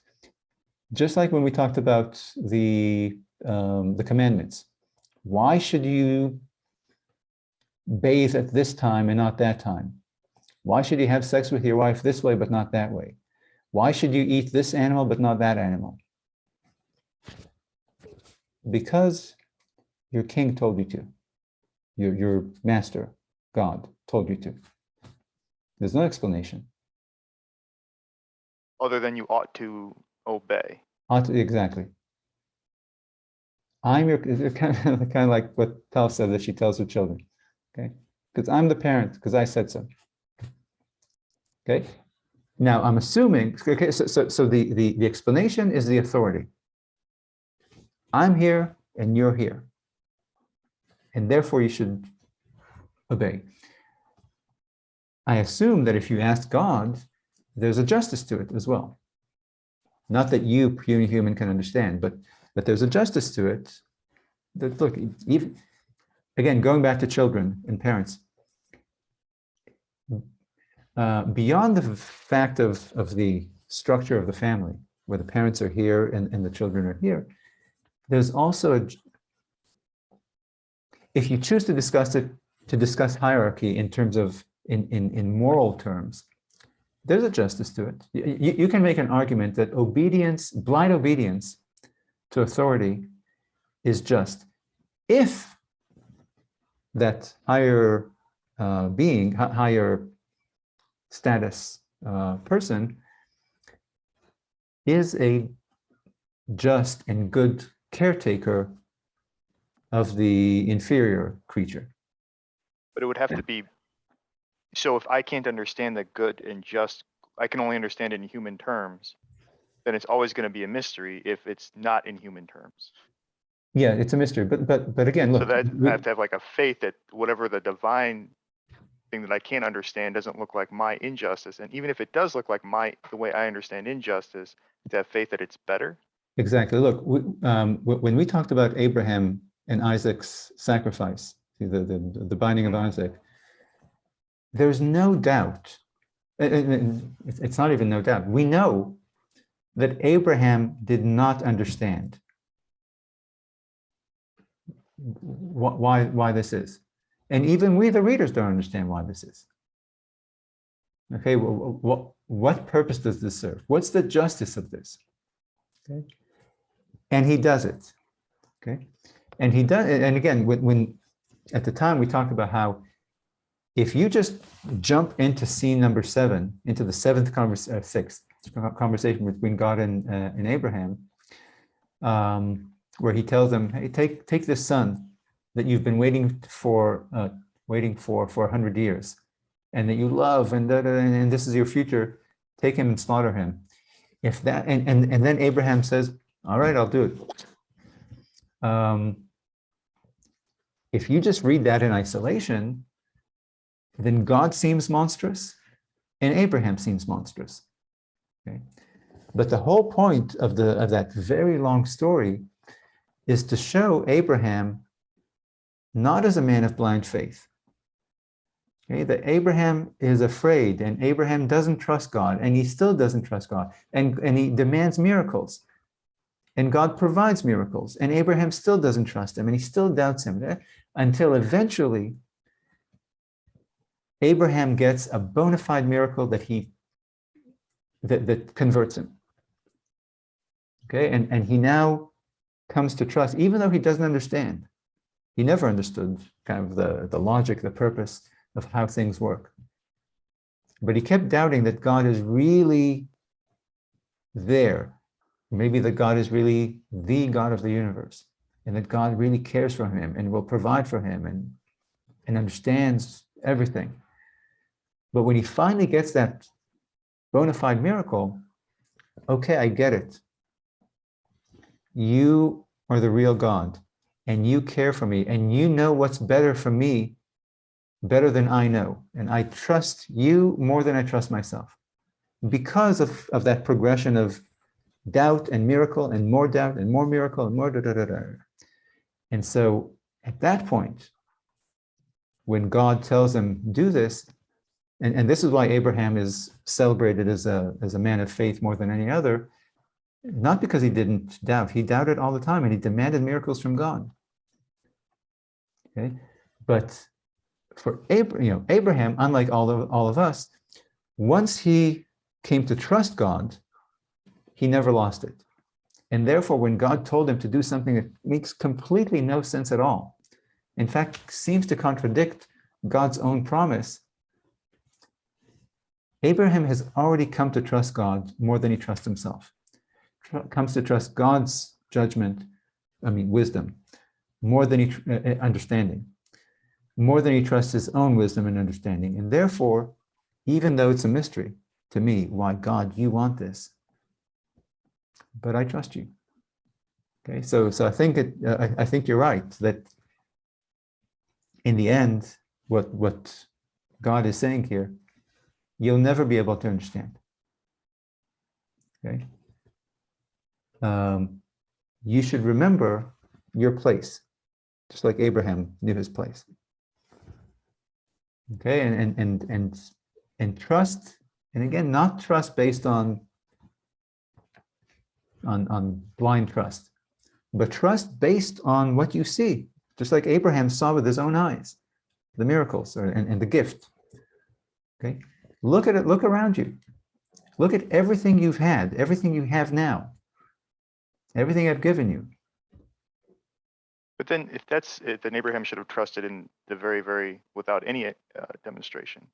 [SPEAKER 1] just like when we talked about the commandments. Why should you bathe at this time and not that time? Why should you have sex with your wife this way but not that way? Why should you eat this animal but not that animal? Because your king told you to. Your master, God, told you to. There's no explanation.
[SPEAKER 2] Other than you ought to obey.
[SPEAKER 1] Exactly. I'm your kind of like what Tal said that she tells her children. Okay, because I'm the parent because I said so. Okay. Now I'm assuming. Okay, so the explanation is the authority. I'm here and you're here, and therefore you should obey. I assume that if you ask God, there's a justice to it as well. Not that you, puny human, can understand, but there's a justice to it. That look, even again, going back to children and parents, beyond the fact of the structure of the family, where the parents are here and the children are here, there's also if you choose to discuss hierarchy in terms of in moral terms, there's a justice to it. You can make an argument that blind obedience to authority is just if that higher being, higher status person is a just and good caretaker of the inferior creature.
[SPEAKER 2] But it would have to be, so if I can't understand the good and just, I can only understand it in human terms, then it's always going to be a mystery if it's not in human terms.
[SPEAKER 1] Yeah, it's a mystery. But again, look.
[SPEAKER 2] So that I have to have like a faith that whatever the divine thing that I can't understand doesn't look like my injustice. And even if it does look like the way I understand injustice, to have faith that it's better.
[SPEAKER 1] Exactly. Look, when we talked about Abraham and Isaac's sacrifice, the binding of Isaac, there's no doubt, it's not even no doubt, we know that Abraham did not understand why this is. And even we, the readers, don't understand why this is. Okay, what purpose does this serve? What's the justice of this? Okay, and he does it. Okay, And he does, and again, when at the time we talked about how if you just jump into scene number 7, into the sixth conversation between God and Abraham, where he tells them, "Hey, take this son that you've been waiting for 100 years, and that you love, and this is your future. Take him and slaughter him." If that, and then Abraham says, "All right, I'll do it." If you just read that in isolation, then God seems monstrous and Abraham seems monstrous. Okay? But the whole point of that very long story is to show Abraham not as a man of blind faith. Okay? That Abraham is afraid, and Abraham doesn't trust God, and he still doesn't trust God, and he demands miracles. And God provides miracles, and Abraham still doesn't trust him, and he still doubts him, until eventually Abraham gets a bona fide miracle that converts him. Okay, and he now comes to trust, even though he doesn't understand. He never understood kind of the logic, the purpose of how things work. But he kept doubting that God is really there. Maybe that God is really the God of the universe, and that God really cares for him and will provide for him and understands everything. But when he finally gets that bona fide miracle, okay, I get it. You are the real God, and you care for me, and you know what's better for me, better than I know. And I trust you more than I trust myself, because of that progression of doubt and miracle and more doubt and more miracle and more da-da-da-da. And so at that point, when God tells him, do this, and this is why Abraham is celebrated as a man of faith more than any other, not because he didn't doubt. He doubted all the time, and he demanded miracles from God. Okay, but for Abraham, unlike all of us, once he came to trust God, he never lost it. And therefore, when God told him to do something that makes completely no sense at all, in fact, seems to contradict God's own promise, Abraham has already come to trust God more than he trusts himself. Comes to trust God's judgment, wisdom, more than understanding, more than he trusts his own wisdom and understanding. And therefore, even though it's a mystery to me, why God, you want this, but I trust you. Okay, so I think I think you're right that in the end, what God is saying here, you'll never be able to understand. Okay. You should remember your place, just like Abraham knew his place. Okay, and trust, and again, not trust based on blind trust, but trust based on what you see, just like Abraham saw with his own eyes, the miracles and the gift. Okay, look at it, look around you, look at everything you've had, everything you have now, everything I've given you.
[SPEAKER 2] But then if that's it, then Abraham should have trusted in the very, without any demonstration.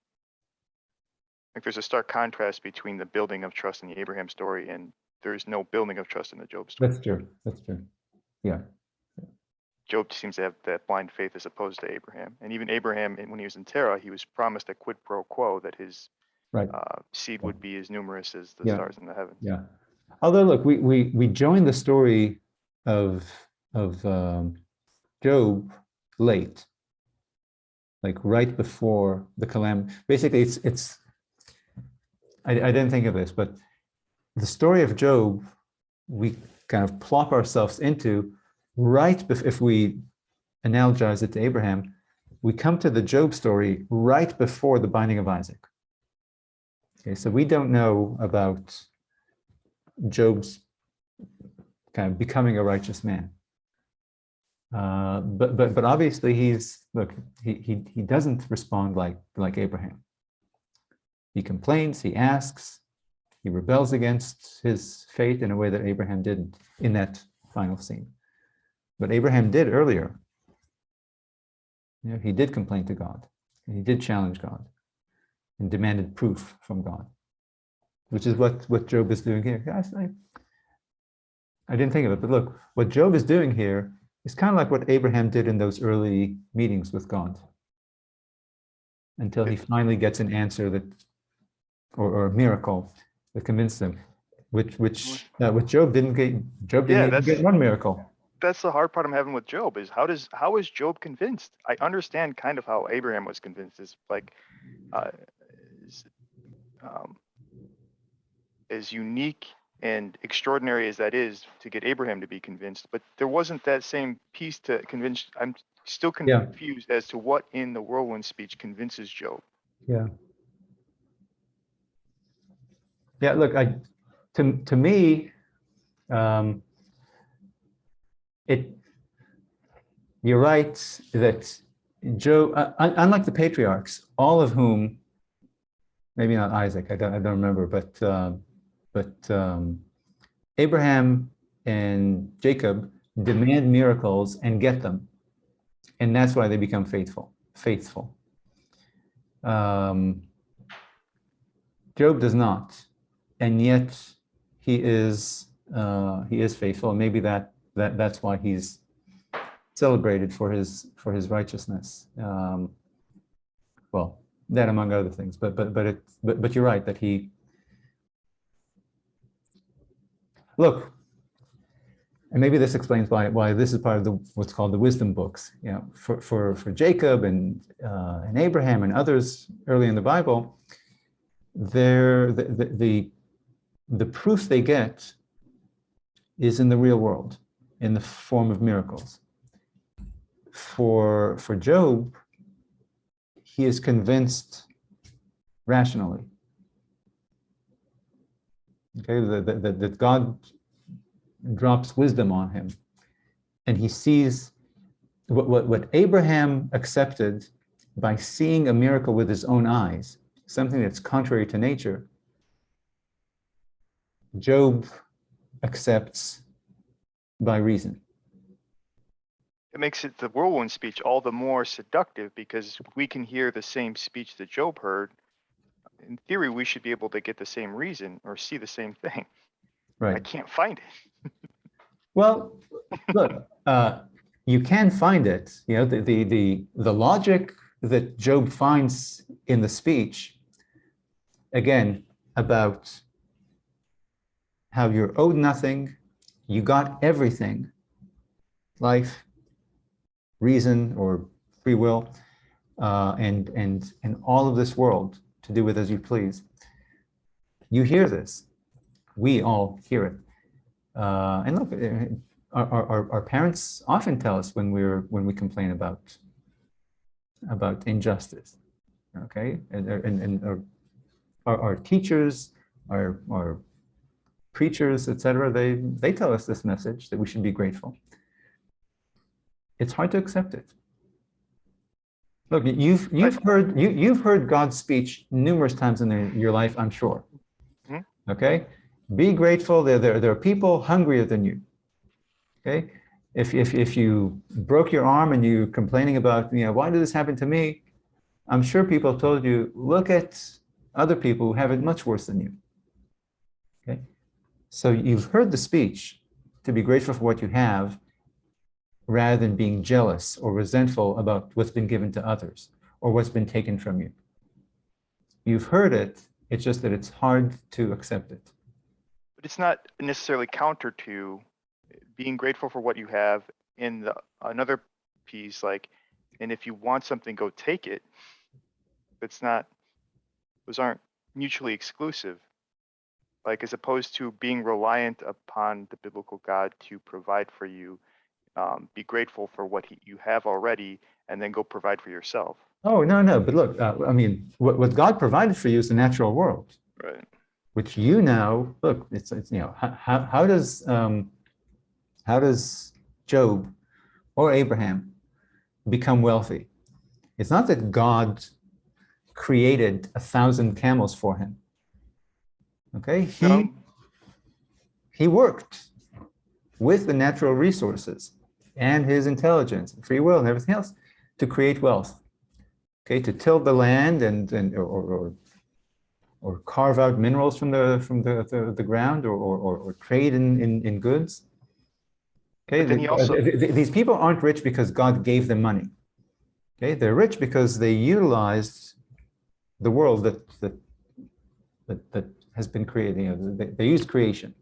[SPEAKER 2] Like there's a stark contrast between the building of trust in the Abraham story and there's no building of trust in the Job story.
[SPEAKER 1] That's true. That's true. Yeah.
[SPEAKER 2] Job seems to have that blind faith as opposed to Abraham. And even Abraham, when he was in Terah, he was promised a quid pro quo that his
[SPEAKER 1] right.
[SPEAKER 2] Seed would be as numerous as the
[SPEAKER 1] Yeah.
[SPEAKER 2] stars in the heavens.
[SPEAKER 1] Yeah. Although, look, we join the story of Job late, like right before the calamity. Basically, it's. I didn't think of this, but the story of Job, we kind of plop ourselves into right if we analogize it to Abraham, we come to the Job story right before the binding of Isaac. Okay, so we don't know about Job's kind of becoming a righteous man, but obviously he doesn't respond like Abraham. He complains, he asks, he rebels against his fate in a way that Abraham didn't in that final scene. But Abraham did earlier. You know, he did complain to God. He did challenge God and demanded proof from God, which is what Job is doing here. Guys, I didn't think of it, but look, what Job is doing here is kind of like what Abraham did in those early meetings with God, until he finally gets an answer that, or a miracle that convinced him, which with Job didn't get. Job didn't even get one miracle.
[SPEAKER 2] That's the hard part I'm having with Job, is how is Job convinced? I understand kind of how Abraham was convinced, is like is, as unique and extraordinary as that is to get Abraham to be convinced, but there wasn't that same piece to convince. I'm still confused as to what in the whirlwind speech convinces Job.
[SPEAKER 1] Yeah. Yeah. Look, to me, you're right that Job, unlike the patriarchs, all of whom, maybe not Isaac, I don't remember, but Abraham and Jacob demand miracles and get them, and that's why they become faithful. Job does not, and yet he is faithful, and maybe that's why he's celebrated for his righteousness. Well, that among other things, but you're right that he. Look, and maybe this explains why this is part of what's called the wisdom books. You know, for Jacob and Abraham and others early in the Bible, the proof they get is in the real world, in the form of miracles. For Job, he is convinced rationally. Okay, that God drops wisdom on him, and he sees what Abraham accepted by seeing a miracle with his own eyes, something that's contrary to nature. Job accepts by reason.
[SPEAKER 2] It makes it the whirlwind speech all the more seductive, because we can hear the same speech that Job heard. In theory, we should be able to get the same reason or see the same thing.
[SPEAKER 1] Right.
[SPEAKER 2] I can't find it.
[SPEAKER 1] Well, look, you can find it. You know, the logic that Job finds in the speech, again, about how you're owed nothing, you got everything, life, reason, or free will, and all of this world to do with as you please. You hear this. We all hear it. And look, our parents often tell us when we complain about injustice. Okay, and our teachers, our preachers, etc. They tell us this message that we should be grateful. It's hard to accept it. Look, you've heard God's speech numerous times in your life, I'm sure. Mm-hmm. Okay, be grateful. There are people hungrier than you. Okay, if you broke your arm and you're complaining about, why did this happen to me? I'm sure people have told you, look at other people who have it much worse than you. Okay, so you've heard the speech to be grateful for what you have, rather than being jealous or resentful about what's been given to others or what's been taken from you. You've heard it, it's just that it's hard to accept it.
[SPEAKER 2] But it's not necessarily counter to being grateful for what you have in another piece, like, and if you want something, go take it. Those aren't mutually exclusive. Like, as opposed to being reliant upon the biblical God to provide for you, be grateful for what you have already, and then go provide for yourself.
[SPEAKER 1] Oh, no, but look, what God provided for you is the natural world,
[SPEAKER 2] right?
[SPEAKER 1] Which look, it's how does Job or Abraham become wealthy? It's not that God created 1,000 camels for him. Okay, he worked with the natural resources and his intelligence, free will, and everything else to create wealth. Okay, to till the land or carve out minerals from the ground or trade in goods. Okay,
[SPEAKER 2] But then he also,
[SPEAKER 1] these people aren't rich because God gave them money. Okay, they're rich because they utilized the world that has been created. You know, they used creation.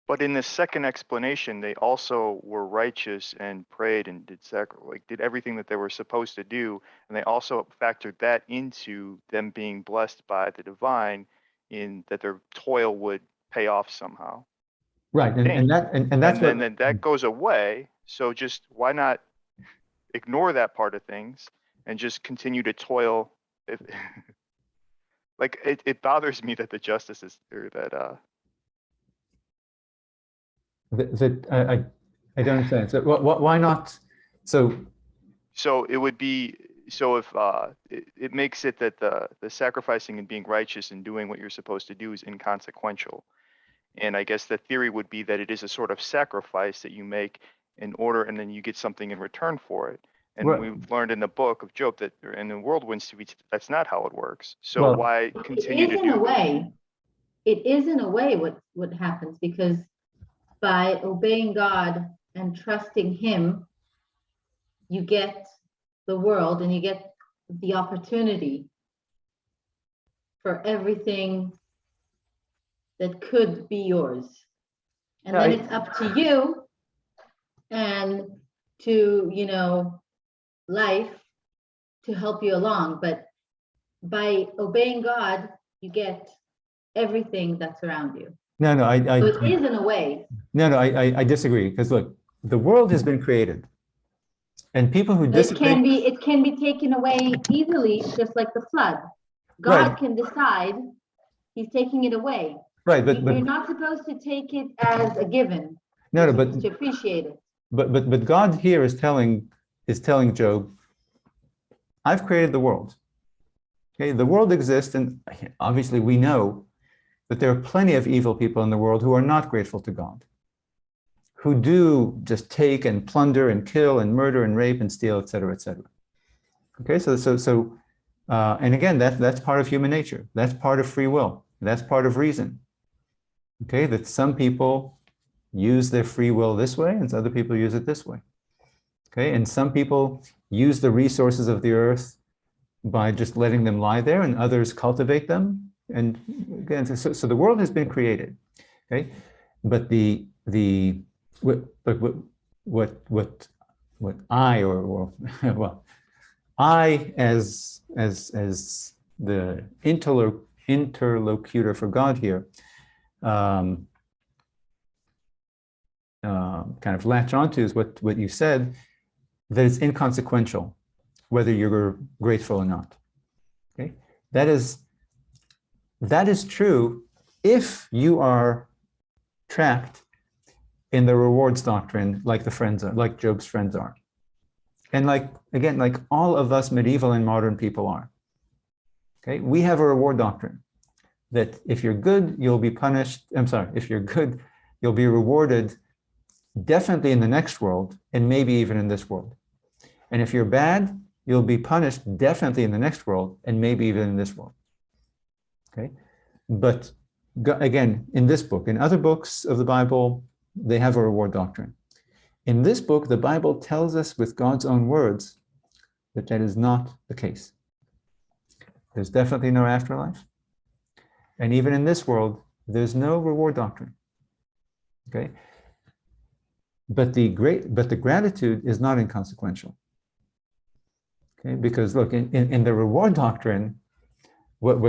[SPEAKER 2] but in the second explanation, they also were righteous and prayed and did everything that they were supposed to do, and they also factored that into them being blessed by the divine, in that their toil would pay off somehow.
[SPEAKER 1] Right, and that's
[SPEAKER 2] and then that goes away. So just why not ignore that part of things and just continue to toil? If, like it bothers me that the justice is, or that
[SPEAKER 1] I don't understand. So why not?
[SPEAKER 2] So it would be, so if it makes it that the sacrificing and being righteous and doing what you're supposed to do is inconsequential. And I guess the theory would be that it is a sort of sacrifice that you make in order, and then you get something in return for it. And
[SPEAKER 1] Right.
[SPEAKER 2] we've learned in the book of Job that in the whirlwinds, that's not how it works. So
[SPEAKER 1] Well,
[SPEAKER 2] why continue
[SPEAKER 3] It
[SPEAKER 2] to
[SPEAKER 3] is in a
[SPEAKER 2] do?
[SPEAKER 3] way, it is in a way what happens, because by obeying God and trusting him, you get the world and you get the opportunity for everything that could be yours. And
[SPEAKER 1] Yeah,
[SPEAKER 3] then it's up to you and to, you know, life to help you along. But by obeying God, you get everything that's around you.
[SPEAKER 1] no,
[SPEAKER 3] So it is in a way.
[SPEAKER 1] I disagree, because look, the world has been created, and people who disagree.
[SPEAKER 3] It can be taken away easily, just like the flood. God
[SPEAKER 1] Right.
[SPEAKER 3] can decide he's taking it away.
[SPEAKER 1] Right, but
[SPEAKER 3] You're not supposed to take it as a given.
[SPEAKER 1] no,
[SPEAKER 3] You're
[SPEAKER 1] no, but
[SPEAKER 3] supposed to appreciate it.
[SPEAKER 1] but God here is telling Job, I've created the world. Okay, the world exists, and obviously we know that there are plenty of evil people in the world who are not grateful to God, who do just take and plunder and kill and murder and rape and steal, et cetera, et cetera. Okay, and again, that's part of human nature. That's part of free will. That's part of reason. Okay, that some people use their free will this way and other people use it this way. Okay, and some people use the resources of the earth by just letting them lie there, and others cultivate them. And again, so the world has been created. Okay, but what I or well, I as the interlocutor for God here, kind of latch onto is what you said, that it's inconsequential whether you're grateful or not. Okay, that is true if you are trapped in the rewards doctrine, like like Job's friends are, and like all of us medieval and modern people are. Okay, we have a reward doctrine that if you're good, you'll be punished. If you're good, you'll be rewarded definitely in the next world, and maybe even in this world. And if you're bad, you'll be punished definitely in the next world, and maybe even in this world. Okay, but again, in this book, in other books of the Bible, they have a reward doctrine. In this book, the Bible tells us with God's own words that is not the case. There's definitely no afterlife. And even in this world, there's no reward doctrine. Okay? But the gratitude is not inconsequential. Okay? Because look, in the reward doctrine, what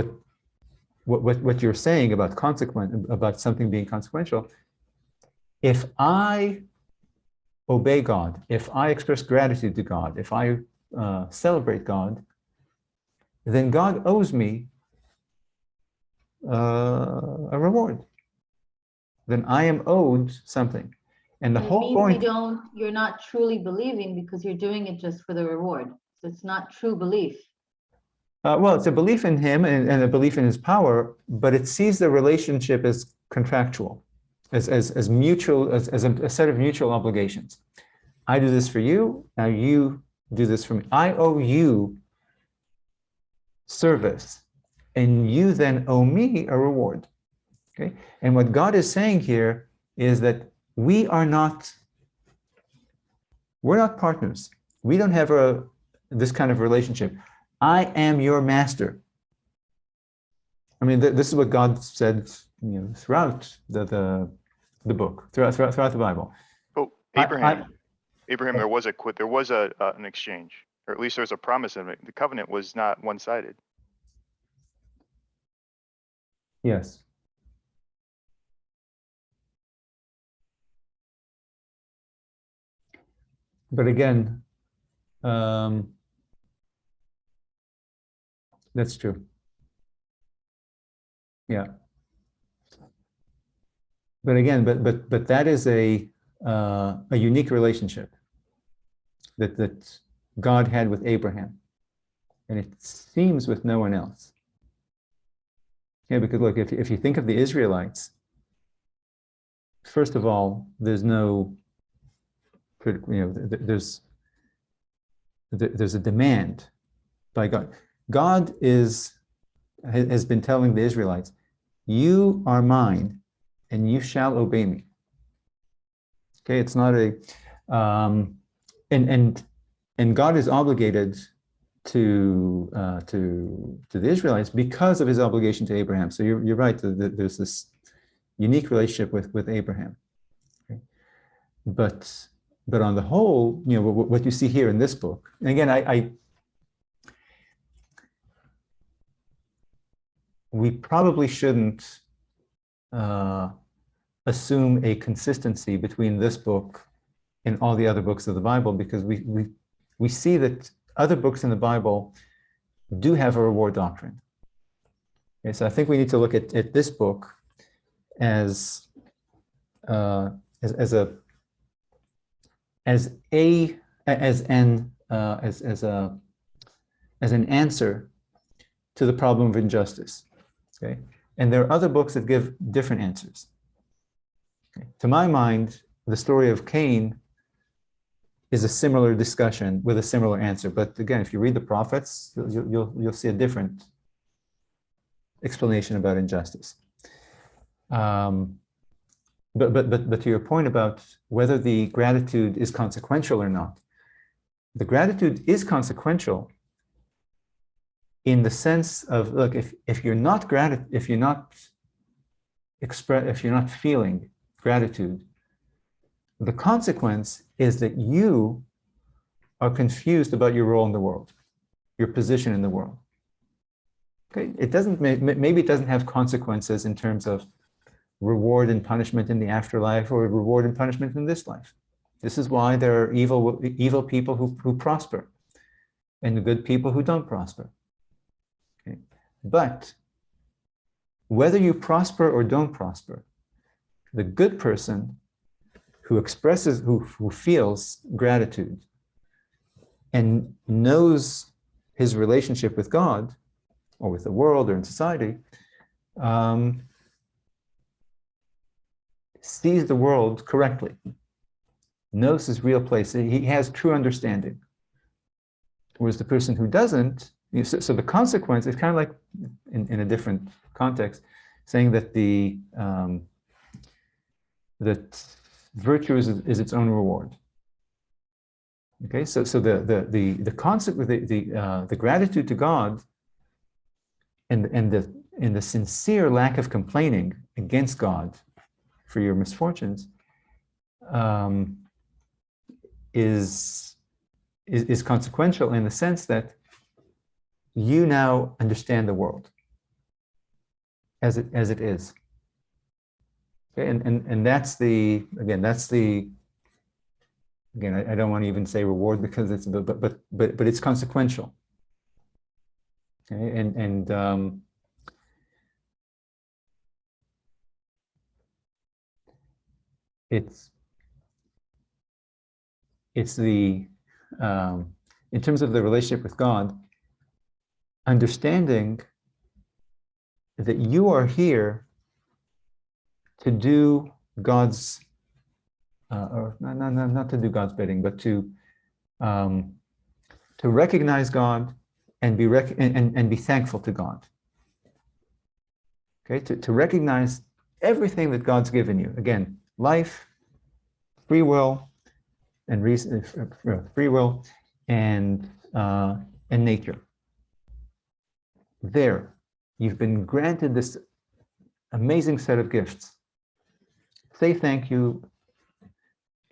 [SPEAKER 1] you're saying about something being consequential, if I obey God, if I express gratitude to God, if I celebrate God, then God owes me a reward. Then I am owed something. And the whole point.
[SPEAKER 3] You're not truly believing because you're doing it just for the reward. So it's not true belief.
[SPEAKER 1] Well, it's a belief in him and a belief in his power, but it sees the relationship as contractual, as mutual, as a set of mutual obligations. I do this for you, now you do this for me. I owe you service, and you then owe me a reward. Okay? And what God is saying here is that we're not partners. We don't have this kind of relationship. I am your master. I mean, this is what God said, throughout the book, throughout the Bible.
[SPEAKER 2] Oh, Abraham, there was an exchange, or at least there was a promise of it. The covenant was not one-sided.
[SPEAKER 1] Yes. But again, that's true. Yeah. But again, but that is a unique relationship that God had with Abraham, and it seems with no one else. Yeah, because look, if you think of the Israelites, first of all, there's no, there's a demand by God. God has been telling the Israelites, you are mine, and you shall obey me. Okay, it's not and God is obligated to the Israelites because of his obligation to Abraham. So you're right. There's this unique relationship with Abraham. Okay? But on the whole, what you see here in this book, and again, we probably shouldn't assume a consistency between this book and all the other books of the Bible, because we see that other books in the Bible do have a reward doctrine. Okay, so I think we need to look at this book as an answer to the problem of injustice. Okay, and there are other books that give different answers. Okay. To my mind, the story of Cain is a similar discussion with a similar answer. But again, if you read the prophets, you'll see a different explanation about injustice. But to your point about whether the gratitude is consequential or not, the gratitude is consequential in the sense of, look, if you're not feeling gratitude, the consequence is that you are confused about your role in the world, your position in the world. Okay, maybe it doesn't have consequences in terms of reward and punishment in the afterlife or reward and punishment in this life. This is why there are evil people who prosper and the good people who don't prosper. Okay. But whether you prosper or don't prosper, the good person who feels gratitude and knows his relationship with God or with the world or in society, sees the world correctly, knows his real place. He has true understanding. Whereas the person who doesn't, so the consequence is kind of like, in a different context, saying that that virtue is its own reward. Okay, so the concept with the gratitude to God and the sincere lack of complaining against God for your misfortunes is consequential in the sense that you now understand the world as it is. Okay, and that's I don't want to even say reward because it's but it's consequential. Okay, and it's the in terms of the relationship with God, understanding that you are here to do God's or not to do God's bidding, but to recognize God and be thankful to God. Okay, to recognize everything that God's given you. Again, life, free will, and reason, free will, and nature. There, you've been granted this amazing set of gifts. Say thank you,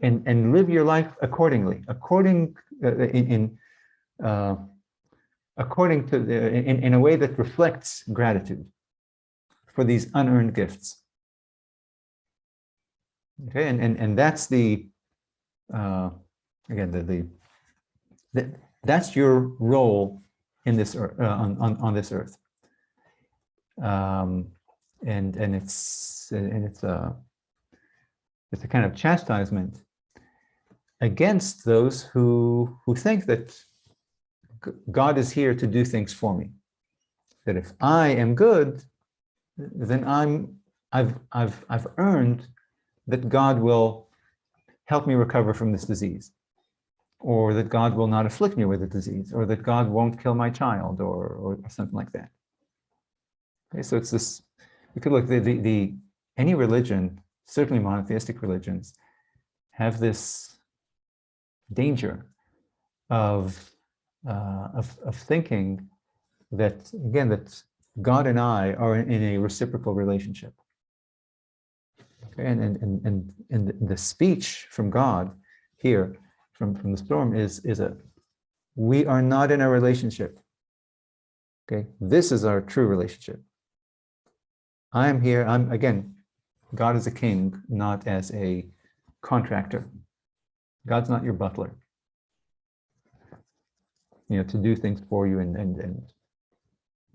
[SPEAKER 1] and live your life accordingly, according in a way that reflects gratitude for these unearned gifts. Okay, and that's the again that's your role in this on this earth, and it's a kind of chastisement against those who think that God is here to do things for me. That if I am good, then I've earned that God will help me recover from this disease, or that God will not afflict me with a disease, or that God won't kill my child, or something like that. Okay, so it's this. You could look any religion, certainly monotheistic religions, have this danger of thinking that, again, that God and I are in a reciprocal relationship. Okay, and the speech from God here, from the storm, is we are not in a relationship. Okay, this is our true relationship. I am here. Again, God is a king, not as a contractor. God's not your butler, to do things for you and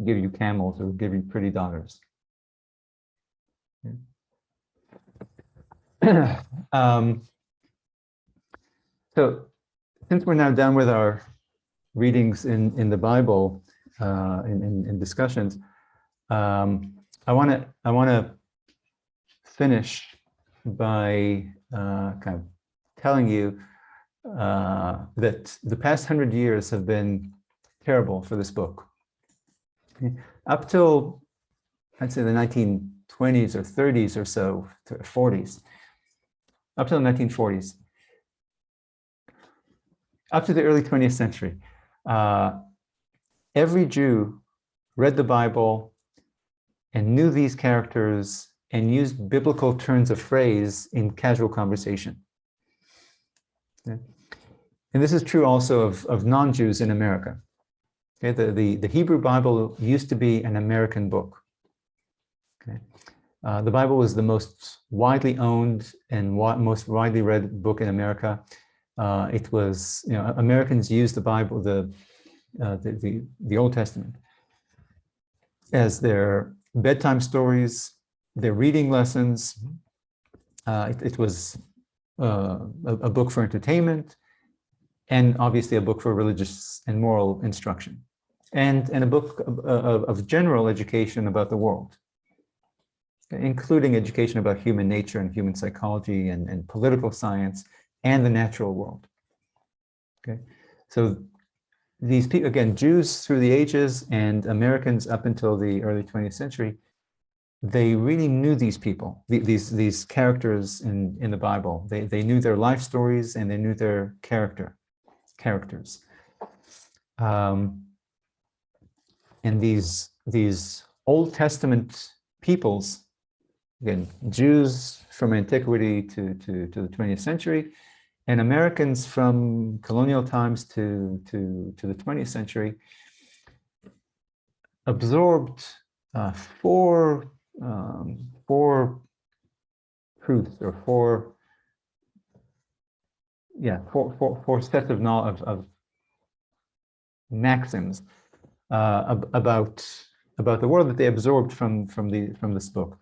[SPEAKER 1] give you camels or give you pretty daughters. So since we're now done with our readings in the Bible, in discussions, I want to finish by kind of telling you that the past 100 years have been terrible for this book. Up till, I'd say, the 1920s or 30s or so, 40s, up till the 1940s, up to the early 20th century, every Jew read the Bible and knew these characters and used biblical turns of phrase in casual conversation. Okay? And this is true also of non-Jews in America. Okay? The Hebrew Bible used to be an American book. Okay? The Bible was the most widely owned and most widely read book in America. It was, Americans used the Bible, the Old Testament, as their bedtime stories, their reading lessons. It was a book for entertainment, and obviously a book for religious and moral instruction, and a book of general education about the world, including education about human nature and human psychology and political science and the natural world. Okay, so these people, again, Jews through the ages and Americans up until the early 20th century, they really knew these people, these characters in the Bible. They knew their life stories and they knew their characters. And these Old Testament peoples, again, Jews from antiquity to the 20th century, and Americans from colonial times to the 20th century, absorbed four truths, or four sets of knowledge, of maxims about the world that they absorbed from this book.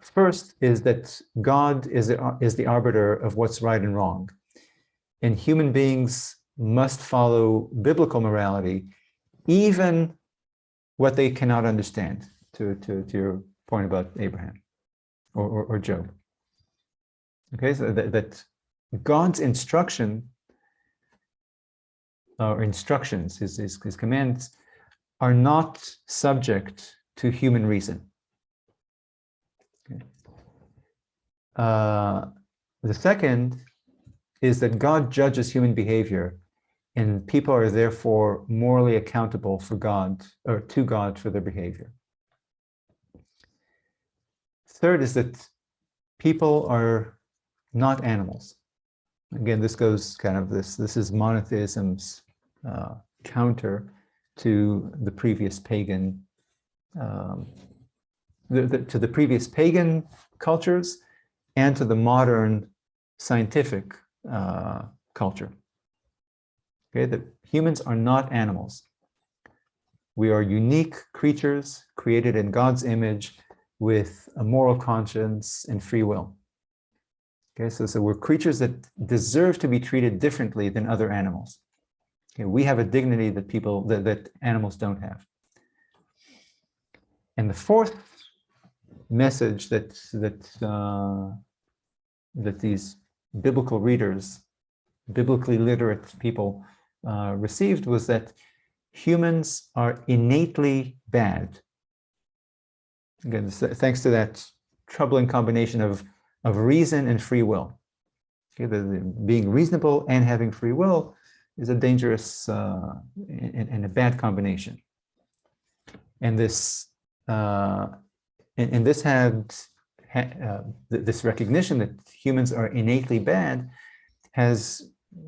[SPEAKER 1] First is that God is the arbiter of what's right and wrong, and human beings must follow biblical morality, even what they cannot understand. To your point about Abraham or Job. Okay, so that God's instruction or instructions, his commands, are not subject to human reason. Okay. The second is that God judges human behavior, and people are therefore morally accountable for God or to God for their behavior. Third is that people are not animals. Again, this goes kind of this is monotheism's counter to the previous pagan to the previous pagan cultures and to the modern scientific culture. Okay, that humans are not animals. We are unique creatures created in God's image with a moral conscience and free will. Okay, so we're creatures that deserve to be treated differently than other animals. Okay, we have a dignity that that animals don't have. And the fourth message that these biblical readers, biblically literate people received was that humans are innately bad. Again, thanks to that troubling combination of reason and free will. Okay, being reasonable and having free will is a dangerous and a bad combination. And this this had this recognition that humans are innately bad has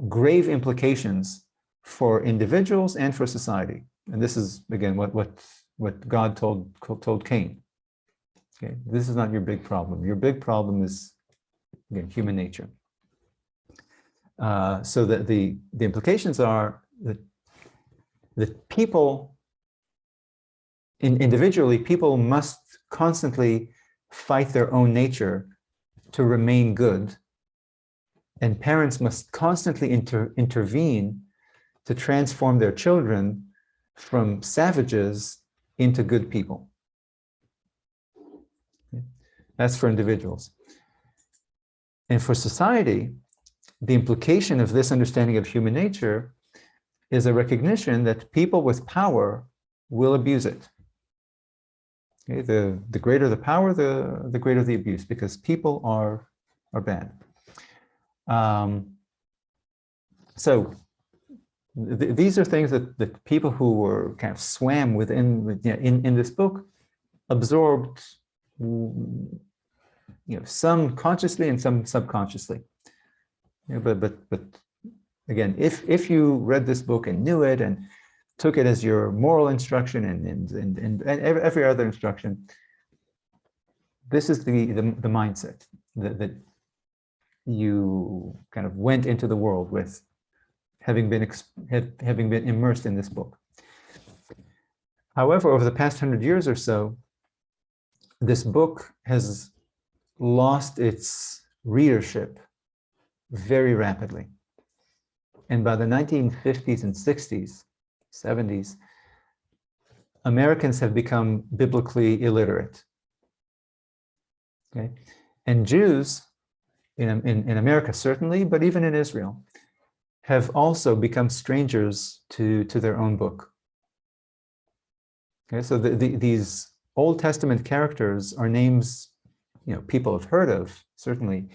[SPEAKER 1] grave implications for individuals and for society. And this is again what God told Cain. Okay, this is not your big problem. Your big problem is, again, human nature. So that the implications are that people, individually, people must constantly fight their own nature to remain good, and parents must constantly intervene to transform their children from savages into good people. That's for individuals. And for society, the implication of this understanding of human nature is a recognition that people with power will abuse it. Okay, the greater the power, the greater the abuse, because people are bad. So these are things that people who were kind of swam within in this book absorbed, some consciously and some subconsciously. But again, if you read this book and knew it and took it as your moral instruction and every other instruction, this is the mindset that you kind of went into the world with, having been immersed in this book. However, over the past 100 years or so, this book has lost its readership very rapidly. And by the 1950s and 60s, 70s, Americans have become biblically illiterate. Okay, and Jews in America certainly, but even in Israel, have also become strangers to their own book. Okay, so these Old Testament characters are names people have heard of, certainly,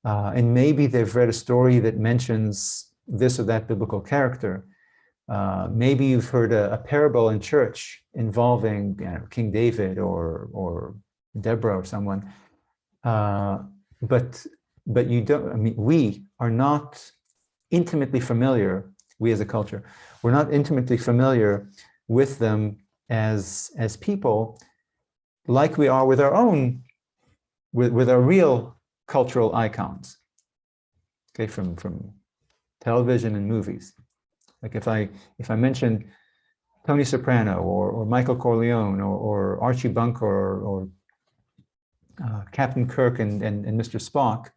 [SPEAKER 1] and maybe they've read a story that mentions this or that biblical character. Maybe you've heard a parable in church involving King David or Deborah or someone, but you don't. I mean, we are not intimately familiar. We as a culture, we're not intimately familiar with them as people, like we are with our own, with our real cultural icons. Okay, from television and movies. Like if I mention Tony Soprano or Michael Corleone or Archie Bunker or Captain Kirk and Mr. Spock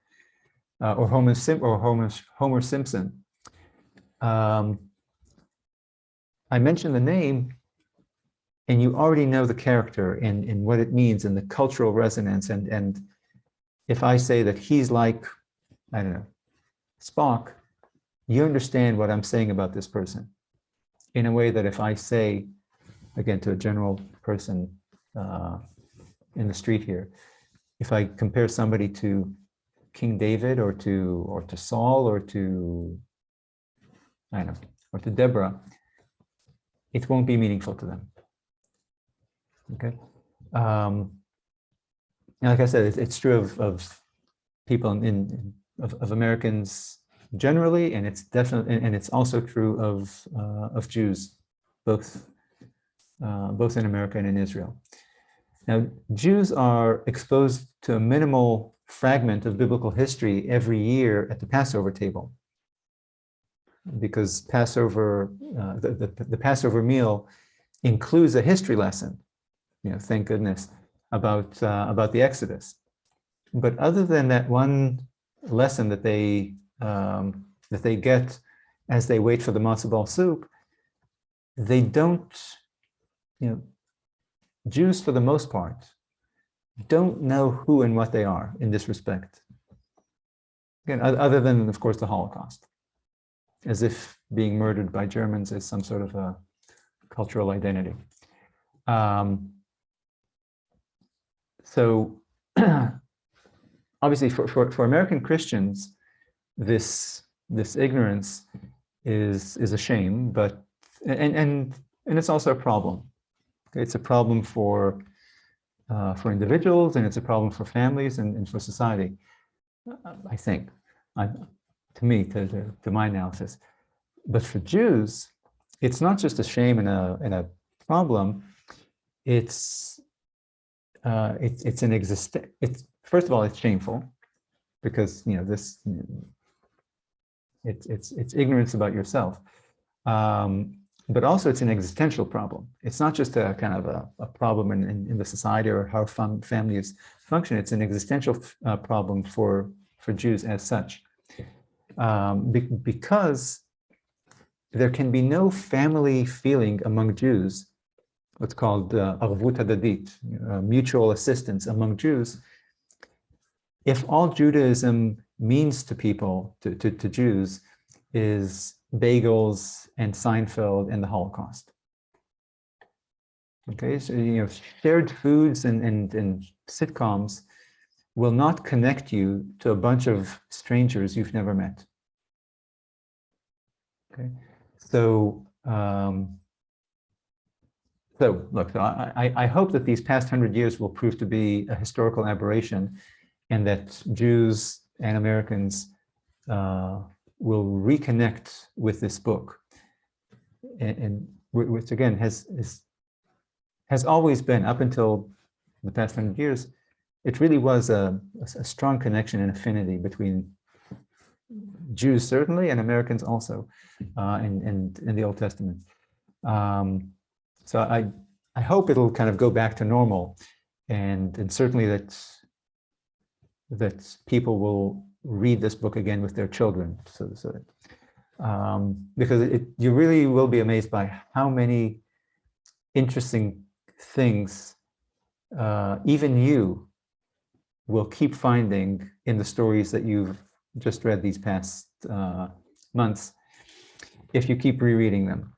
[SPEAKER 1] or Homer Simpson, I mention the name and you already know the character and what it means and the cultural resonance. And if I say that he's like I don't know, Spock, you understand what I'm saying about this person in a way that if I say, again, to a general person in the street here, if I compare somebody to King David or to Saul or to, I don't know, or to Deborah, it won't be meaningful to them. Okay. And like I said, it's true of people of Americans generally, and it's definitely, and it's also true of Jews, both in America and in Israel. Now, Jews are exposed to a minimal fragment of biblical history every year at the Passover table, because Passover, the Passover meal includes a history lesson. Thank goodness, about the Exodus. But other than that one lesson that they get as they wait for the matzo ball soup, they don't. Jews, for the most part, don't know who and what they are in this respect. Again, other than, of course, the Holocaust, as if being murdered by Germans is some sort of a cultural identity. So obviously for American Christians, this ignorance is a shame, but and it's also a problem. It's a problem for individuals, and it's a problem for families and for society. I think, to my analysis. But for Jews, it's not just a shame and a problem. It's an existence. It's, first of all, it's shameful because this it's ignorance about yourself. But also it's an existential problem. It's not just a kind of a problem in the society or how families function. It's an existential problem for Jews as such, because there can be no family feeling among Jews, what's called arvut hadadit, mutual assistance among Jews, if all Judaism means to people, to Jews, is bagels and Seinfeld and the Holocaust. Okay, so shared foods and sitcoms will not connect you to a bunch of strangers you've never met. Okay, so look, I hope that these past 100 years will prove to be a historical aberration, and that Jews and Americans will reconnect with this book, and which again has always been, up until the past 100 years, it really was a strong connection and affinity between Jews certainly and Americans also, in the Old Testament. So I hope it'll kind of go back to normal, and certainly that people will read this book again with their children, because you really will be amazed by how many interesting things even you will keep finding in the stories that you've just read these past months, if you keep rereading them.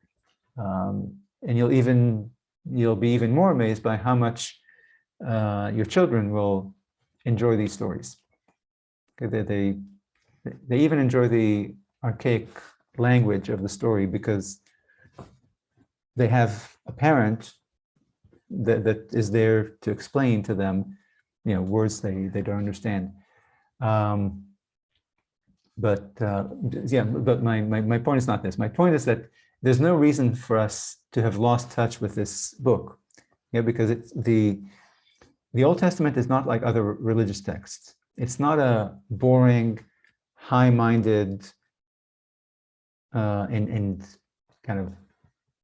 [SPEAKER 1] And you'll be even more amazed by how much your children will enjoy these stories. They even enjoy the archaic language of the story because they have a parent that is there to explain to them, words they don't understand. But my point is not this. My point is that there's no reason for us to have lost touch with this book, because the Old Testament is not like other religious texts. It's not a boring, high-minded, and kind of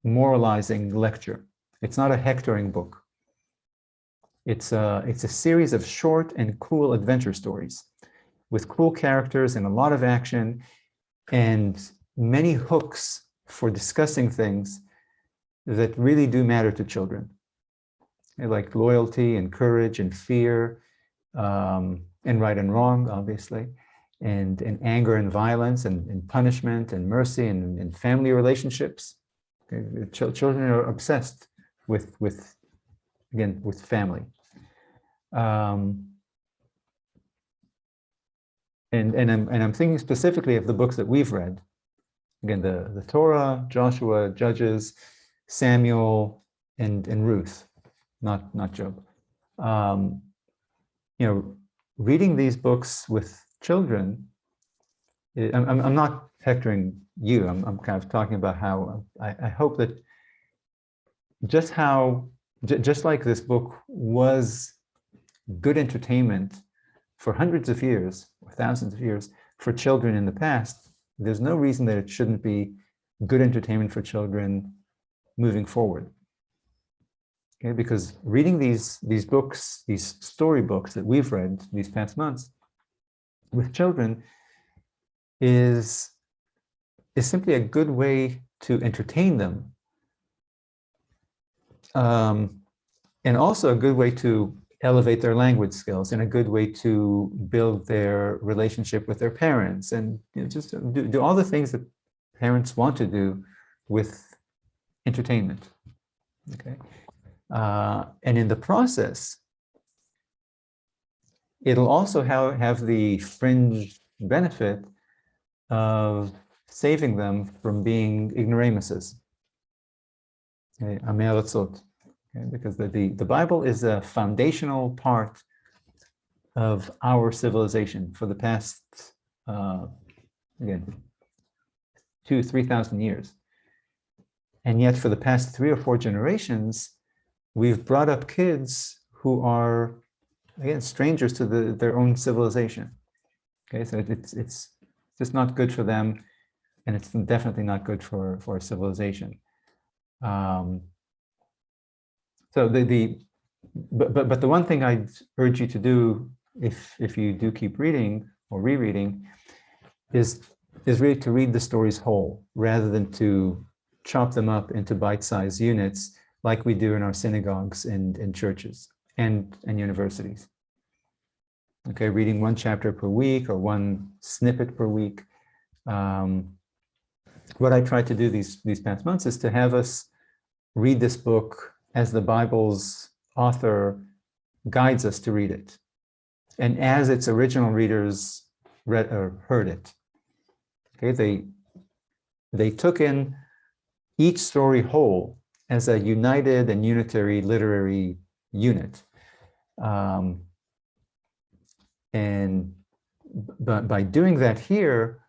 [SPEAKER 1] moralizing lecture. It's not a hectoring book. It's a series of short and cool adventure stories with cool characters and a lot of action and many hooks for discussing things that really do matter to children, like loyalty and courage and fear, and right and wrong, obviously, and anger and violence and punishment and mercy and family relationships. Okay? Children are obsessed with again, with family. And I'm thinking specifically of the books that we've read. Again, the Torah, Joshua, Judges, Samuel, and Ruth, not Job. You know, reading these books with children, I'm not hectoring you. I'm kind of talking about how I hope that just like this book was good entertainment for hundreds of years or thousands of years for children in the past, there's no reason that it shouldn't be good entertainment for children moving forward. Okay, because reading these books, these storybooks that we've read these past months with children is simply a good way to entertain them, and also a good way to elevate their language skills and a good way to build their relationship with their parents, and just do all the things that parents want to do with entertainment. Okay, and in the process, it'll also have the fringe benefit of saving them from being ignoramuses. Okay, because the Bible is a foundational part of our civilization for the past, again, 2,000-3,000 years. And yet for the past 3 or 4 generations, we've brought up kids who are, again, strangers to their own civilization. Okay, so it's just not good for them, and it's definitely not good for our civilization. So but the one thing I'd urge you to do, if you do keep reading or rereading, is really to read the stories whole, rather than to chop them up into bite-sized units like we do in our synagogues and churches and universities. Okay, reading 1 chapter per week or 1 snippet per week. What I tried to do these past months is to have us read this book as the Bible's author guides us to read it, and as its original readers read or heard it. Okay, they took in each story whole as a united and unitary literary unit, but by doing that here,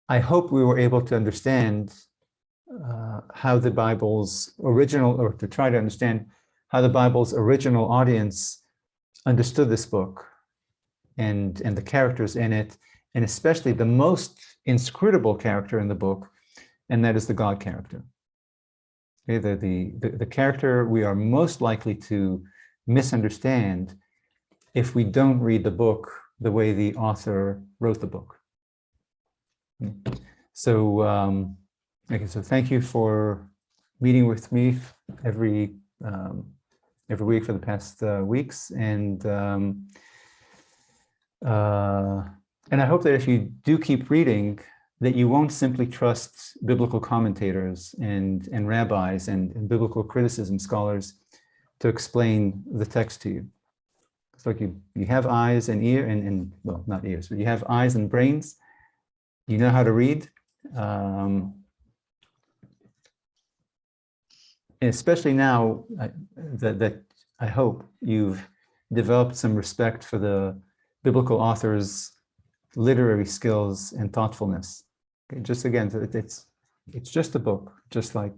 [SPEAKER 1] I hope we were able to understand how the Bible's original, or to try to understand how the Bible's original audience understood this book and the characters in it, and especially the most inscrutable character in the book, and that is the God character. Okay, the character we are most likely to misunderstand if we don't read the book the way the author wrote the book. So, okay, so thank you for meeting with me every week for the past weeks, and I hope that if you do keep reading, that you won't simply trust biblical commentators and rabbis and biblical criticism scholars to explain the text to you. It's like you have eyes and ear and well, not ears, but you have eyes and brains. You know how to read. Especially now that I hope you've developed some respect for the biblical author's literary skills and thoughtfulness. Okay, just again, it's just a book, just like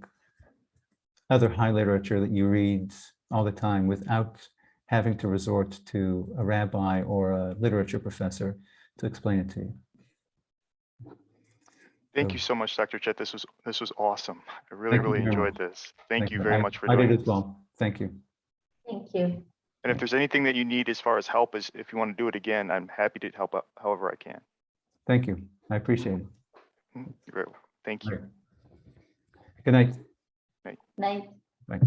[SPEAKER 1] other high literature that you read all the time without having to resort to a rabbi or a literature professor to explain it to you.
[SPEAKER 2] Thank you so much, Dr. Chet. This was awesome. I really enjoyed this. Thank you very much for doing
[SPEAKER 1] it. I did
[SPEAKER 2] this.
[SPEAKER 1] as well. Thank you.
[SPEAKER 3] Thank you.
[SPEAKER 2] And if there's anything that you need as far as help, if you want to do it again, I'm happy to help out however I can.
[SPEAKER 1] Thank you. I appreciate it.
[SPEAKER 2] Great. Thank you.
[SPEAKER 1] Good night.
[SPEAKER 3] Night.
[SPEAKER 1] Bye.